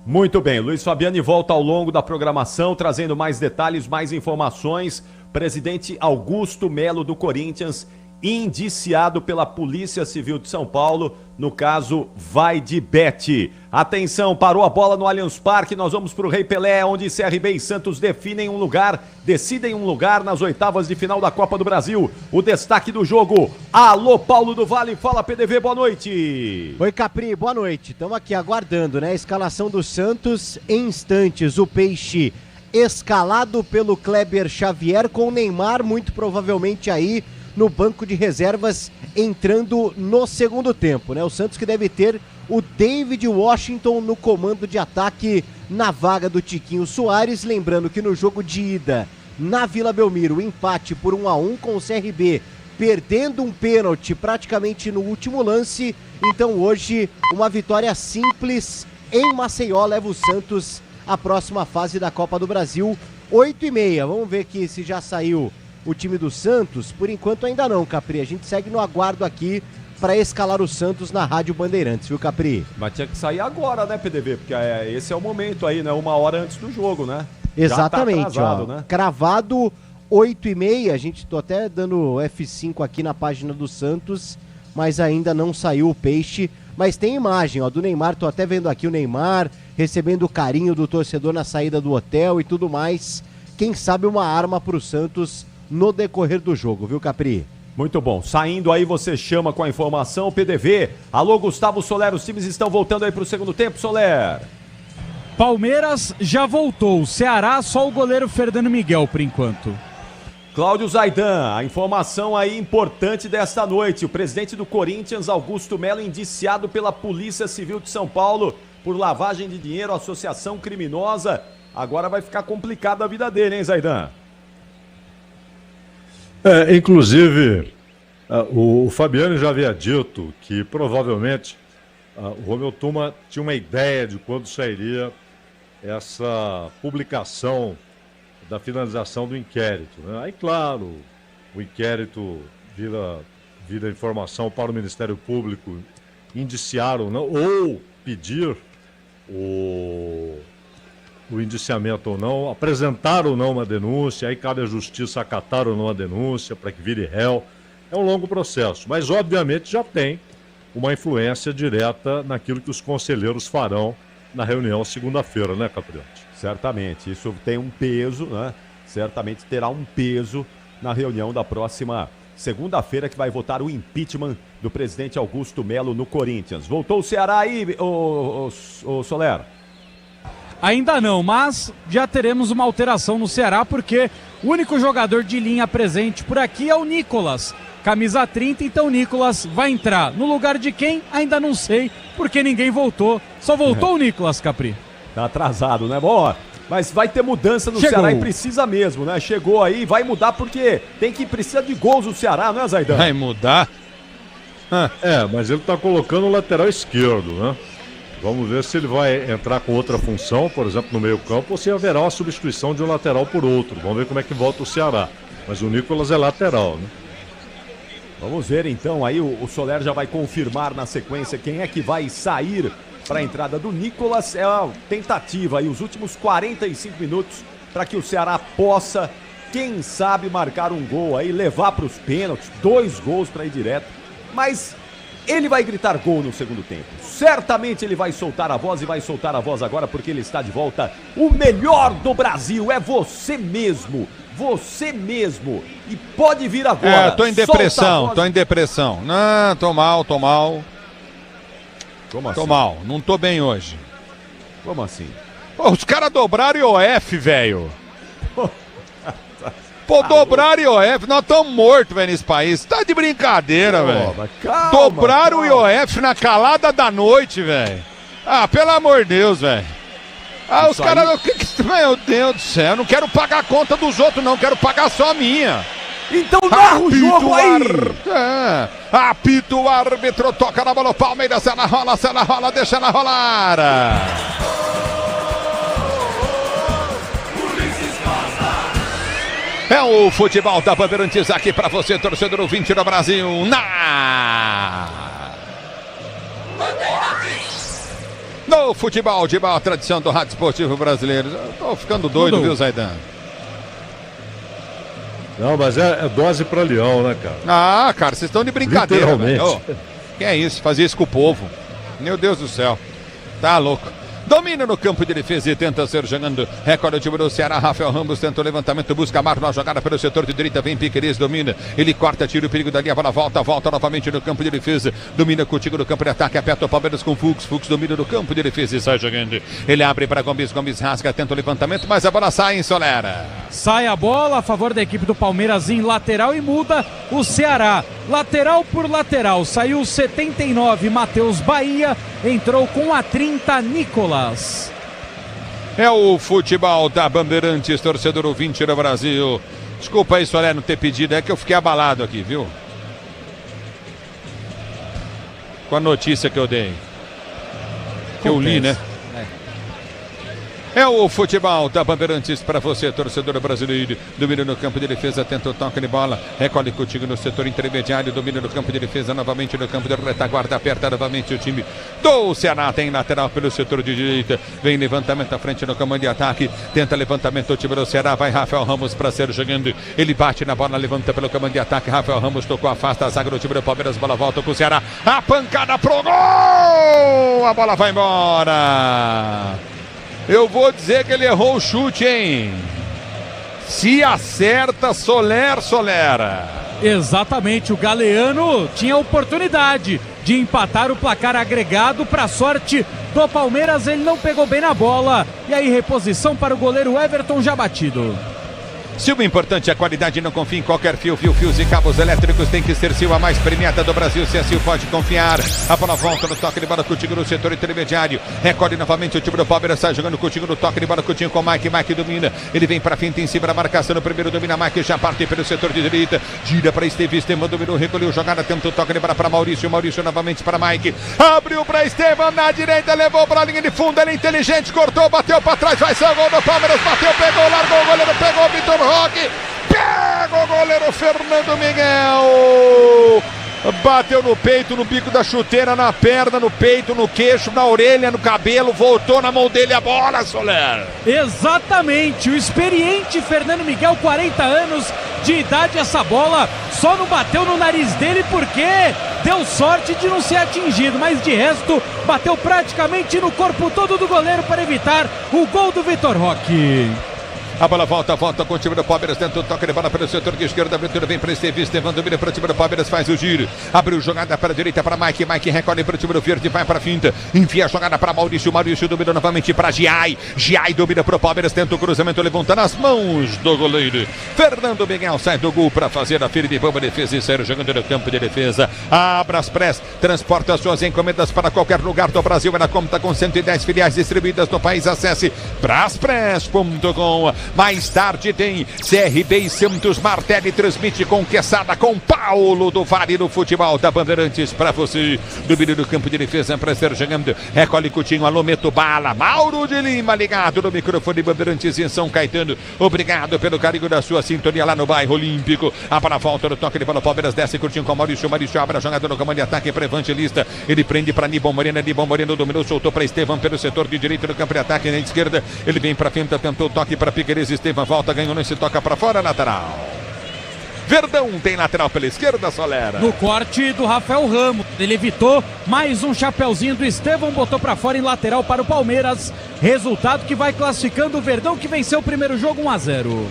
Muito bem, Luiz Fabiani volta ao longo da programação, trazendo mais detalhes, mais informações. Presidente Augusto Melo do Corinthians, indiciado pela Polícia Civil de São Paulo, no caso Vaidibet. Atenção, parou a bola no Allianz Parque, nós vamos para o Rei Pelé, onde CRB e Santos decidem um lugar nas oitavas de final da Copa do Brasil. O destaque do jogo, alô Paulo do Vale, fala PDV, boa noite. Oi Capri, boa noite, estamos aqui aguardando, né, a escalação do Santos em instantes. O Peixe escalado pelo Kleber Xavier, com o Neymar muito provavelmente aí no banco de reservas entrando no segundo tempo, né? O Santos que deve ter o David Washington no comando de ataque na vaga do Tiquinho Soares. Lembrando que no jogo de ida na Vila Belmiro, o empate por 1-1 com o CRB, perdendo um pênalti praticamente no último lance. Então hoje uma vitória simples em Maceió leva o Santos à próxima fase da Copa do Brasil. 8h30, vamos ver aqui se já saiu o time do Santos. Por enquanto ainda não, Capri. A gente segue no aguardo aqui para escalar o Santos na Rádio Bandeirantes, viu, Capri? Mas tinha que sair agora, né, PDV? Porque esse é o momento aí, né? 1 hora antes do jogo, né? Exatamente, já tá atrasado, né? Cravado 8h30. A gente tô até dando F5 aqui na página do Santos, mas ainda não saiu o Peixe. Mas tem imagem, ó, do Neymar. Tô até vendo aqui o Neymar recebendo o carinho do torcedor na saída do hotel e tudo mais. Quem sabe uma arma pro Santos no decorrer do jogo, viu, Capri? Muito bom. Saindo aí, você chama com a informação, PDV. Alô, Gustavo Soler, os times estão voltando aí pro segundo tempo, Soler. Palmeiras já voltou. Ceará, só o goleiro Fernando Miguel, por enquanto. Cláudio Zaidan, a informação aí importante desta noite. O presidente do Corinthians, Augusto Melo, indiciado pela Polícia Civil de São Paulo por lavagem de dinheiro, associação criminosa. Agora vai ficar complicada a vida dele, hein, Zaidan? Inclusive, o Fabiano já havia dito que provavelmente o Romeu Tuma tinha uma ideia de quando sairia essa publicação da finalização do inquérito, né? Aí, claro, o inquérito vira informação para o Ministério Público indiciar ou não, ou pedir o indiciamento ou não, apresentar ou não uma denúncia, aí cabe à Justiça acatar ou não a denúncia para que vire réu. É um longo processo, mas obviamente já tem uma influência direta naquilo que os conselheiros farão na reunião segunda-feira, né, Capriati? Certamente, isso tem um peso, né? Certamente terá um peso na reunião da próxima segunda-feira, que vai votar o impeachment do presidente Augusto Melo no Corinthians. Voltou o Ceará aí, o Soler? Ainda não, mas já teremos uma alteração no Ceará, porque o único jogador de linha presente por aqui é o Nicolas, camisa 30, então o Nicolas vai entrar. No lugar de quem? Ainda não sei, porque ninguém voltou. Só voltou o Nicolas, Capri. Tá atrasado, né? Bom, mas vai ter mudança no Ceará e precisa mesmo, né? Chegou aí, vai mudar porque precisa de gols no Ceará, não é, Zaidan? Vai mudar? Mas ele tá colocando o lateral esquerdo, né? Vamos ver se ele vai entrar com outra função, por exemplo, no meio-campo, ou se haverá uma substituição de um lateral por outro. Vamos ver como é que volta o Ceará. Mas o Nicolas é lateral, né? Vamos ver então, aí o Soler já vai confirmar na sequência quem é que vai sair para a entrada do Nicolas. É uma tentativa aí, os últimos 45 minutos, para que o Ceará possa, quem sabe, marcar um gol aí, levar para os pênaltis, 2 gols para ir direto. Mas ele vai gritar gol no segundo tempo. Certamente ele vai soltar a voz, e vai soltar a voz agora porque ele está de volta. O melhor do Brasil é você mesmo. Você mesmo. E pode vir agora. Tô em depressão, Não, tô mal. Como assim? Tô mal, não tô bem hoje. Como assim? Pô, os caras dobraram IOF, velho. Pô, dobraram IOF, nós estamos mortos, velho, nesse país. Tá de brincadeira, velho. Dobraram o IOF na calada da noite, velho. Ah, pelo amor de Deus, velho. Ah, os caras... Meu Deus do céu, eu não quero pagar a conta dos outros, não. Quero pagar só a minha. Então narra o jogo aí. Apita o árbitro, toca na bola, o Palmeiras, se ela rola, deixa ela rolar. É o futebol da Bandeirantes aqui pra você, torcedor ouvinte do Brasil, no futebol de maior tradição do rádio esportivo brasileiro. Eu tô ficando doido, viu, Zaidan? Não, mas é dose pra leão, né, cara? Ah, cara, vocês estão de brincadeira, velho. Que é isso, fazer isso com o povo. Meu Deus do céu. Tá louco. Domina no campo de defesa e tenta ser jogando. Recorde o time do Ceará. Rafael Ramos tenta o levantamento, busca Marlon, a jogada pelo setor de direita. Vem Piqueires, domina. Ele corta, tira o perigo dali. A bola volta novamente no campo de defesa. Domina contigo no campo de ataque. Aperta o Palmeiras com Fux. Fux domina no campo de defesa e sai jogando. Ele abre para Gomes. Gomes rasga, tenta o levantamento, mas a bola sai em Solera. Sai a bola a favor da equipe do Palmeiras em lateral e muda o Ceará. Lateral por lateral. Saiu 79, Matheus Bahia. Entrou com a 30, Nicolas. É o futebol da Bandeirantes, torcedor ouvinte do Brasil. Desculpa aí, Solé, não ter pedido, é que eu fiquei abalado aqui, viu? Com a notícia que eu dei. Que eu li, né? É o futebol da Bandeirantes para você, torcedor brasileiro. Domina no campo de defesa, tenta o toque de bola. Recolhe contigo no setor intermediário. Domina no campo de defesa, novamente no campo de retaguarda. Aperta novamente o time do Ceará. Tem lateral pelo setor de direita. Vem levantamento à frente no comando de ataque. Tenta levantamento o time do Ceará. Vai Rafael Ramos para ser jogando. Ele bate na bola, levanta pelo comando de ataque. Rafael Ramos tocou, afasta a zaga do time do Palmeiras. Bola volta com o Ceará. A pancada pro gol! A bola vai embora. Eu vou dizer que ele errou o chute, hein? Se acerta, Solera. Exatamente, o Galeano tinha a oportunidade de empatar o placar agregado. Para sorte do Palmeiras, ele não pegou bem na bola. E aí, reposição para o goleiro Everton, já batido. Sil, o importante é a qualidade, não confie em qualquer fio. Fios e cabos elétricos tem que ser Sil, a mais premiada do Brasil. Se a Sil pode confiar. A bola volta no toque de bola, Coutinho no setor intermediário. Recolhe novamente o time do Palmeiras, sai jogando Coutinho no toque de bola, Coutinho com Mike. Mike domina, ele vem pra frente em cima da marcação. No primeiro domina Mike, já parte pelo setor de direita. Gira pra Estevam, Estevam dominou, recolheu jogada, tenta o toque de bola pra Maurício. Maurício novamente para Mike. Abriu pra Estevam na direita, levou pra linha de fundo. Ele é inteligente, cortou, bateu pra trás. Vai ser o gol do Palmeiras, bateu, pegou, largou o goleiro, pegou o Vitor Roque. Pega o goleiro Fernando Miguel. Bateu no peito, no bico da chuteira, na perna, no peito, no queixo, na orelha, no cabelo. Voltou na mão dele a bola, Soler. Exatamente, o experiente Fernando Miguel, 40 anos de idade. Essa bola só não bateu no nariz dele porque deu sorte de não ser atingido, mas de resto bateu praticamente no corpo todo do goleiro para evitar o gol do Vitor Roque. A bola volta com o time do Palmeiras, tenta o toque de bola pelo setor de esquerda, a abertura vem para Estevam, domina para o time do Palmeiras, faz o giro, abriu jogada para a direita para Mike, recolhe para o time do Verde, vai para a finta, enfia a jogada para Maurício domina novamente para Giai domina para o Palmeiras, tenta o cruzamento, levanta nas mãos do goleiro Fernando Miguel, sai do gol para fazer a firme e boa defesa e sair jogando no campo de defesa. A Braspress transporta suas encomendas para qualquer lugar do Brasil, ela conta com 110 filiais distribuídas no país. Acesse braspress.com. Mais tarde tem CRB e Santos. Martelli transmite com Quesada, com Paulo do Vale no futebol da Bandeirantes para você. Domínio do campo de defesa para ser jogando. Recolhe Coutinho, alô, meto bala. Mauro de Lima ligado no microfone Bandeirantes em São Caetano. Obrigado pelo carinho da sua sintonia lá no bairro Olímpico. A bola volta no toque de bola. Palmeiras desce Coutinho com Maurício abre a jogada no comando de ataque para Evangelista. Ele prende para Nibon Moreno dominou, soltou para Estevam pelo setor de direito do campo de ataque na esquerda. Ele vem para frente, tentou o toque para Piqueires. Estevam volta, ganhou, não se toca para fora, lateral. Verdão tem lateral pela esquerda, Solera. No corte do Rafael Ramos, ele evitou mais um chapeuzinho do Estevam, botou para fora em lateral para o Palmeiras. Resultado que vai classificando o Verdão, que venceu o primeiro jogo 1-0.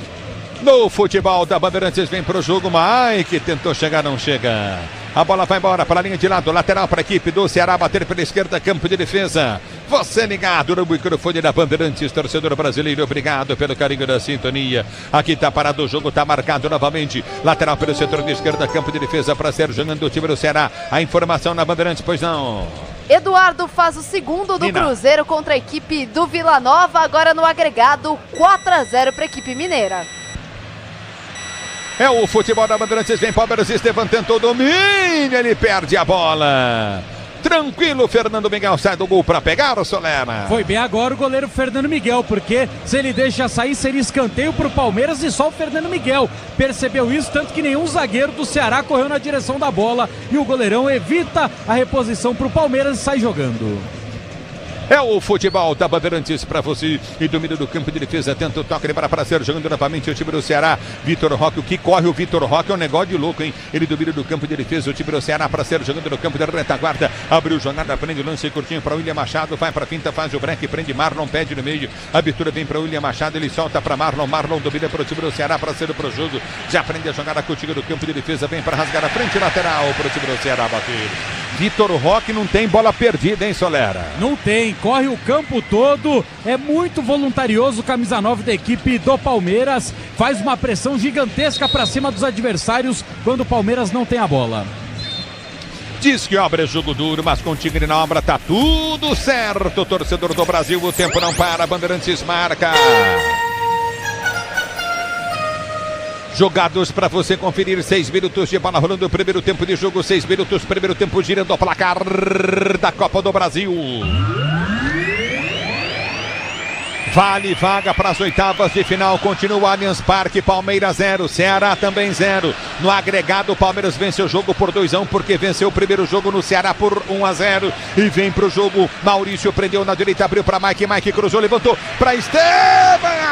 No futebol da Bandeirantes vem pro jogo, Mike tentou chegar, não chega. A bola vai embora para a linha de lado, lateral para a equipe do Ceará, bater pela esquerda, campo de defesa. Você ligado no microfone da Bandeirantes, torcedor brasileiro, obrigado pelo carinho da sintonia. Aqui tá parado o jogo, tá marcado novamente. Lateral pelo setor de esquerda, campo de defesa para ser jogando o time do Ceará. A informação na Bandeirantes, pois não. Eduardo faz o segundo do Cruzeiro contra a equipe do Vila Nova, agora no agregado 4-0 para a equipe mineira. É o futebol da Bandeirantes, vem Palmeiras, Estevam tentou o domínio, ele perde a bola. Tranquilo, Fernando Miguel sai do gol para pegar o Solera. Foi bem agora o goleiro Fernando Miguel, porque se ele deixa sair, seria escanteio para o Palmeiras e só o Fernando Miguel percebeu isso, tanto que nenhum zagueiro do Ceará correu na direção da bola e o goleirão evita a reposição para o Palmeiras e sai jogando. É o futebol da Bandeirantes para você. E domínio do campo de defesa. Tenta o toque para ser jogando novamente o time do Ceará. Vitor Roque, o que corre o Vitor Roque é um negócio de louco, hein? Ele domina do campo de defesa. O time do Ceará para ser jogando no campo da retaguarda. Abriu jogada, prende o lance curtinho para William Machado. Vai para a finta, faz o break, prende Marlon, pede no meio. A abertura vem para William Machado. Ele solta para Marlon. Marlon domina para o time do Ceará para ser pro jogo. Já prende a jogada contigo do campo de defesa. Vem para rasgar a frente lateral para o time do Ceará bater. Vitor Roque não tem bola perdida, hein, Solera? Não tem, corre o campo todo, é muito voluntarioso, camisa 9 da equipe do Palmeiras, faz uma pressão gigantesca para cima dos adversários quando o Palmeiras não tem a bola. Diz que obra é jogo duro, mas com o Tigre na obra tá tudo certo, torcedor do Brasil, o tempo não para, Bandeirantes marca. Jogados para você conferir, 6 minutos de bola rolando, primeiro tempo de jogo, 6 minutos, primeiro tempo girando o placar da Copa do Brasil. Vale vaga para as oitavas de final, continua Allianz Parque, Palmeiras 0, Ceará também 0. No agregado, o Palmeiras vence o jogo por 2-1, porque venceu o primeiro jogo no Ceará por 1-0. E vem pro jogo, Maurício prendeu na direita, abriu para Mike, Mike cruzou, levantou para Estevam,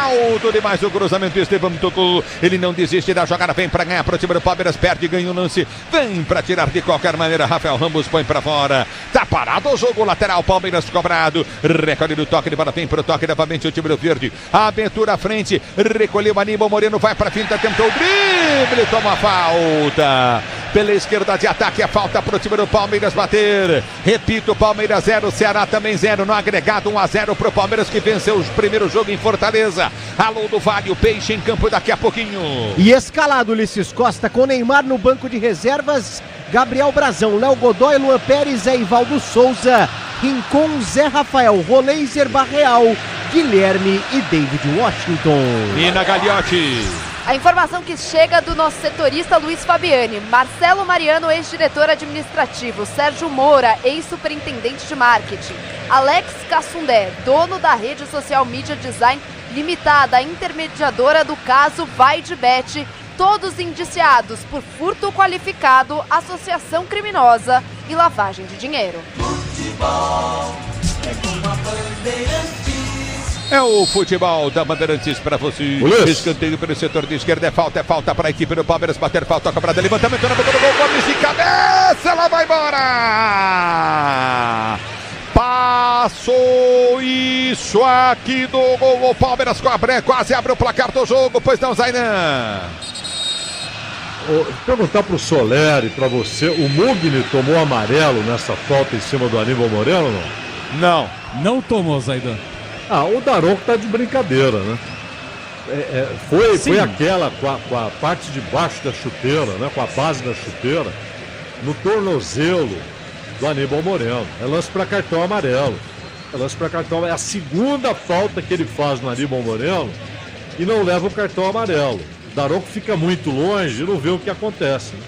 alto demais o cruzamento, Estevam tocou, ele não desiste da jogada, vem para ganhar pro time do Palmeiras, perde, ganha o lance, vem para tirar de qualquer maneira, Rafael Ramos põe para fora, tá parado o jogo, lateral, Palmeiras cobrado, recorde do toque de bola, vem pro toque novamente, o time do verde. Abertura à frente, recolheu Aníbal Moreno, vai pra finta, tentou o drible, toma a falta. Pela esquerda de ataque, a falta pro time do Palmeiras bater. Repito, Palmeiras 0, Ceará também 0. No agregado 1-0 pro Palmeiras, que venceu o primeiro jogo em Fortaleza. Alô do Vale, o Peixe em campo daqui a pouquinho. E escalado Ulisses Costa com Neymar no banco de reservas, Gabriel Brazão, Léo Godoy, Luan Pérez, Eivaldo Souza, Rincon, Zé Rafael, Roleiser, Barreal, Guilherme e David Washington. Nina Gagliotti. A informação que chega do nosso setorista Luiz Fabiani, Marcelo Mariano, ex-diretor administrativo, Sérgio Moura, ex-superintendente de marketing, Alex Cassundé, dono da rede social Media Design Limitada, intermediadora do caso Vai de Bet, todos indiciados por furto qualificado, associação criminosa e lavagem de dinheiro. Futebol é com a Bandeirantes. É o futebol da Bandeirantes para você. Escanteio pelo setor de esquerda, é falta para a equipe do Palmeiras bater, falta cobrada, levantamento na boca do gol, Gomes de cabeça, ela vai embora! Passou isso aqui do gol, o Palmeiras quase abre o placar do jogo, pois não, Zaidan? Perguntar pro Soler e pra você, o Mugni tomou amarelo nessa falta em cima do Aníbal Moreno, não? Não tomou, Zaidan. O Daronco tá de brincadeira, né? Foi aquela com a parte de baixo da chuteira, né? Com a base da chuteira, no tornozelo do Aníbal Moreno. É lance para cartão amarelo. É a segunda falta que ele faz no Aníbal Moreno e não leva o cartão amarelo. O Daronco fica muito longe e não vê o que acontece, né?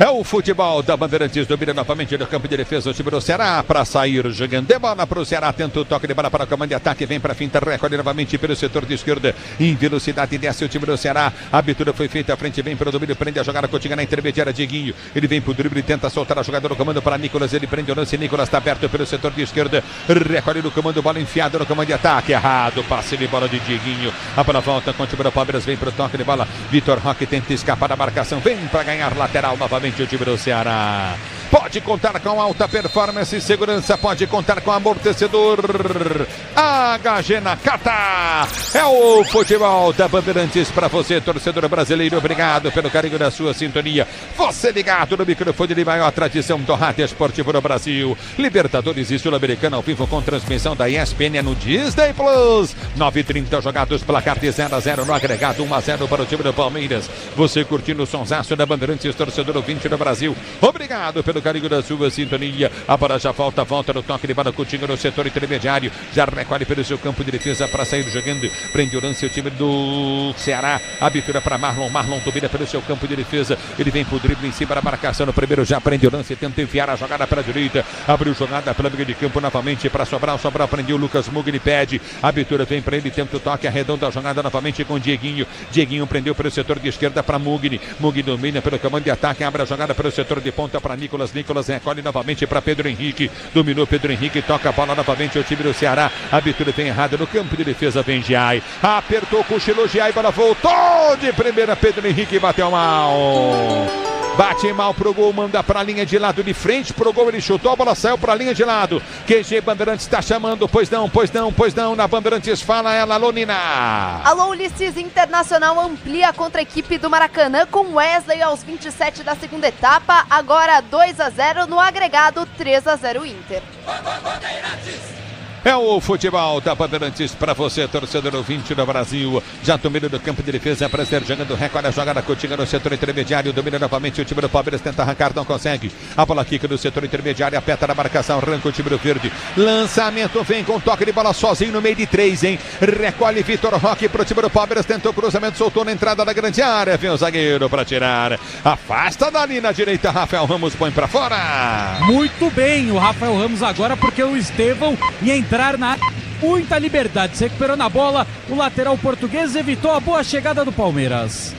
É o futebol da Bandeirantes, domina novamente no campo de defesa o time do Ceará para sair jogando de bola para o Ceará, tenta o toque de bola para o comando de ataque, vem para a finta, recolhe novamente pelo setor de esquerda, em velocidade desce o time do Ceará, a abertura foi feita à frente, vem pelo domínio, prende a jogada, Coutinho na intermediária, Dieguinho, ele vem para o drible, tenta soltar a jogada no comando para Nicolas, ele prende o lance, Nicolas está aberto pelo setor de esquerda, recolhe no comando, bola enfiada no comando de ataque, errado, passe de bola de Dieguinho, a bola volta com o time do Palmeiras, vem para o toque de bola, Vitor Roque tenta escapar da marcação, vem para ganhar lateral novamente o time do Ceará. Pode contar com alta performance e segurança, pode contar com amortecedor HG Nakata. É o futebol da Bandeirantes para você, torcedor brasileiro. Obrigado pelo carinho da sua sintonia. Você ligado no microfone de maior tradição do rádio esportivo no Brasil. Libertadores e Sul-Americana ao vivo com transmissão da ESPN no Disney Plus. 9h30 jogados, placar de 0-0 no agregado, 1-0 para o time do Palmeiras. Você curtindo o sonsaço da Bandeirantes, torcedor ouvinte do Brasil. Obrigado pelo carinho da sua sintonia. A bola já volta no toque de bola, Coutinho no setor intermediário. Já recolhe pelo seu campo de defesa para sair jogando. Prende o lance o time do Ceará. Abertura para Marlon domina pelo seu campo de defesa. Ele vem pro drible em cima da marcação. No primeiro já prende o lance, tenta enfiar a jogada para a direita. Abriu jogada pela meio de campo novamente para Sobral. Sobral prendeu o Lucas Mugni, pede. Abertura vem para ele, tenta o toque, arredonda a jogada novamente com Dieguinho. Dieguinho prendeu pelo setor de esquerda para Mugni. Mugni domina pelo comando de ataque, abre a jogada pelo setor de ponta para Nicolas recolhe novamente para Pedro Henrique, dominou Pedro Henrique, toca a bola novamente ao time do Ceará, a abertura vem errada no campo de defesa, vem Giai, apertou, cochilou Giai, bola voltou de primeira, Pedro Henrique bateu mal, bate mal pro gol, manda pra linha de lado, de frente pro gol, ele chutou, a bola saiu pra linha de lado, QG Bandeirantes está chamando, pois não, na Bandeirantes fala ela, Lonina. Alô Ulisses, Internacional amplia contra a equipe do Maracanã com Wesley aos 27 da segunda etapa, agora 2-0 no agregado, 3-0 Inter. É o futebol da Bandeirantes para você, torcedor ouvinte do Brasil. Já domina do campo de defesa, para ser jogando, recolhe a jogada, Coutinho no setor intermediário, domina novamente o time do Palmeiras, tenta arrancar, não consegue. A bola quica no setor intermediário, aperta na marcação, arranca o time do verde. Lançamento, vem com toque de bola sozinho no meio de 3, hein? Recolhe Vitor Roque pro time do Palmeiras, tentou cruzamento, soltou na entrada da grande área, vem o zagueiro para tirar. Afasta dali na direita, Rafael Ramos põe para fora. Muito bem, o Rafael Ramos agora, porque o Estevão ia entrar na muita liberdade, se recuperou na bola, o lateral português evitou a boa chegada do Palmeiras.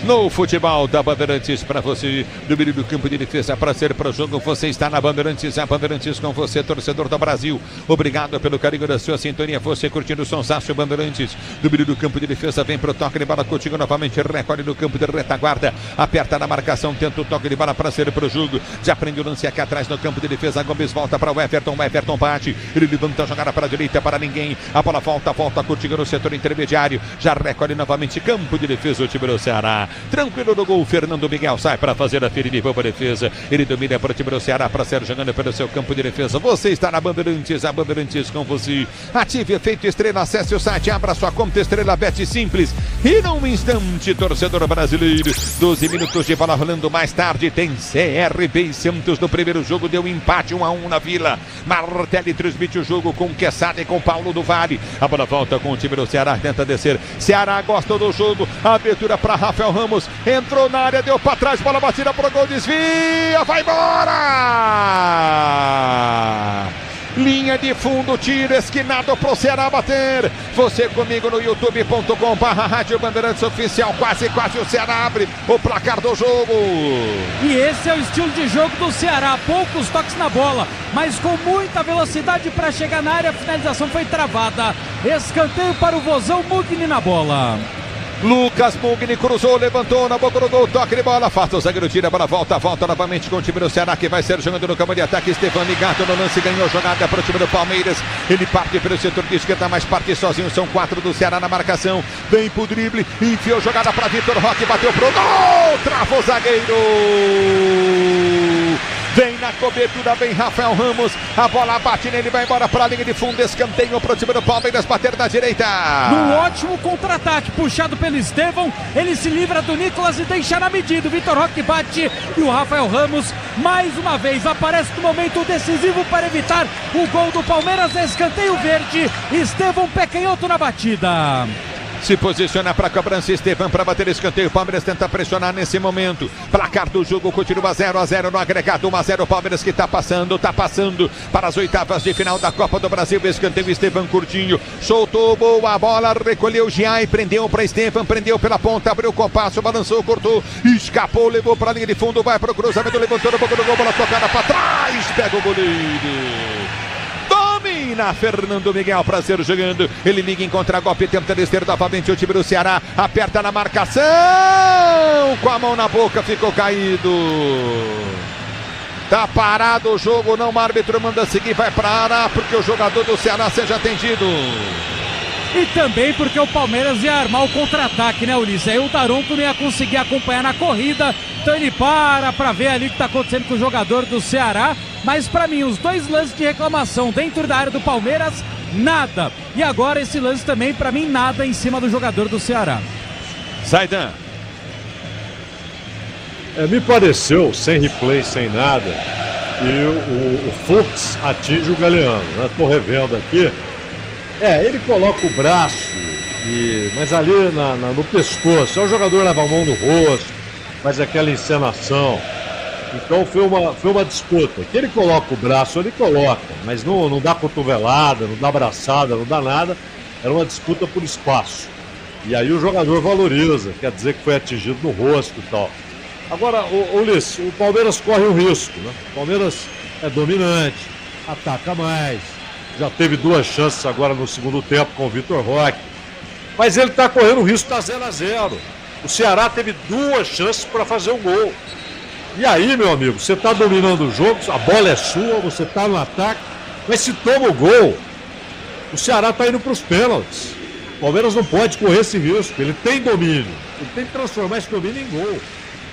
no futebol da Bandeirantes para você, no meio do campo de defesa para ser para o jogo. Você está na Bandeirantes, a Bandeirantes com você, torcedor do Brasil. Obrigado pelo carinho da sua sintonia. Você curtindo o Sonsaço Bandeirantes, no meio do campo de defesa, vem pro toque de bola contigo novamente. Recolhe no campo de retaguarda, aperta na marcação, tenta o toque de bola para ser para o jogo. Já prende o lance aqui atrás no campo de defesa. Gomes volta para o Everton, o Everton bate, ele levanta a jogada para a direita, para ninguém. A bola volta contigo no setor intermediário. Já recolhe novamente campo de defesa o time do Ceará. Tranquilo no gol, Fernando Miguel sai para fazer a nível para a defesa. Ele domina para o time do Ceará para ser jogando pelo seu campo de defesa. Você está na Bandeirantes, a Bandeirantes com você. Ative efeito estrela, acesse o site, abra sua conta Estrela Bet Simples. E num instante, torcedor brasileiro, 12 minutos de bola rolando. Mais tarde tem CRB e Santos no primeiro jogo, deu empate 1-1 na Vila. Martelli transmite o jogo com Quesada e com Paulo do Vale. A bola volta com o time do Ceará, tenta descer. Ceará gosta do jogo, abertura para Rafael Ramos, entrou na área, deu para trás, bola batida pro gol, desvia, vai embora! Linha de fundo, tiro esquinado pro Ceará bater. Você comigo no youtube.com/Rádio Bandeirantes Oficial. Quase o Ceará abre o placar do jogo. E esse é o estilo de jogo do Ceará. Poucos toques na bola, mas com muita velocidade para chegar na área. A finalização foi travada. Escanteio para o Vozão, Mugni na bola. Lucas Mugni cruzou, levantou na boca do gol, toque de bola, afasta o zagueiro, tira a bola, volta novamente com o time do Ceará, que vai ser jogando no campo de ataque. Estevão Ligato no lance, ganhou jogada para o time do Palmeiras. Ele parte pelo setor de esquerda, mas parte sozinho, são 4 do Ceará na marcação. Vem pro drible, enfiou jogada para Vitor Roque, bateu pro gol, trava o zagueiro. Vem na cobertura, vem Rafael Ramos, a bola bate nele, vai embora para a linha de fundo, escanteio para o time do Palmeiras, bater na direita. Num ótimo contra-ataque, puxado pelo Estevão, ele se livra do Nicolas e deixa na medida. O Vitor Roque bate e o Rafael Ramos, mais uma vez, aparece no momento decisivo para evitar o gol do Palmeiras. Escanteio verde, Estevão pé canhoto na batida. Se posiciona para a cobrança, Estevão para bater escanteio. O Palmeiras tenta pressionar nesse momento. Placar do jogo continua 0-0 no agregado. 1-0 o Palmeiras que está passando para as oitavas de final da Copa do Brasil. Escanteio, Estevão curtinho, soltou boa bola, recolheu o Giai, prendeu para Estevão, prendeu pela ponta, abriu o compasso, balançou, cortou, escapou, levou para a linha de fundo, vai para o cruzamento, levantou na boca do gol, bola tocada para trás, pega o goleiro. Domina Fernando Miguel para ser jogando. Ele liga em contra-golpe, tenta descer novamente o time do Ceará. Aperta na marcação. Com a mão na boca, ficou caído. Tá parado o jogo, não. O árbitro manda seguir, vai para a área, porque o jogador do Ceará seja atendido. E também porque o Palmeiras ia armar o contra-ataque, né, Ulisses? Aí o Daronco não ia conseguir acompanhar na corrida, então ele para ver ali o que está acontecendo com o jogador do Ceará. Mas para mim, os dois lances de reclamação dentro da área do Palmeiras, nada. E agora esse lance também, para mim, nada em cima do jogador do Ceará. Zaidan. Me pareceu, sem replay, sem nada, e o Fux atinge o Galeano, né? Tô revendo aqui. Ele coloca o braço, mas ali no pescoço. O jogador leva a mão no rosto, faz aquela encenação. Então foi uma disputa. Que ele coloca o braço, ele coloca, mas não dá cotovelada, não dá abraçada, não dá nada. Era uma disputa por espaço. E aí o jogador valoriza, quer dizer que foi atingido no rosto e tal. Agora, Ulisses, o Palmeiras corre um risco, né? O Palmeiras é dominante, ataca mais. Já teve 2 chances agora no segundo tempo com o Vitor Roque. Mas ele está correndo o risco, está 0-0. O Ceará teve 2 chances para fazer um gol. E aí, meu amigo, você está dominando o jogo, a bola é sua, você está no ataque, mas se toma o gol, o Ceará está indo para os pênaltis. O Palmeiras não pode correr esse risco, ele tem domínio, ele tem que transformar esse domínio em gol.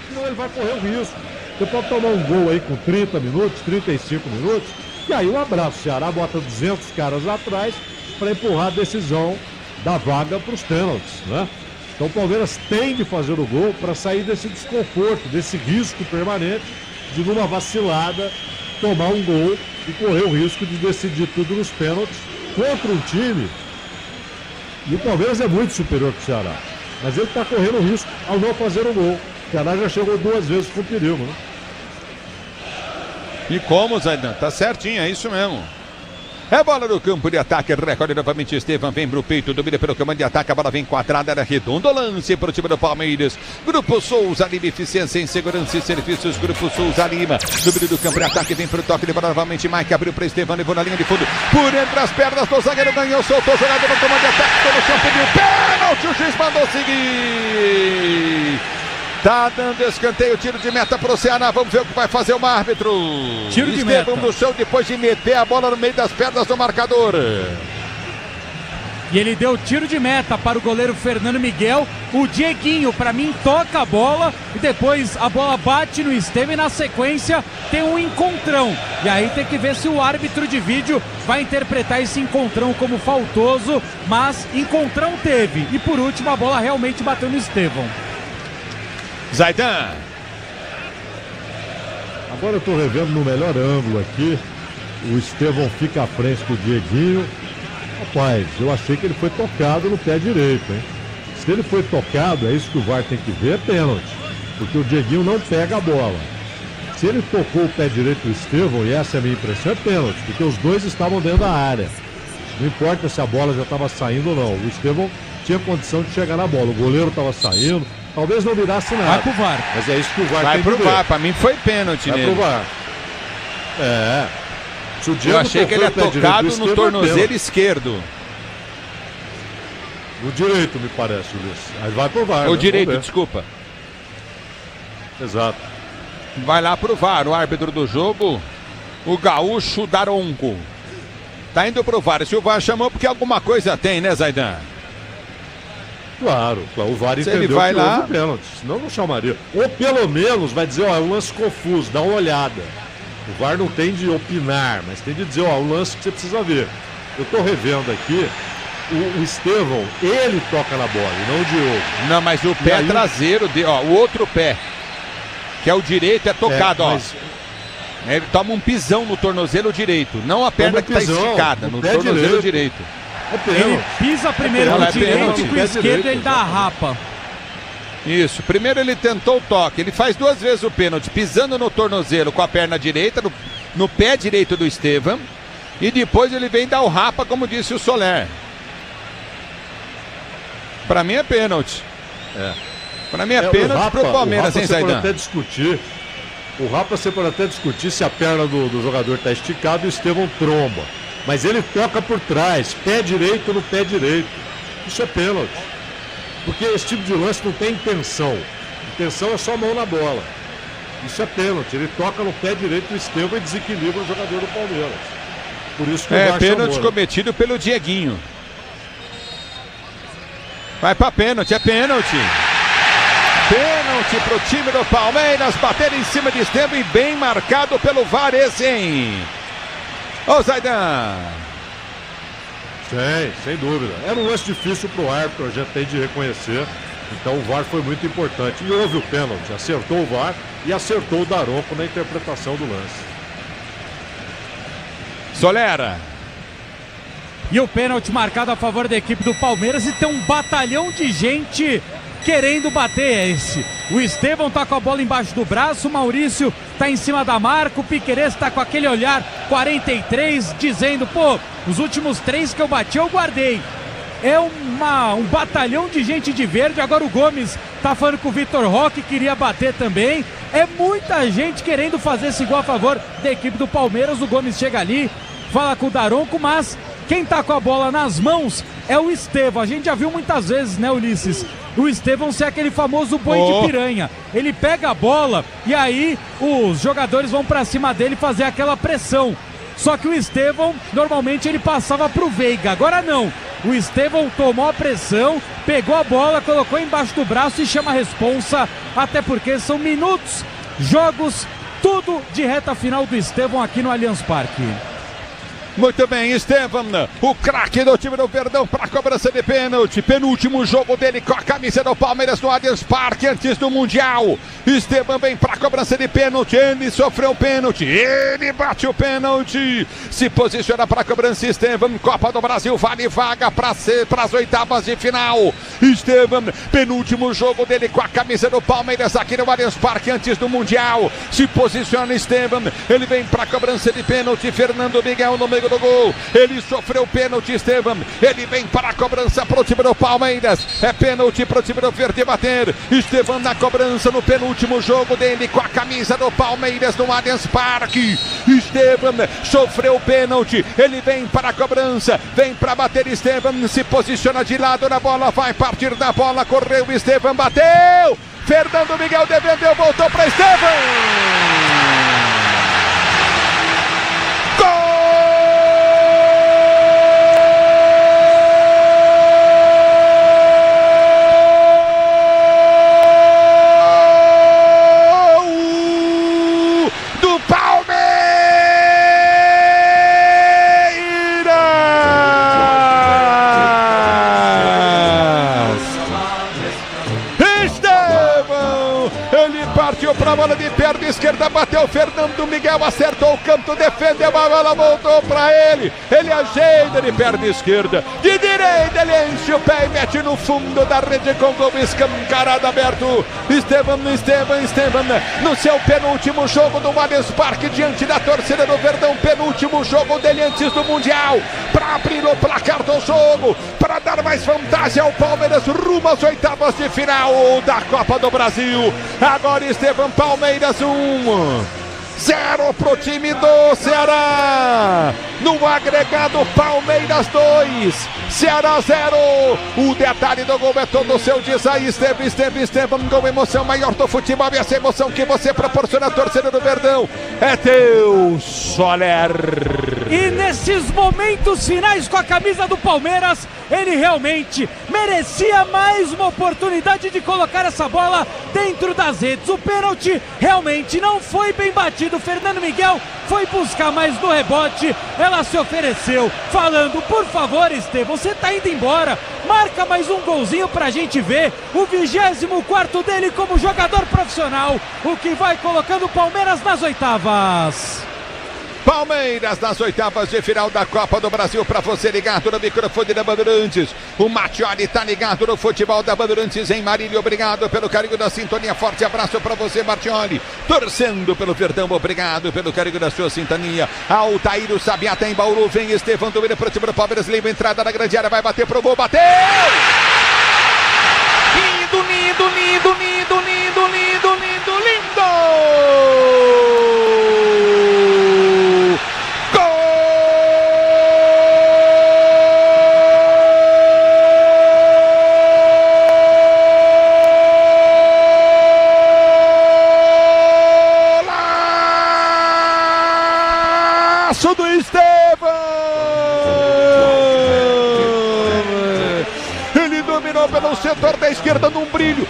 Senão ele vai correr o risco. Você pode tomar um gol aí com 30 minutos, 35 minutos, e aí um abraço, o Ceará bota 200 caras lá atrás para empurrar a decisão da vaga para os pênaltis, né? Então o Palmeiras tem de fazer o gol para sair desse desconforto, desse risco permanente de numa vacilada tomar um gol e correr o risco de decidir tudo nos pênaltis contra um time. E o Palmeiras é muito superior que o Ceará, mas ele está correndo o risco ao não fazer o gol. O Ceará já chegou 2 vezes com perigo, né? E como, Zaidan? Tá certinho, é isso mesmo. É bola no campo de ataque, recolhe novamente Estevam, vem pro peito, domina pelo comando de ataque, a bola vem quadrada, era redondo, lance pro time do Palmeiras. Grupo Souza Lima, eficiência em segurança e serviços, Grupo Souza Lima. Domínio do campo de ataque, vem pro toque de bola novamente, Mike abriu pra Estevam, levou na linha de fundo, por entre as pernas do zagueiro, ganhou, soltou, jogada no comando de ataque, todo o campo de pênalti, o juiz mandou seguir. Tá dando escanteio, tiro de meta pro Ceará. Vamos ver o que vai fazer o árbitro. Tiro de meta. Estevam do chão depois de meter a bola no meio das pernas do marcador. E ele deu tiro de meta para o goleiro Fernando Miguel. O Dieguinho, para mim, toca a bola e depois a bola bate no Estevam e na sequência tem um encontrão. E aí tem que ver se o árbitro de vídeo vai interpretar esse encontrão como faltoso, mas encontrão teve. E por último, a bola realmente bateu no Estevam. Zaidan. Agora eu tô revendo no melhor ângulo aqui. O Estevam fica à frente do Dieguinho. Rapaz, eu achei que ele foi tocado no pé direito, hein? Se ele foi tocado, é isso que o VAR tem que ver, é pênalti. Porque o Dieguinho não pega a bola. Se ele tocou o pé direito do Estevam, e essa é a minha impressão, é pênalti. Porque os dois estavam dentro da área. Não importa se a bola já estava saindo ou não. O Estevam tinha condição de chegar na bola. O goleiro estava saindo. Talvez não virasse nada. Vai pro VAR. Mas é isso que o VAR vai tem pro que ver. VAR. Pra mim foi pênalti vai nele. Pro VAR. É. Se o Eu Diego achei que ele é tocado no tornozelo esquerdo. O direito, me parece, Luiz. Aí vai pro VAR. O direito, desculpa. Exato. Vai lá pro VAR, o árbitro do jogo, o gaúcho Daronco. Tá indo pro VAR. Se o VAR chamou, porque alguma coisa tem, né, Zaidan? Claro, o VAR se entendeu ele vai que lá, houve pênalti, senão não chamaria. Ou pelo menos vai dizer, ó, é um lance confuso, dá uma olhada. O VAR não tem de opinar, mas tem de dizer, ó, um lance que você precisa ver. Eu tô revendo aqui, o Estevam, ele toca na bola, e não o Diogo. Não, mas o pé aí, traseiro, ó, o outro pé, que é o direito, é tocado, mas... ó. Ele toma um pisão no tornozelo direito, não a perna que tá esticada, no tornozelo direito. Ele pisa primeiro no direito e com o esquerdo ele dá a rapa. Isso, primeiro ele tentou o toque, ele faz duas vezes o pênalti, pisando no tornozelo com a perna direita, no pé direito do Estevam, e depois ele vem dar o rapa, como disse o Soler. Pra mim é pênalti. Pra mim é pênalti pro Palmeiras, hein, Zaidan? O rapa você pode até discutir se a perna do jogador tá esticada e o Estevam tromba. Mas ele toca por trás, pé direito no pé direito. Isso é pênalti. Porque esse tipo de lance não tem intenção. Intenção é só a mão na bola. Isso é pênalti. Ele toca no pé direito do Estevam e desequilibra o jogador do Palmeiras. Por isso que o VAR pênalti chamou, cometido pelo Dieguinho. Vai pra pênalti, é pênalti. Pênalti pro time do Palmeiras, bater em cima de Estevam e bem marcado pelo VAR esse, hein? Ô, Zaidan! Sem dúvida. Era um lance difícil pro árbitro, a gente tem de reconhecer. Então o VAR foi muito importante. E houve o pênalti, acertou o VAR e acertou o Daronco na interpretação do lance. Solera! E o pênalti marcado a favor da equipe do Palmeiras e tem um batalhão de gente querendo bater esse. O Estevam tá com a bola embaixo do braço, o Maurício tá em cima da marca, o Piquerez tá com aquele olhar 43, dizendo, pô, os últimos 3 que eu bati eu guardei. É um batalhão de gente de verde, agora o Gomes tá falando com o Vitor Roque, queria bater também. É muita gente querendo fazer esse gol a favor da equipe do Palmeiras, o Gomes chega ali, fala com o Daronco, mas quem tá com a bola nas mãos é o Estevam. A gente já viu muitas vezes, né, Ulisses? O Estevam ser aquele famoso boi de piranha. Ele pega a bola e aí os jogadores vão pra cima dele fazer aquela pressão. Só que o Estevam, normalmente ele passava pro Veiga. Agora não. O Estevam tomou a pressão, pegou a bola, colocou embaixo do braço e chama a responsa. Até porque são minutos, jogos, tudo de reta final do Estevam aqui no Allianz Parque. Muito bem, Estevam, o craque do time do Verdão para a cobrança de pênalti. Penúltimo jogo dele com a camisa do Palmeiras no Allianz Parque antes do Mundial. Estevam vem para a cobrança de pênalti. Ele sofreu o pênalti. Ele bate o pênalti. Se posiciona para a cobrança. Estevam, Copa do Brasil, vale vaga para as oitavas de final. Estevam, penúltimo jogo dele com a camisa do Palmeiras aqui no Allianz Parque antes do Mundial. Se posiciona Estevam. Ele vem para a cobrança de pênalti. Fernando Miguel no meio perigo do gol. Ele sofreu pênalti, Estevam. Ele vem para a cobrança pro time do Palmeiras. É pênalti pro time do Verde bater. Estevam na cobrança no penúltimo jogo dele com a camisa do Palmeiras no Allianz Parque. Estevam sofreu pênalti. Ele vem para a cobrança. Vem para bater Estevam. Se posiciona de lado na bola. Vai partir da bola. Correu Estevam. Bateu. Fernando Miguel defendeu. Voltou para Estevam. Para a bola de perna esquerda, bateu Fernando Miguel, acertou o canto, defendeu a bola, voltou para ele. Ele ajeita de perna esquerda, de direita ele enche o pé e mete no fundo da rede com gol escancarado aberto. Estevam no seu penúltimo jogo do Allianz Parque diante da torcida do Verdão, penúltimo jogo dele antes do Mundial, para abrir o placar do jogo, para dar mais vantagem ao Palmeiras rumo às oitavas de final da Copa do Brasil. Agora Estevam, Palmeiras 0 pro time do Ceará. No agregado, Palmeiras 2, Ceará 0. O detalhe do gol é todo seu, diz aí Estevam, gol, emoção maior do futebol, e essa emoção que você proporciona à torcida do Verdão é teu, Soler. E nesses momentos finais com a camisa do Palmeiras, ele realmente merecia mais uma oportunidade de colocar essa bola dentro das redes. O pênalti realmente não foi bem batido. Fernando Miguel foi buscar mais no rebote. Ela se ofereceu, falando: por favor, Estevam, você tá indo embora, marca mais um golzinho pra gente ver. O 24º dele como jogador profissional, o que vai colocando o Palmeiras nas oitavas. Palmeiras nas oitavas de final da Copa do Brasil, para você ligado no microfone da Bandeirantes. O Matioli tá ligado no futebol da Bandeirantes em Marília. Obrigado pelo carinho da sintonia. Forte abraço para você, Matioli. Torcendo pelo Verdão, obrigado pelo carinho da sua sintonia. Altair Sabiá tá em Bauru. Vem Estevam, domina pro time do Palmeiras. Livre entrada na grande área, vai bater pro gol. Bateu! Lindo, lindo, lindo, lindo, lindo, lindo, lindo, lindo! Do Estevam, ele dominou pelo setor da esquerda num brilho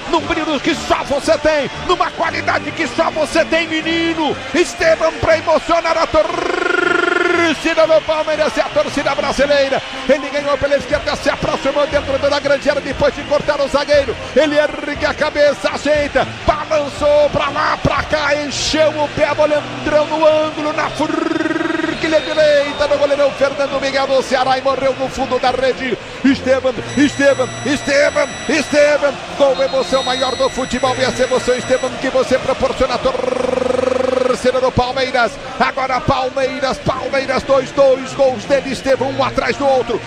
que só você tem, numa qualidade que só você tem, menino. Estevam para emocionar a torcida do Palmeiras e a torcida brasileira. Ele ganhou pela esquerda, se aproximou dentro da grande área depois de cortar o zagueiro. Ele ergue a cabeça, ajeita, balançou pra lá, pra cá, encheu o pé, a bola entrou no ângulo, na forquilha direita do goleirão Fernando Miguel do Ceará e morreu no fundo da rede. Estevam, com emoção maior do futebol, e essa emoção, Estevam, que você proporciona a torcida do Palmeiras. Agora Palmeiras, 2 gols dele, Estevam, um atrás do outro,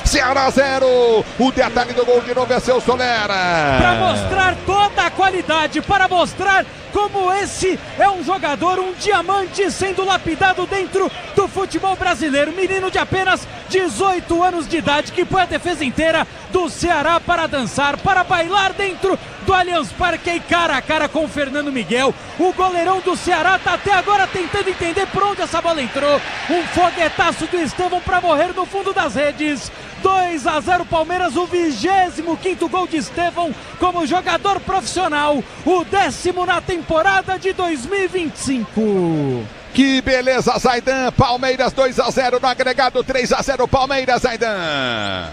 Ceará 0. O detalhe do gol de novo é seu, Solera. Para mostrar toda a qualidade, para mostrar como esse é um jogador, um diamante sendo lapidado dentro do futebol brasileiro. Menino de apenas 18 anos de idade que põe a defesa inteira do Ceará para dançar, para bailar dentro do Allianz Parque e cara a cara com o Fernando Miguel. O goleirão do Ceará tá até agora tentando entender por onde essa bola entrou. Um foguetaço do Estevam para morrer no fundo das redes. 2-0 Palmeiras, o 25º gol de Estevam como jogador profissional, o 10º na temporada de 2025. Que beleza, Zaidan. Palmeiras 2-0 no agregado, 3-0 Palmeiras, Zaidan.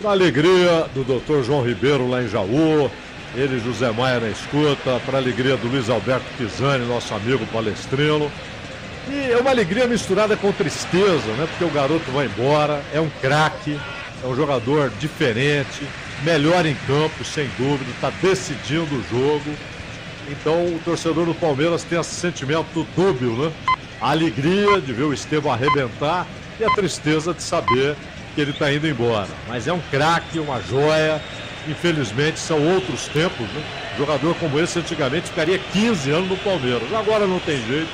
Para alegria do Dr. João Ribeiro lá em Jaú, ele, José Maia na escuta, para alegria do Luiz Alberto Pisani, nosso amigo palestrino. E é uma alegria misturada com tristeza, né? Porque o garoto vai embora, é um craque, é um jogador diferente, melhor em campo, sem dúvida, está decidindo o jogo. Então o torcedor do Palmeiras tem esse sentimento dúbio, né? A alegria de ver o Estevão arrebentar e a tristeza de saber que ele está indo embora. Mas é um craque, uma joia. Infelizmente são outros tempos, né? Jogador como esse antigamente ficaria 15 anos no Palmeiras. Agora não tem jeito.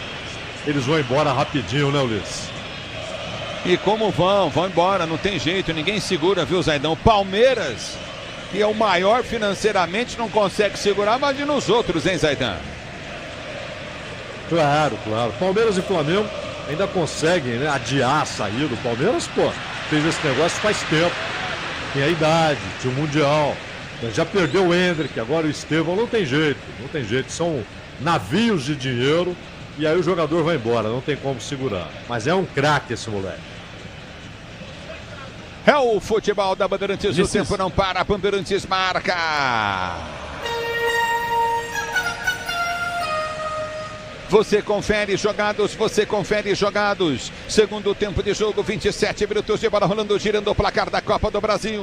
Eles vão embora rapidinho, né, Ulisses? E como vão embora, não tem jeito, ninguém segura, viu, Zaidão? Palmeiras, que é o maior financeiramente, não consegue segurar, imagina os outros, hein, Zaidan? Claro. Palmeiras e Flamengo ainda conseguem, né, adiar a saída. O Palmeiras, fez esse negócio faz tempo. Tem a idade, tinha o Mundial. Já perdeu o Hendrick, agora o Estevão, não tem jeito. São navios de dinheiro e aí o jogador vai embora, não tem como segurar. Mas é um craque esse moleque. É o futebol da Bandeirantes, o tempo não para, Bandeirantes marca. Você confere jogados. Segundo tempo de jogo, 27 minutos de bola rolando, girando o placar da Copa do Brasil.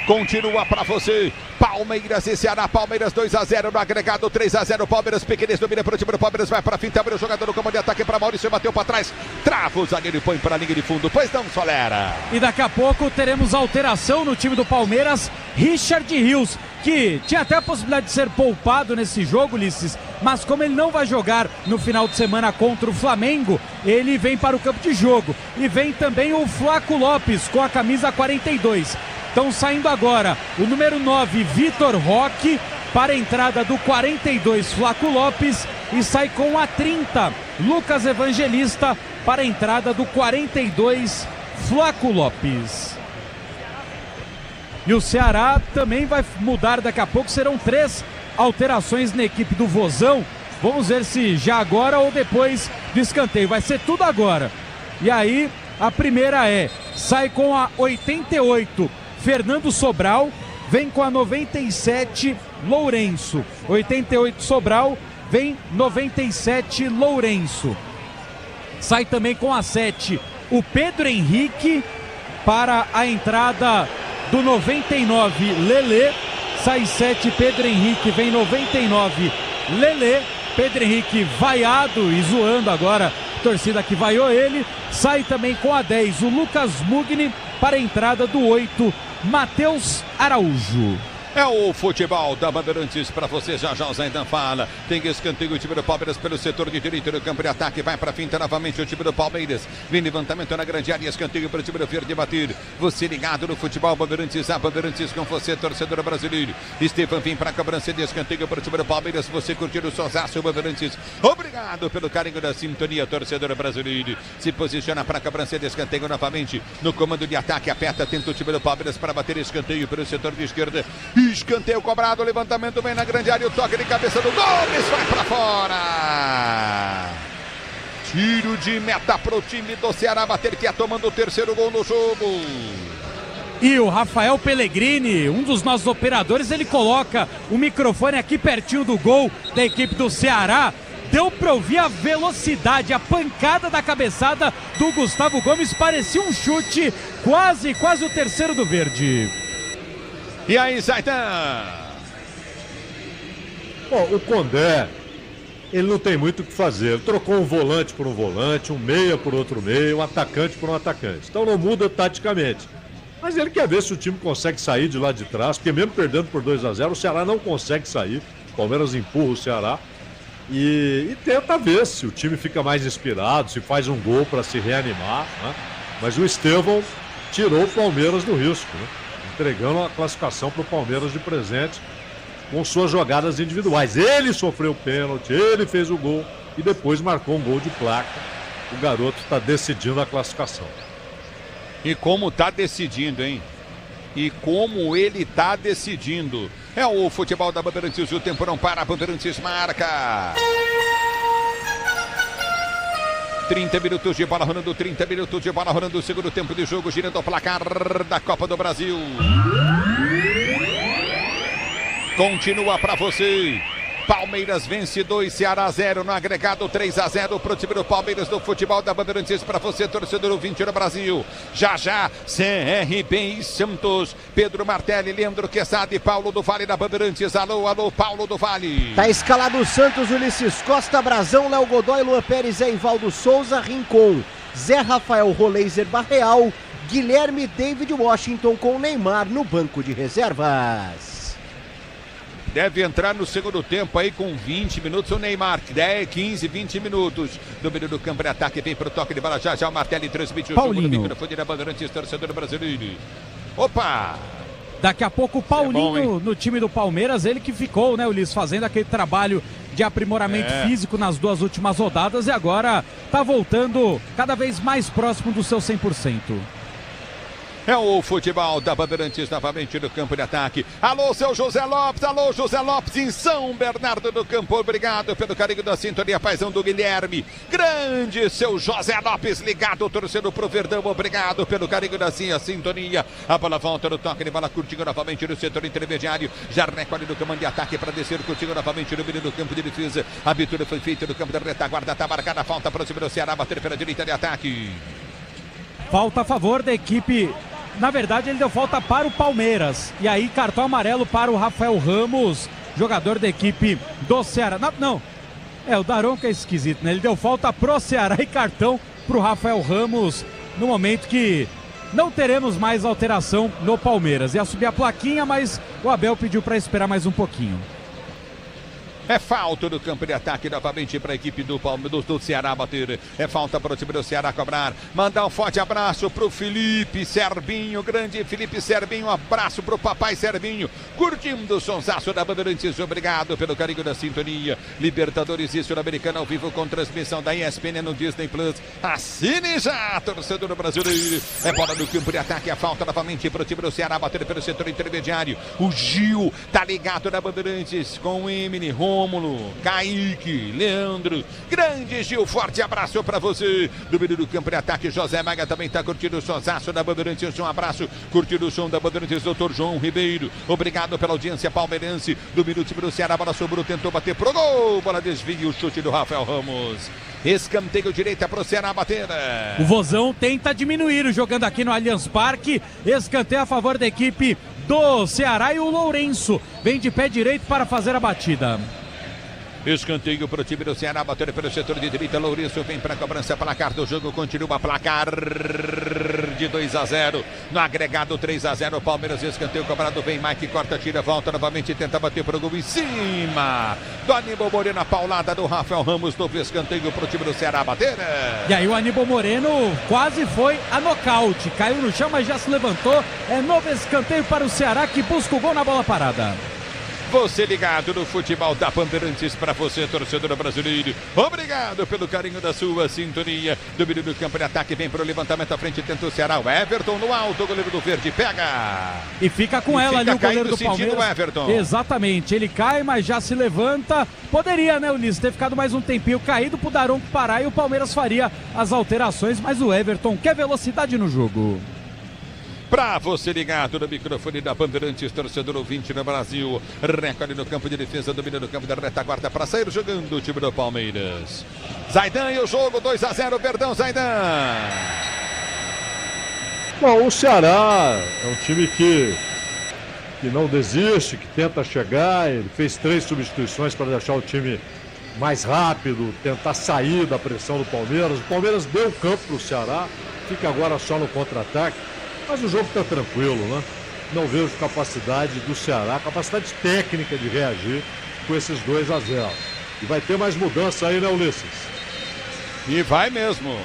Continua para você. Palmeiras e Ceará. Palmeiras 2-0 no agregado, 3-0. Palmeiras Pequenês domina para o time do Palmeiras. Vai para a finta, abre o jogador no comando de ataque para Maurício. Bateu para trás. Trava o zagueiro e põe para a linha de fundo. Pois não, Solera. E daqui a pouco teremos alteração no time do Palmeiras. Richard Rios, que tinha até a possibilidade de ser poupado nesse jogo, Ulisses, mas como ele não vai jogar no final de semana contra o Flamengo, ele vem para o campo de jogo. E vem também o Flaco Lopes com a camisa 42. Estão saindo agora o número 9, Vitor Roque, para a entrada do 42, Flaco Lopes, e sai com a 30, Lucas Evangelista, para a entrada do 42, Flaco Lopes. E o Ceará também vai mudar daqui a pouco, serão 3 alterações na equipe do Vozão. Vamos ver se já agora ou depois do escanteio, vai ser tudo agora. E aí, a primeira sai com a 88, Fernando Sobral, vem com a 97, Lourenço. 88 Sobral, vem 97 Lourenço. Sai também com a 7, o Pedro Henrique, para a entrada do 99, Lelê. Sai 7, Pedro Henrique, vem 99, Lelê. Pedro Henrique vaiado e zoando agora, torcida que vaiou ele. Sai também com a 10, o Lucas Mugni, para a entrada do 8, Matheus Araújo. É o futebol da Bandeirantes para você, já o Zaidan fala. Tem escanteio o time do Palmeiras pelo setor de direito do campo de ataque. Vai para a finta novamente o time do Palmeiras. Vem levantamento na grande área, escanteio para o time do Verde bater. Você ligado no futebol Bandeirantes, a Bandeirantes com você, torcedor brasileiro. Estefan vem para a cobrança de escanteio para o time do Palmeiras. Você curtindo o Sozaço Bandeirantes. Obrigado pelo carinho da sintonia, torcedor brasileiro. Se posiciona para a cobrança de escanteio novamente. No comando de ataque, aperta, tenta o time do Palmeiras para bater escanteio pelo setor de esquerda. Escanteio cobrado, levantamento vem na grande área, o toque de cabeça do Gomes, vai pra fora. Tiro de meta pro time do Ceará bater, que é tomando o terceiro gol no jogo. E o Rafael Pellegrini, um dos nossos operadores, ele coloca o microfone aqui pertinho do gol da equipe do Ceará. Deu pra ouvir a velocidade, a pancada da cabeçada do Gustavo Gomes, parecia um chute, quase o terceiro do Verde. E aí, Zaidan? Bom, o Condé, ele não tem muito o que fazer. Ele trocou um volante por um volante, um meia por outro meia, um atacante por um atacante. Então não muda taticamente. Mas ele quer ver se o time consegue sair de lá de trás, porque mesmo perdendo por 2-0, o Ceará não consegue sair. O Palmeiras empurra o Ceará e tenta ver se o time fica mais inspirado, se faz um gol para se reanimar, né? Mas o Estevão tirou o Palmeiras do risco, né? Entregando a classificação para o Palmeiras de presente com suas jogadas individuais. Ele sofreu o pênalti, ele fez o gol e depois marcou um gol de placa. O garoto está decidindo a classificação. E como está decidindo, hein? E como ele está decidindo. É o futebol da Bandeirantes, o tempo não para, a Bandeirantes marca. 30 minutos de bola rolando, 30 minutos de bola rolando, o segundo tempo de jogo, girando o placar da Copa do Brasil. Continua para você. Palmeiras vence 2, Ceará 0, no agregado 3-0 pro time do Palmeiras do futebol da Bandeirantes, para você, torcedor ouvinte no Brasil. Já já, CRB e Santos, Pedro Martelli, Leandro Quesada e Paulo do Vale da Bandeirantes. Alô, alô, Paulo do Vale. Tá escalado o Santos, Ulisses Costa, Brazão, Léo Godoy, Luan Pérez, Eivaldo Souza, Rincon, Zé Rafael, Roleiser, Barreal, Guilherme, David Washington com Neymar no banco de reservas. Deve entrar no segundo tempo aí com 20 minutos o Neymar, 10, 15, 20 minutos. Domínio do campo de ataque, vem pro toque de bola, já o Martelli transmite o jogo no microfone da Bandeirantes, torcedor brasileiro. Opa! Daqui a pouco o Paulinho no time do Palmeiras, ele que ficou, né, Ulisses, fazendo aquele trabalho de aprimoramento físico nas 2 últimas rodadas e agora tá voltando cada vez mais próximo do seu 100%. É o futebol da Bandeirantes novamente no campo de ataque. Alô, seu José Lopes em São Bernardo do Campo. Obrigado pelo carinho da sintonia, paizão do Guilherme. Grande seu José Lopes, ligado, torcendo pro Verdão. Obrigado pelo carinho da sintonia. A bola volta no toque de bola, curtinho novamente no setor intermediário. Já recolhe no comando de ataque para descer, curtinho novamente no meio do campo de defesa. A abertura foi feita no campo da retaguarda. Tá marcada a falta para o time do Ceará, bater pela direita de ataque. Falta a favor da equipe. Na verdade, ele deu falta para o Palmeiras. E aí, cartão amarelo para o Rafael Ramos, jogador da equipe do Ceará. Não. O Daronco é esquisito, né? Ele deu falta pro Ceará e cartão pro Rafael Ramos no momento que não teremos mais alteração no Palmeiras. Ia subir a plaquinha, mas o Abel pediu para esperar mais um pouquinho. É falta no campo de ataque novamente para a equipe do Palmeiras, do Ceará bater. É falta para o time do Ceará cobrar. Mandar um forte abraço para o Felipe Serbinho, grande Felipe Serbinho. Um abraço para o papai Serbinho, curtindo o sonsaço da Bandeirantes. Obrigado pelo carinho da sintonia. Libertadores e Sul-Americana ao vivo com transmissão da ESPN no Disney Plus. Assine já, torcedor brasileiro. É bola no campo de ataque. É falta novamente para o time do Ceará bater pelo setor intermediário. O Gil tá ligado na Bandeirantes com o Emily, Rômulo, Kaique, Leandro, grande Gil, forte abraço pra você. Do meio do campo de ataque, José Maga também tá curtindo o sonsaço da Bandeirantes. Um abraço, curtindo o som da Bandeirantes, doutor João Ribeiro. Obrigado pela audiência palmeirense. Do meio do time do Ceará, bola sobrou, tentou bater pro gol. Bola desvia, o chute do Rafael Ramos. Escanteio direita pro Ceará bater. O Vozão tenta diminuir, jogando aqui no Allianz Parque. Escanteio a favor da equipe do Ceará e o Lourenço vem de pé direito para fazer a batida. Escanteio para o time do Ceará, batendo pelo setor de direita. Lourenço vem para a cobrança, placar do jogo, continua placar de 2-0. No agregado 3-0, Palmeiras, escanteio cobrado, vem Mike, corta, tira, volta novamente, tenta bater para o gol em cima do Aníbal Moreno, a paulada do Rafael Ramos, novo escanteio para o time do Ceará bater. E aí o Aníbal Moreno quase foi a nocaute, caiu no chão, mas já se levantou. É novo escanteio para o Ceará, que busca o gol na bola parada. Você ligado no futebol da Bandeirantes, para você, torcedor brasileiro. Obrigado pelo carinho da sua sintonia. Domínio do campo de ataque, vem para o levantamento à frente, tenta o Ceará. O Everton no alto, o goleiro do Verde pega. E fica com ela ali o goleiro do Palmeiras. Everton. Exatamente, ele cai, mas já se levanta. Poderia, né, Ulisses, ter ficado mais um tempinho caído pro Daronco parar e o Palmeiras faria as alterações, mas o Everton quer velocidade no jogo. Pra você ligado no microfone da Bandeirantes, torcedor ouvinte no Brasil. Recorde no campo de defesa, domínio no campo da retaguarda para sair jogando o time do Palmeiras. Zaidan e o jogo, 2-0, Verdão, Zaidan. Bom, o Ceará é um time que não desiste, que tenta chegar. Ele fez 3 substituições para deixar o time mais rápido, tentar sair da pressão do Palmeiras. O Palmeiras deu campo para o Ceará, fica agora só no contra-ataque. Mas o jogo está tranquilo, né? Não vejo capacidade do Ceará, capacidade técnica de reagir com esses 2-0. E vai ter mais mudança aí, né, Ulisses? E vai mesmo.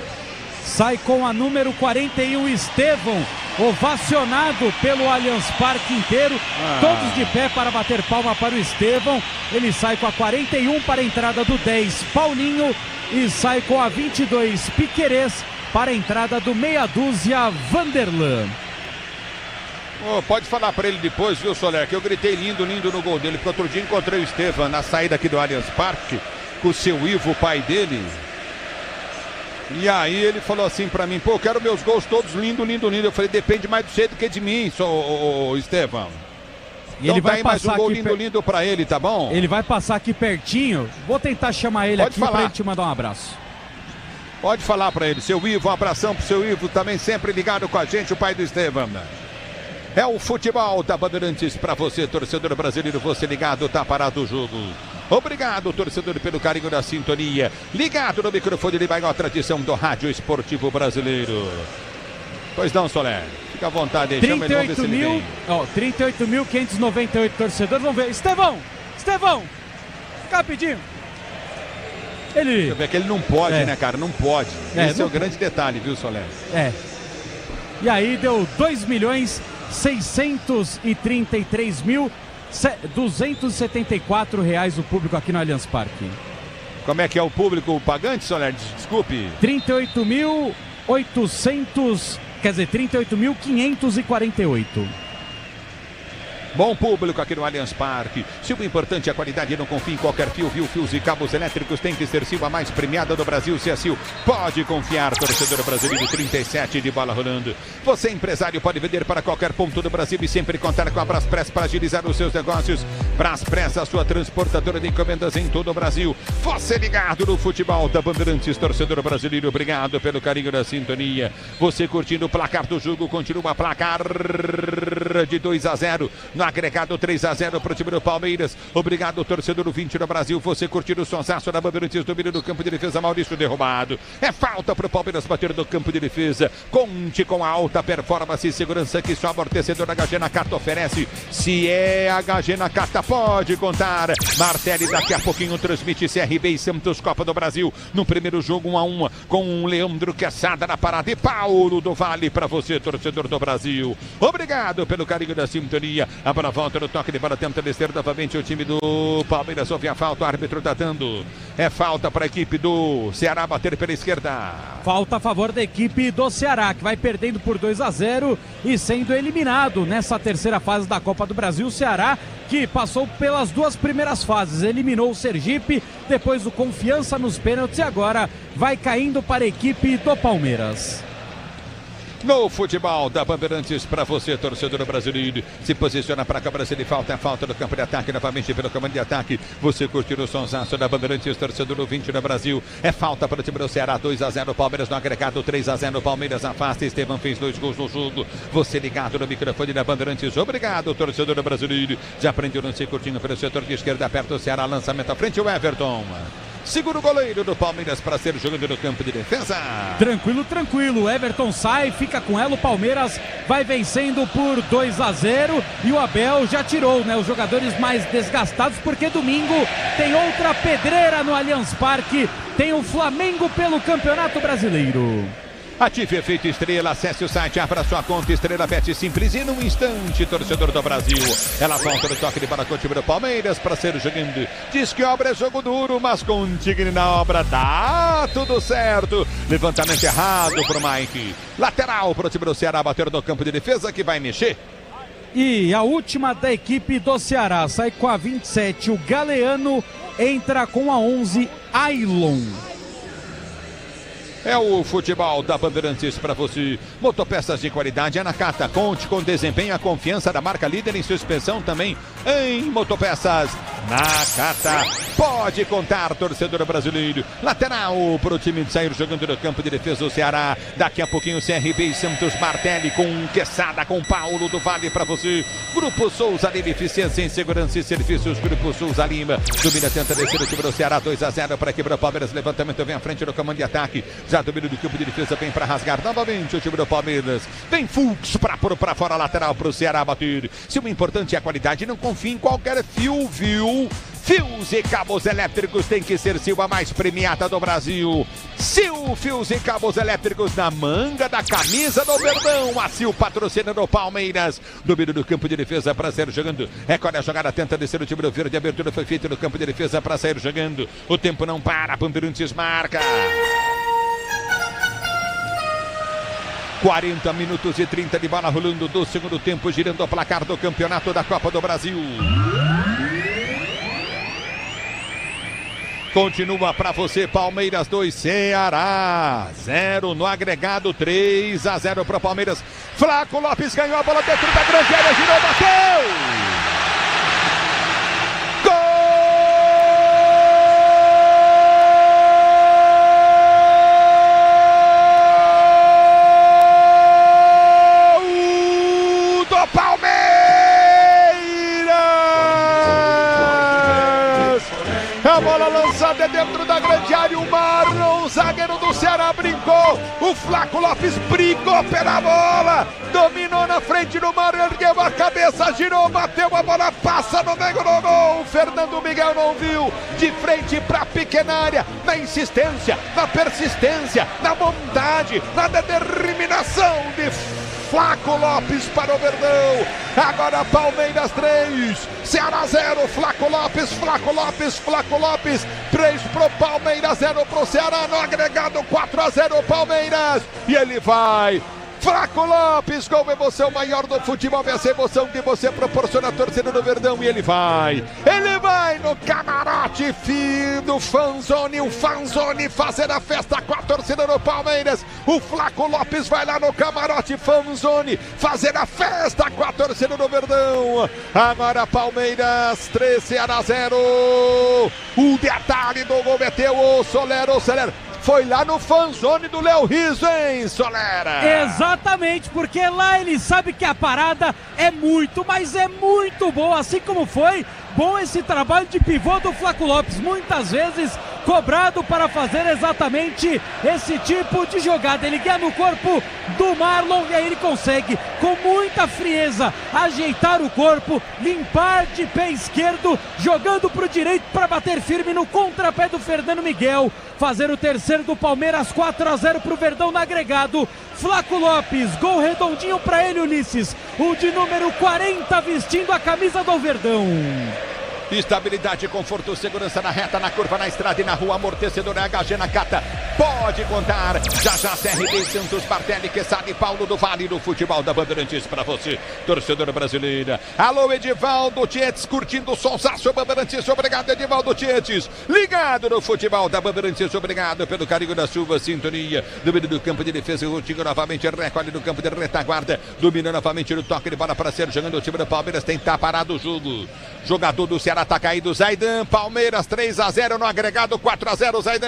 Sai com a número 41, Estevão, ovacionado pelo Allianz Parque inteiro. Todos de pé para bater palma para o Estevão. Ele sai com a 41 para a entrada do 10, Paulinho. E sai com a 22, Piquerez, para a entrada do meia dúzia, Vanderlan. Pode falar para ele depois, viu, Soler, que eu gritei lindo, lindo no gol dele, porque outro dia encontrei o Estevam na saída aqui do Allianz Parque, com o seu Ivo, o pai dele. E aí ele falou assim para mim, pô, eu quero meus gols todos lindo, lindo, lindo. Eu falei, depende mais de você do que de mim, Estevam. E então ele vai mais um gol lindo pra ele, tá bom? Ele vai passar aqui pertinho. Vou tentar chamar ele aqui pra ele te mandar um abraço. Pode falar pra ele. Seu Ivo, um abração pro seu Ivo, também sempre ligado com a gente, o pai do Estevam. É o futebol da Bandeirantes pra você, torcedor brasileiro, você ligado, tá parado o jogo. Obrigado, torcedor, pelo carinho da sintonia. Ligado no microfone de maior tradição do rádio esportivo brasileiro. Pois não, Soler. Fica à vontade aí. 38.598 torcedores. Vamos ver. Estevão! Rapidinho. Deixa eu ver que ele não pode, né, cara? Não pode. Esse é o grande detalhe, viu, Soler? E aí deu 2.633.274 reais o público aqui no Allianz Parque. Como é que é o público pagante, Soler? Desculpe. 38.548. Bom público aqui no Allianz Parque. Se o importante é a qualidade, não confie em qualquer fio, viu? Fios e cabos elétricos tem que ser Sil, a mais premiada do Brasil. Se é Sil, pode confiar, torcedor brasileiro. 37 de bola rolando. Você, empresário, pode vender para qualquer ponto do Brasil e sempre contar com a Braspress para agilizar os seus negócios. Braspress, a sua transportadora de encomendas em todo o Brasil. Você ligado no futebol da Bandeirantes, torcedor brasileiro. Obrigado pelo carinho da sintonia. Você curtindo o placar do jogo, continua placar de 2-0. No agregado 3-0 para o time do Palmeiras. Obrigado, torcedor 20 do Brasil. Você curtindo o sonsaço da Bandeirantes, domínio do campo de defesa. Maurício derrubado. É falta para o Palmeiras bater no campo de defesa. Conte com a alta performance e segurança que só amortecedor HG Nakata oferece. Se é HG Nakata, pode contar. Martelli daqui a pouquinho transmite CRB e Santos Copa do Brasil. No primeiro jogo 1-1 com Leandro Quesada na parada e Paulo do Vale para você, torcedor do Brasil. Obrigado pelo carinho da sintonia. A bola volta no toque de bola, tenta descer novamente o time do Palmeiras. Houve a falta, o árbitro está dando. É falta para a equipe do Ceará bater pela esquerda. Falta a favor da equipe do Ceará, que vai perdendo por 2-0 e sendo eliminado nessa terceira fase da Copa do Brasil. O Ceará, que passou pelas duas primeiras fases, eliminou o Sergipe, depois o Confiança nos pênaltis e agora vai caindo para a equipe do Palmeiras. No futebol da Bandeirantes para você, torcedor brasileiro. Se posiciona para a cobrança de falta. É falta no campo de ataque, novamente pelo comando de ataque. Você curtiu o sonsaço da Bandeirantes, torcedor 20 do Brasil. É falta para o time do Ceará, 2-0 Palmeiras no agregado, 3-0 Palmeiras afasta. Estevam fez 2 gols no jogo. Você ligado no microfone da Bandeirantes. Obrigado, torcedor brasileiro. Já aprendeu no curtinho pelo setor de esquerda, perto do Ceará. Lançamento à frente, o Everton. Segura o goleiro do Palmeiras para ser jogando no campo de defesa. Tranquilo. Everton sai, fica com ela. O Palmeiras vai vencendo por 2-0. E o Abel já tirou, né, os jogadores mais desgastados, porque domingo tem outra pedreira no Allianz Parque. Tem o Flamengo pelo Campeonato Brasileiro. Ative Efeito Estrela, acesse o site, abra sua conta Estrela Bet Simples e num instante, torcedor do Brasil. Ela volta no toque de bola com o time do Palmeiras para ser jogando. Diz que obra é jogo duro, mas contigo na obra dá tudo certo. Levantamento errado pro Mike. Lateral pro time do Ceará, bater no campo de defesa que vai mexer. E a última da equipe do Ceará sai com a 27, o Galeano entra com a 11, Ailon. É o futebol da Bandeirantes para você. Motopeças de qualidade é Nakata. Conte com desempenho, a confiança da marca líder em suspensão também em motopeças. Nakata, pode contar, torcedor brasileiro. Lateral para o time de sair jogando no campo de defesa do Ceará. Daqui a pouquinho CRB e Santos. Martelli com Quesada, com Paulo do Vale para você. Grupo Souza Lima, eficiência em segurança e serviços. Grupo Souza Lima. Domina, tenta descer o time do Ceará. 2-0 para quebrar o Palmeiras. Levantamento vem à frente no comando de ataque. Já domina do campo de defesa, vem para rasgar novamente o time do Palmeiras. Vem Fux para fora, lateral para o Ceará bater. Se o importante é a qualidade, não confie em qualquer fio, viu? Fios e cabos elétricos tem que ser Sil, a mais premiada do Brasil. Sil, fios e cabos elétricos na manga da camisa do Verdão. A Sil patrocina do Palmeiras. Domínio do campo de defesa para sair jogando. Recolhe a jogada, tenta descer o time do Verde. A abertura foi feita no campo de defesa para sair jogando. O tempo não para, Bandeirantes marca. 40 minutos e 30 de bola rolando do segundo tempo, girando o placar do campeonato da Copa do Brasil. Continua para você, Palmeiras 2, Ceará 0 no agregado, 3-0 para o Palmeiras. Flaco Lopes ganhou a bola dentro da grande área, girou, bateu! A bola lançada é dentro da grande área. O Marlon, zagueiro do Ceará, brincou. O Flaco Lopes brigou pela bola. Dominou na frente do Marlon, ergueu a cabeça, girou, bateu a bola, passa no meio do gol. Fernando Miguel não viu. De frente pra pequena área. Na insistência, na persistência, na vontade, na determinação de Flaco Lopes para o Verdão. Agora Palmeiras 3, Ceará 0, Flaco Lopes, 3 pro Palmeiras, 0 pro Ceará, no agregado 4-0 Palmeiras. E ele vai. Flaco Lopes, gol, emoção maior do futebol, essa emoção que você proporciona à torcida do Verdão. E ele vai no camarote do Fanzone, o Fanzone fazer a festa com a torcida do Palmeiras. O Flaco Lopes vai lá no camarote Fanzone fazer a festa com a torcida do Verdão. Agora Palmeiras 3, Ceará 0. O detalhe do gol meteu o Soler. Foi lá no Fanzone do Léo Rizzo, hein, Solera? Exatamente, porque lá ele sabe que a parada é muito, mas é muito boa, assim como foi bom esse trabalho de pivô do Flaco Lopes, muitas vezes cobrado para fazer exatamente esse tipo de jogada. Ele guia no corpo do Marlon e aí ele consegue, com muita frieza, ajeitar o corpo, limpar de pé esquerdo, jogando para o direito para bater firme no contrapé do Fernando Miguel, fazer o terceiro do Palmeiras, 4-0 para o Verdão no agregado. Flaco Lopes, gol redondinho para ele, Ulisses, o de número 40 vestindo a camisa do Verdão. Estabilidade, conforto, segurança na reta, na curva, na estrada e na rua. Amortecedor HG Nakata. Pode contar. Já CRB, Santos, Bartelli, Quesada e Paulo do Vale do futebol da Bandeirantes para você, torcedor brasileira. Alô, Edivaldo Tietes, curtindo o sonsaço Bandeirantes. Obrigado, Edivaldo Tietes. Ligado no futebol da Bandeirantes. Obrigado pelo carinho da sua sintonia. Domínio do campo de defesa. O Tigo novamente recolhe no campo de retaguarda. Domina novamente no toque de bola para ser jogando o time do Palmeiras. Tentar parar do jogo. Jogador do Ceará tá caído, Zaidan. Palmeiras 3-0 no agregado, 4-0, Zaidan.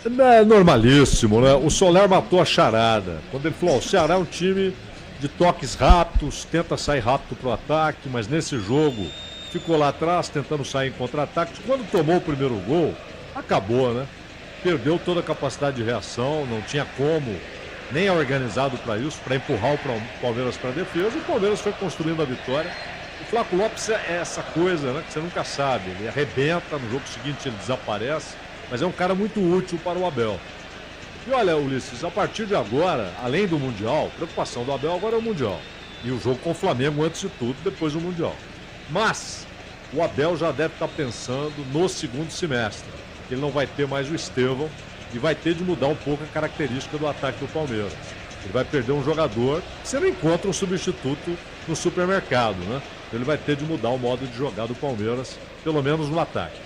É normalíssimo, né? O Soler matou a charada. Quando ele falou, o Ceará é um time de toques rápidos, tenta sair rápido pro ataque, mas nesse jogo ficou lá atrás tentando sair em contra-ataque. Quando tomou o primeiro gol, acabou, né? Perdeu toda a capacidade de reação, não tinha como, nem é organizado para isso, para empurrar o Palmeiras para a defesa. E o Palmeiras foi construindo a vitória. O Flaco Lopes é essa coisa, né, que você nunca sabe. Ele arrebenta, no jogo seguinte ele desaparece, mas é um cara muito útil para o Abel. E olha, Ulisses, a partir de agora, além do Mundial, a preocupação do Abel agora é o Mundial. E o jogo com o Flamengo antes de tudo, depois do Mundial. Mas o Abel já deve estar pensando no segundo semestre. Ele não vai ter mais o Estevão e vai ter de mudar um pouco a característica do ataque do Palmeiras. Ele vai perder um jogador, você não encontra um substituto no supermercado, né? Ele vai ter de mudar o modo de jogar do Palmeiras, pelo menos no ataque.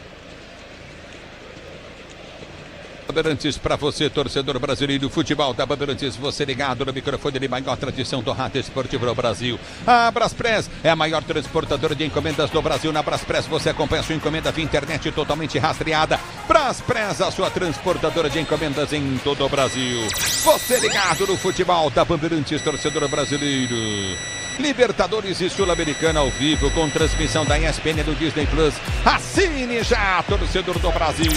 Bandeirantes para você, torcedor brasileiro, futebol da Bandeirantes, você ligado no microfone de maior tradição do rádio esportivo no Brasil. A Braspress é a maior transportadora de encomendas do Brasil. Na Braspress você acompanha sua encomenda via internet totalmente rastreada. Braspress, a sua transportadora de encomendas em todo o Brasil. Você ligado no futebol da Bandeirantes, torcedor brasileiro. Libertadores e Sul-Americana ao vivo, com transmissão da ESPN do Disney Plus. Assine já, torcedor do Brasil.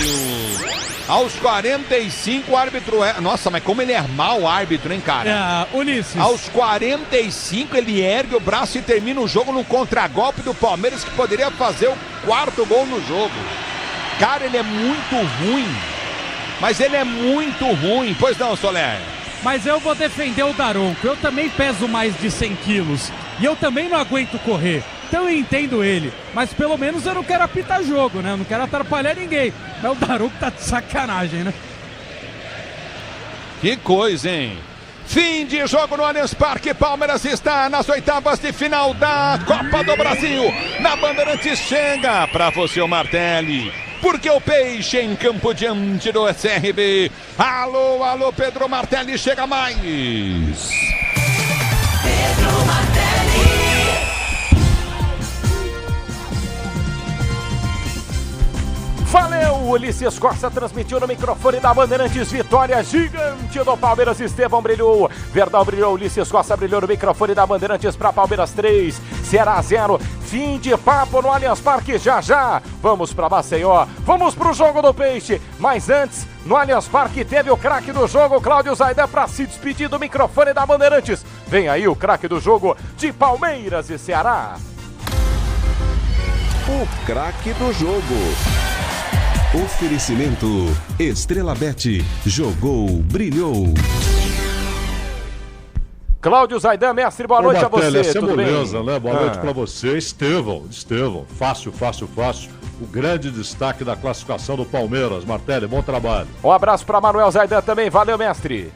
Aos 45, o árbitro é... Nossa, mas como ele é mau árbitro, hein, cara? Ulisses. Aos 45, ele ergue o braço e termina o jogo no contragolpe do Palmeiras, que poderia fazer o 4º gol no jogo. Cara, ele é muito ruim. Mas ele é muito ruim. Pois não, Soler? Mas eu vou defender o Daronco. Eu também peso mais de 100 quilos. E eu também não aguento correr. Então eu entendo ele. Mas pelo menos eu não quero apitar jogo, né? Eu não quero atrapalhar ninguém. Mas o Daronco tá de sacanagem, né? Que coisa, hein? Fim de jogo no Allianz Parque. Palmeiras está nas oitavas de final da Copa do Brasil. Na Bandeirantes chega pra você o Martelli. Porque o Peixe em campo diante do CRB. Alô, alô, Pedro Martelli, chega mais. Pedro Martelli. Valeu, Ulisses Costa transmitiu no microfone da Bandeirantes, vitória gigante do Palmeiras. Estevão brilhou, Verdão brilhou, Ulisses Costa brilhou no microfone da Bandeirantes para Palmeiras 3, Ceará 0. Fim de papo no Allianz Parque já. Vamos para Maceió, vamos pro jogo do Peixe. Mas antes, no Allianz Parque teve o craque do jogo, Cláudio Zaidan, para se despedir do microfone da Bandeirantes. Vem aí o craque do jogo de Palmeiras e Ceará. O craque do jogo. Oferecimento Estrela Bet. Jogou, brilhou. Cláudio Zaidan, mestre, boa noite a você. Essa tudo beleza, bem? né? Boa noite pra você. Estevão. Fácil. O grande destaque da classificação do Palmeiras. Martelli, bom trabalho. Um abraço pra Manuel Zaidan também. Valeu, mestre.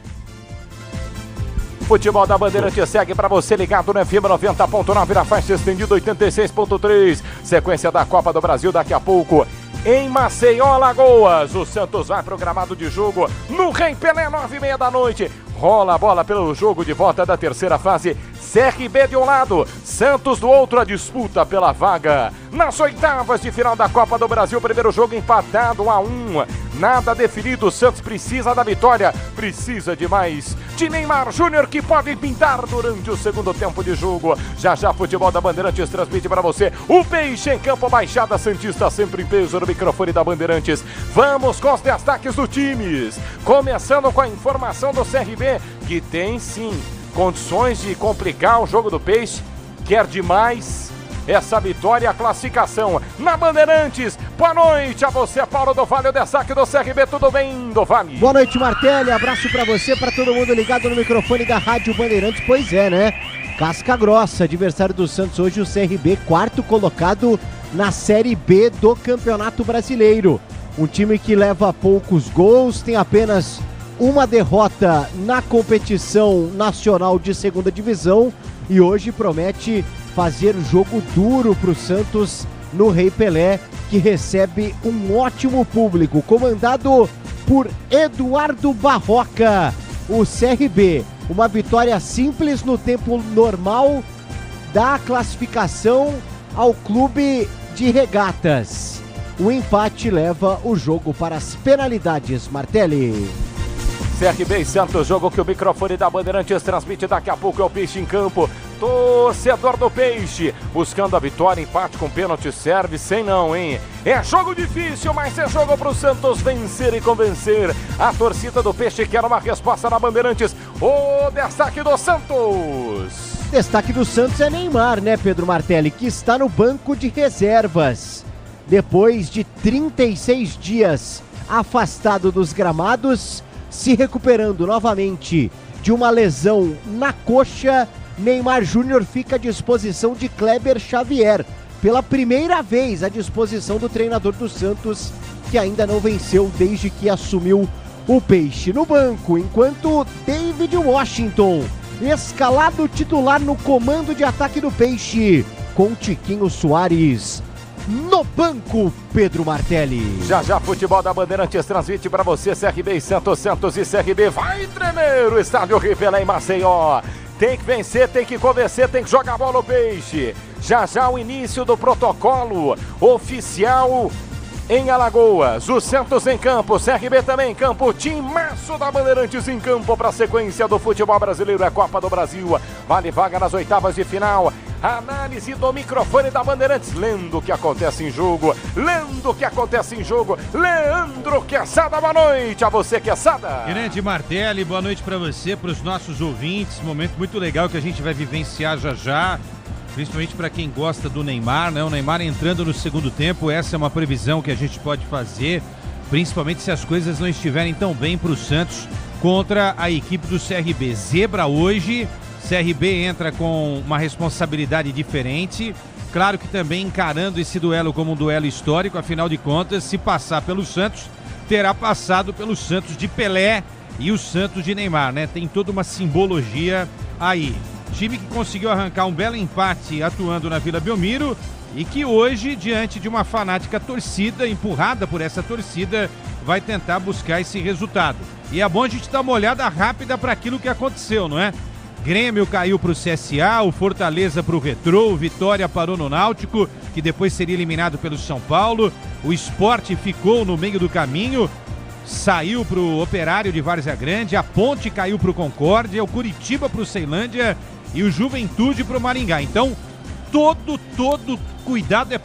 Futebol da Bandeirante segue para você ligado no FM 90.9 na faixa estendida 86.3. Sequência da Copa do Brasil daqui a pouco. Em Maceió, Alagoas, o Santos vai pro gramado de jogo no Rei Pelé, 9h30 da noite. Rola a bola pelo jogo de volta da terceira fase. CRB de um lado, Santos do outro, a disputa pela vaga. Nas oitavas de final da Copa do Brasil, primeiro jogo empatado 1-1. Nada definido, o Santos precisa da vitória, precisa de mais. De Neymar Júnior, que pode pintar durante o segundo tempo de jogo. Já Futebol da Bandeirantes transmite para você o Peixe em campo, Baixada Santista sempre em peso no microfone da Bandeirantes. Vamos com os destaques do times. Começando com a informação do CRB, que tem sim condições de complicar o jogo do Peixe. Quer demais essa vitória e a classificação na Bandeirantes. Boa noite a você, Paulo do Vale, o destaque do CRB, tudo bem, do Vale? Boa noite, Martelli, abraço pra você, pra todo mundo ligado no microfone da Rádio Bandeirantes. Pois é, né? Casca grossa, adversário do Santos hoje, o CRB, quarto colocado na Série B do Campeonato Brasileiro. Um time que leva poucos gols, tem apenas uma derrota na competição nacional de segunda divisão e hoje promete fazer jogo duro para o Santos no Rei Pelé, que recebe um ótimo público, comandado por Eduardo Barroca. O CRB, uma vitória simples no tempo normal da classificação ao Clube de Regatas. O empate leva o jogo para as penalidades, Martelli. CRB e Santos, jogo que o microfone da Bandeirantes transmite daqui a pouco, é o Peixe em campo. Torcedor do Peixe, buscando a vitória, empate com pênalti, serve sem não, hein? É jogo difícil, mas é jogo pro Santos vencer e convencer. A torcida do Peixe quer uma resposta na Bandeirantes. O destaque do Santos. Destaque do Santos é Neymar, né, Pedro Martelli, que está no banco de reservas. Depois de 36 dias afastado dos gramados, se recuperando novamente de uma lesão na coxa, Neymar Júnior fica à disposição de Kleber Xavier. Pela primeira vez à disposição do treinador do Santos, que ainda não venceu desde que assumiu o Peixe. No banco, enquanto David Washington, escalado titular no comando de ataque do Peixe, com Tiquinho Soares no banco, Pedro Martelli. Já Futebol da Bandeirantes transmite para você CRB e Santos, Santos e CRB. Vai tremer o estádio Rei Pelé em Maceió. Tem que vencer, tem que convencer, tem que jogar bola o Peixe. Já o início do protocolo oficial em Alagoas. O Santos em campo, CRB também em campo. Timaço da Bandeirantes em campo para a sequência do futebol brasileiro. É Copa do Brasil. Vale vaga nas oitavas de final. Análise do microfone da Bandeirantes. Lendo o que acontece em jogo. Leandro Quesada, boa noite a você, Quesada. Grande Martelli, boa noite para você, para os nossos ouvintes. Momento muito legal que a gente vai vivenciar já. Principalmente para quem gosta do Neymar, né? O Neymar entrando no segundo tempo, essa é uma previsão que a gente pode fazer, principalmente se as coisas não estiverem tão bem para o Santos contra a equipe do CRB. Zebra hoje, CRB entra com uma responsabilidade diferente, claro que também encarando esse duelo como um duelo histórico, afinal de contas, se passar pelo Santos, terá passado pelo Santos de Pelé e o Santos de Neymar, né? Tem toda uma simbologia aí. Time que conseguiu arrancar um belo empate atuando na Vila Belmiro e que hoje, diante de uma fanática torcida, empurrada por essa torcida, vai tentar buscar esse resultado. E é bom a gente dar uma olhada rápida para aquilo que aconteceu, não é? Grêmio caiu para o CSA, o Fortaleza para o Retrô, o Vitória parou no Náutico, que depois seria eliminado pelo São Paulo, o Sport ficou no meio do caminho, saiu para o Operário de Várzea Grande, a Ponte caiu para o Concórdia, o Curitiba para o Ceilândia e o Juventude para o Maringá. Então, todo cuidado é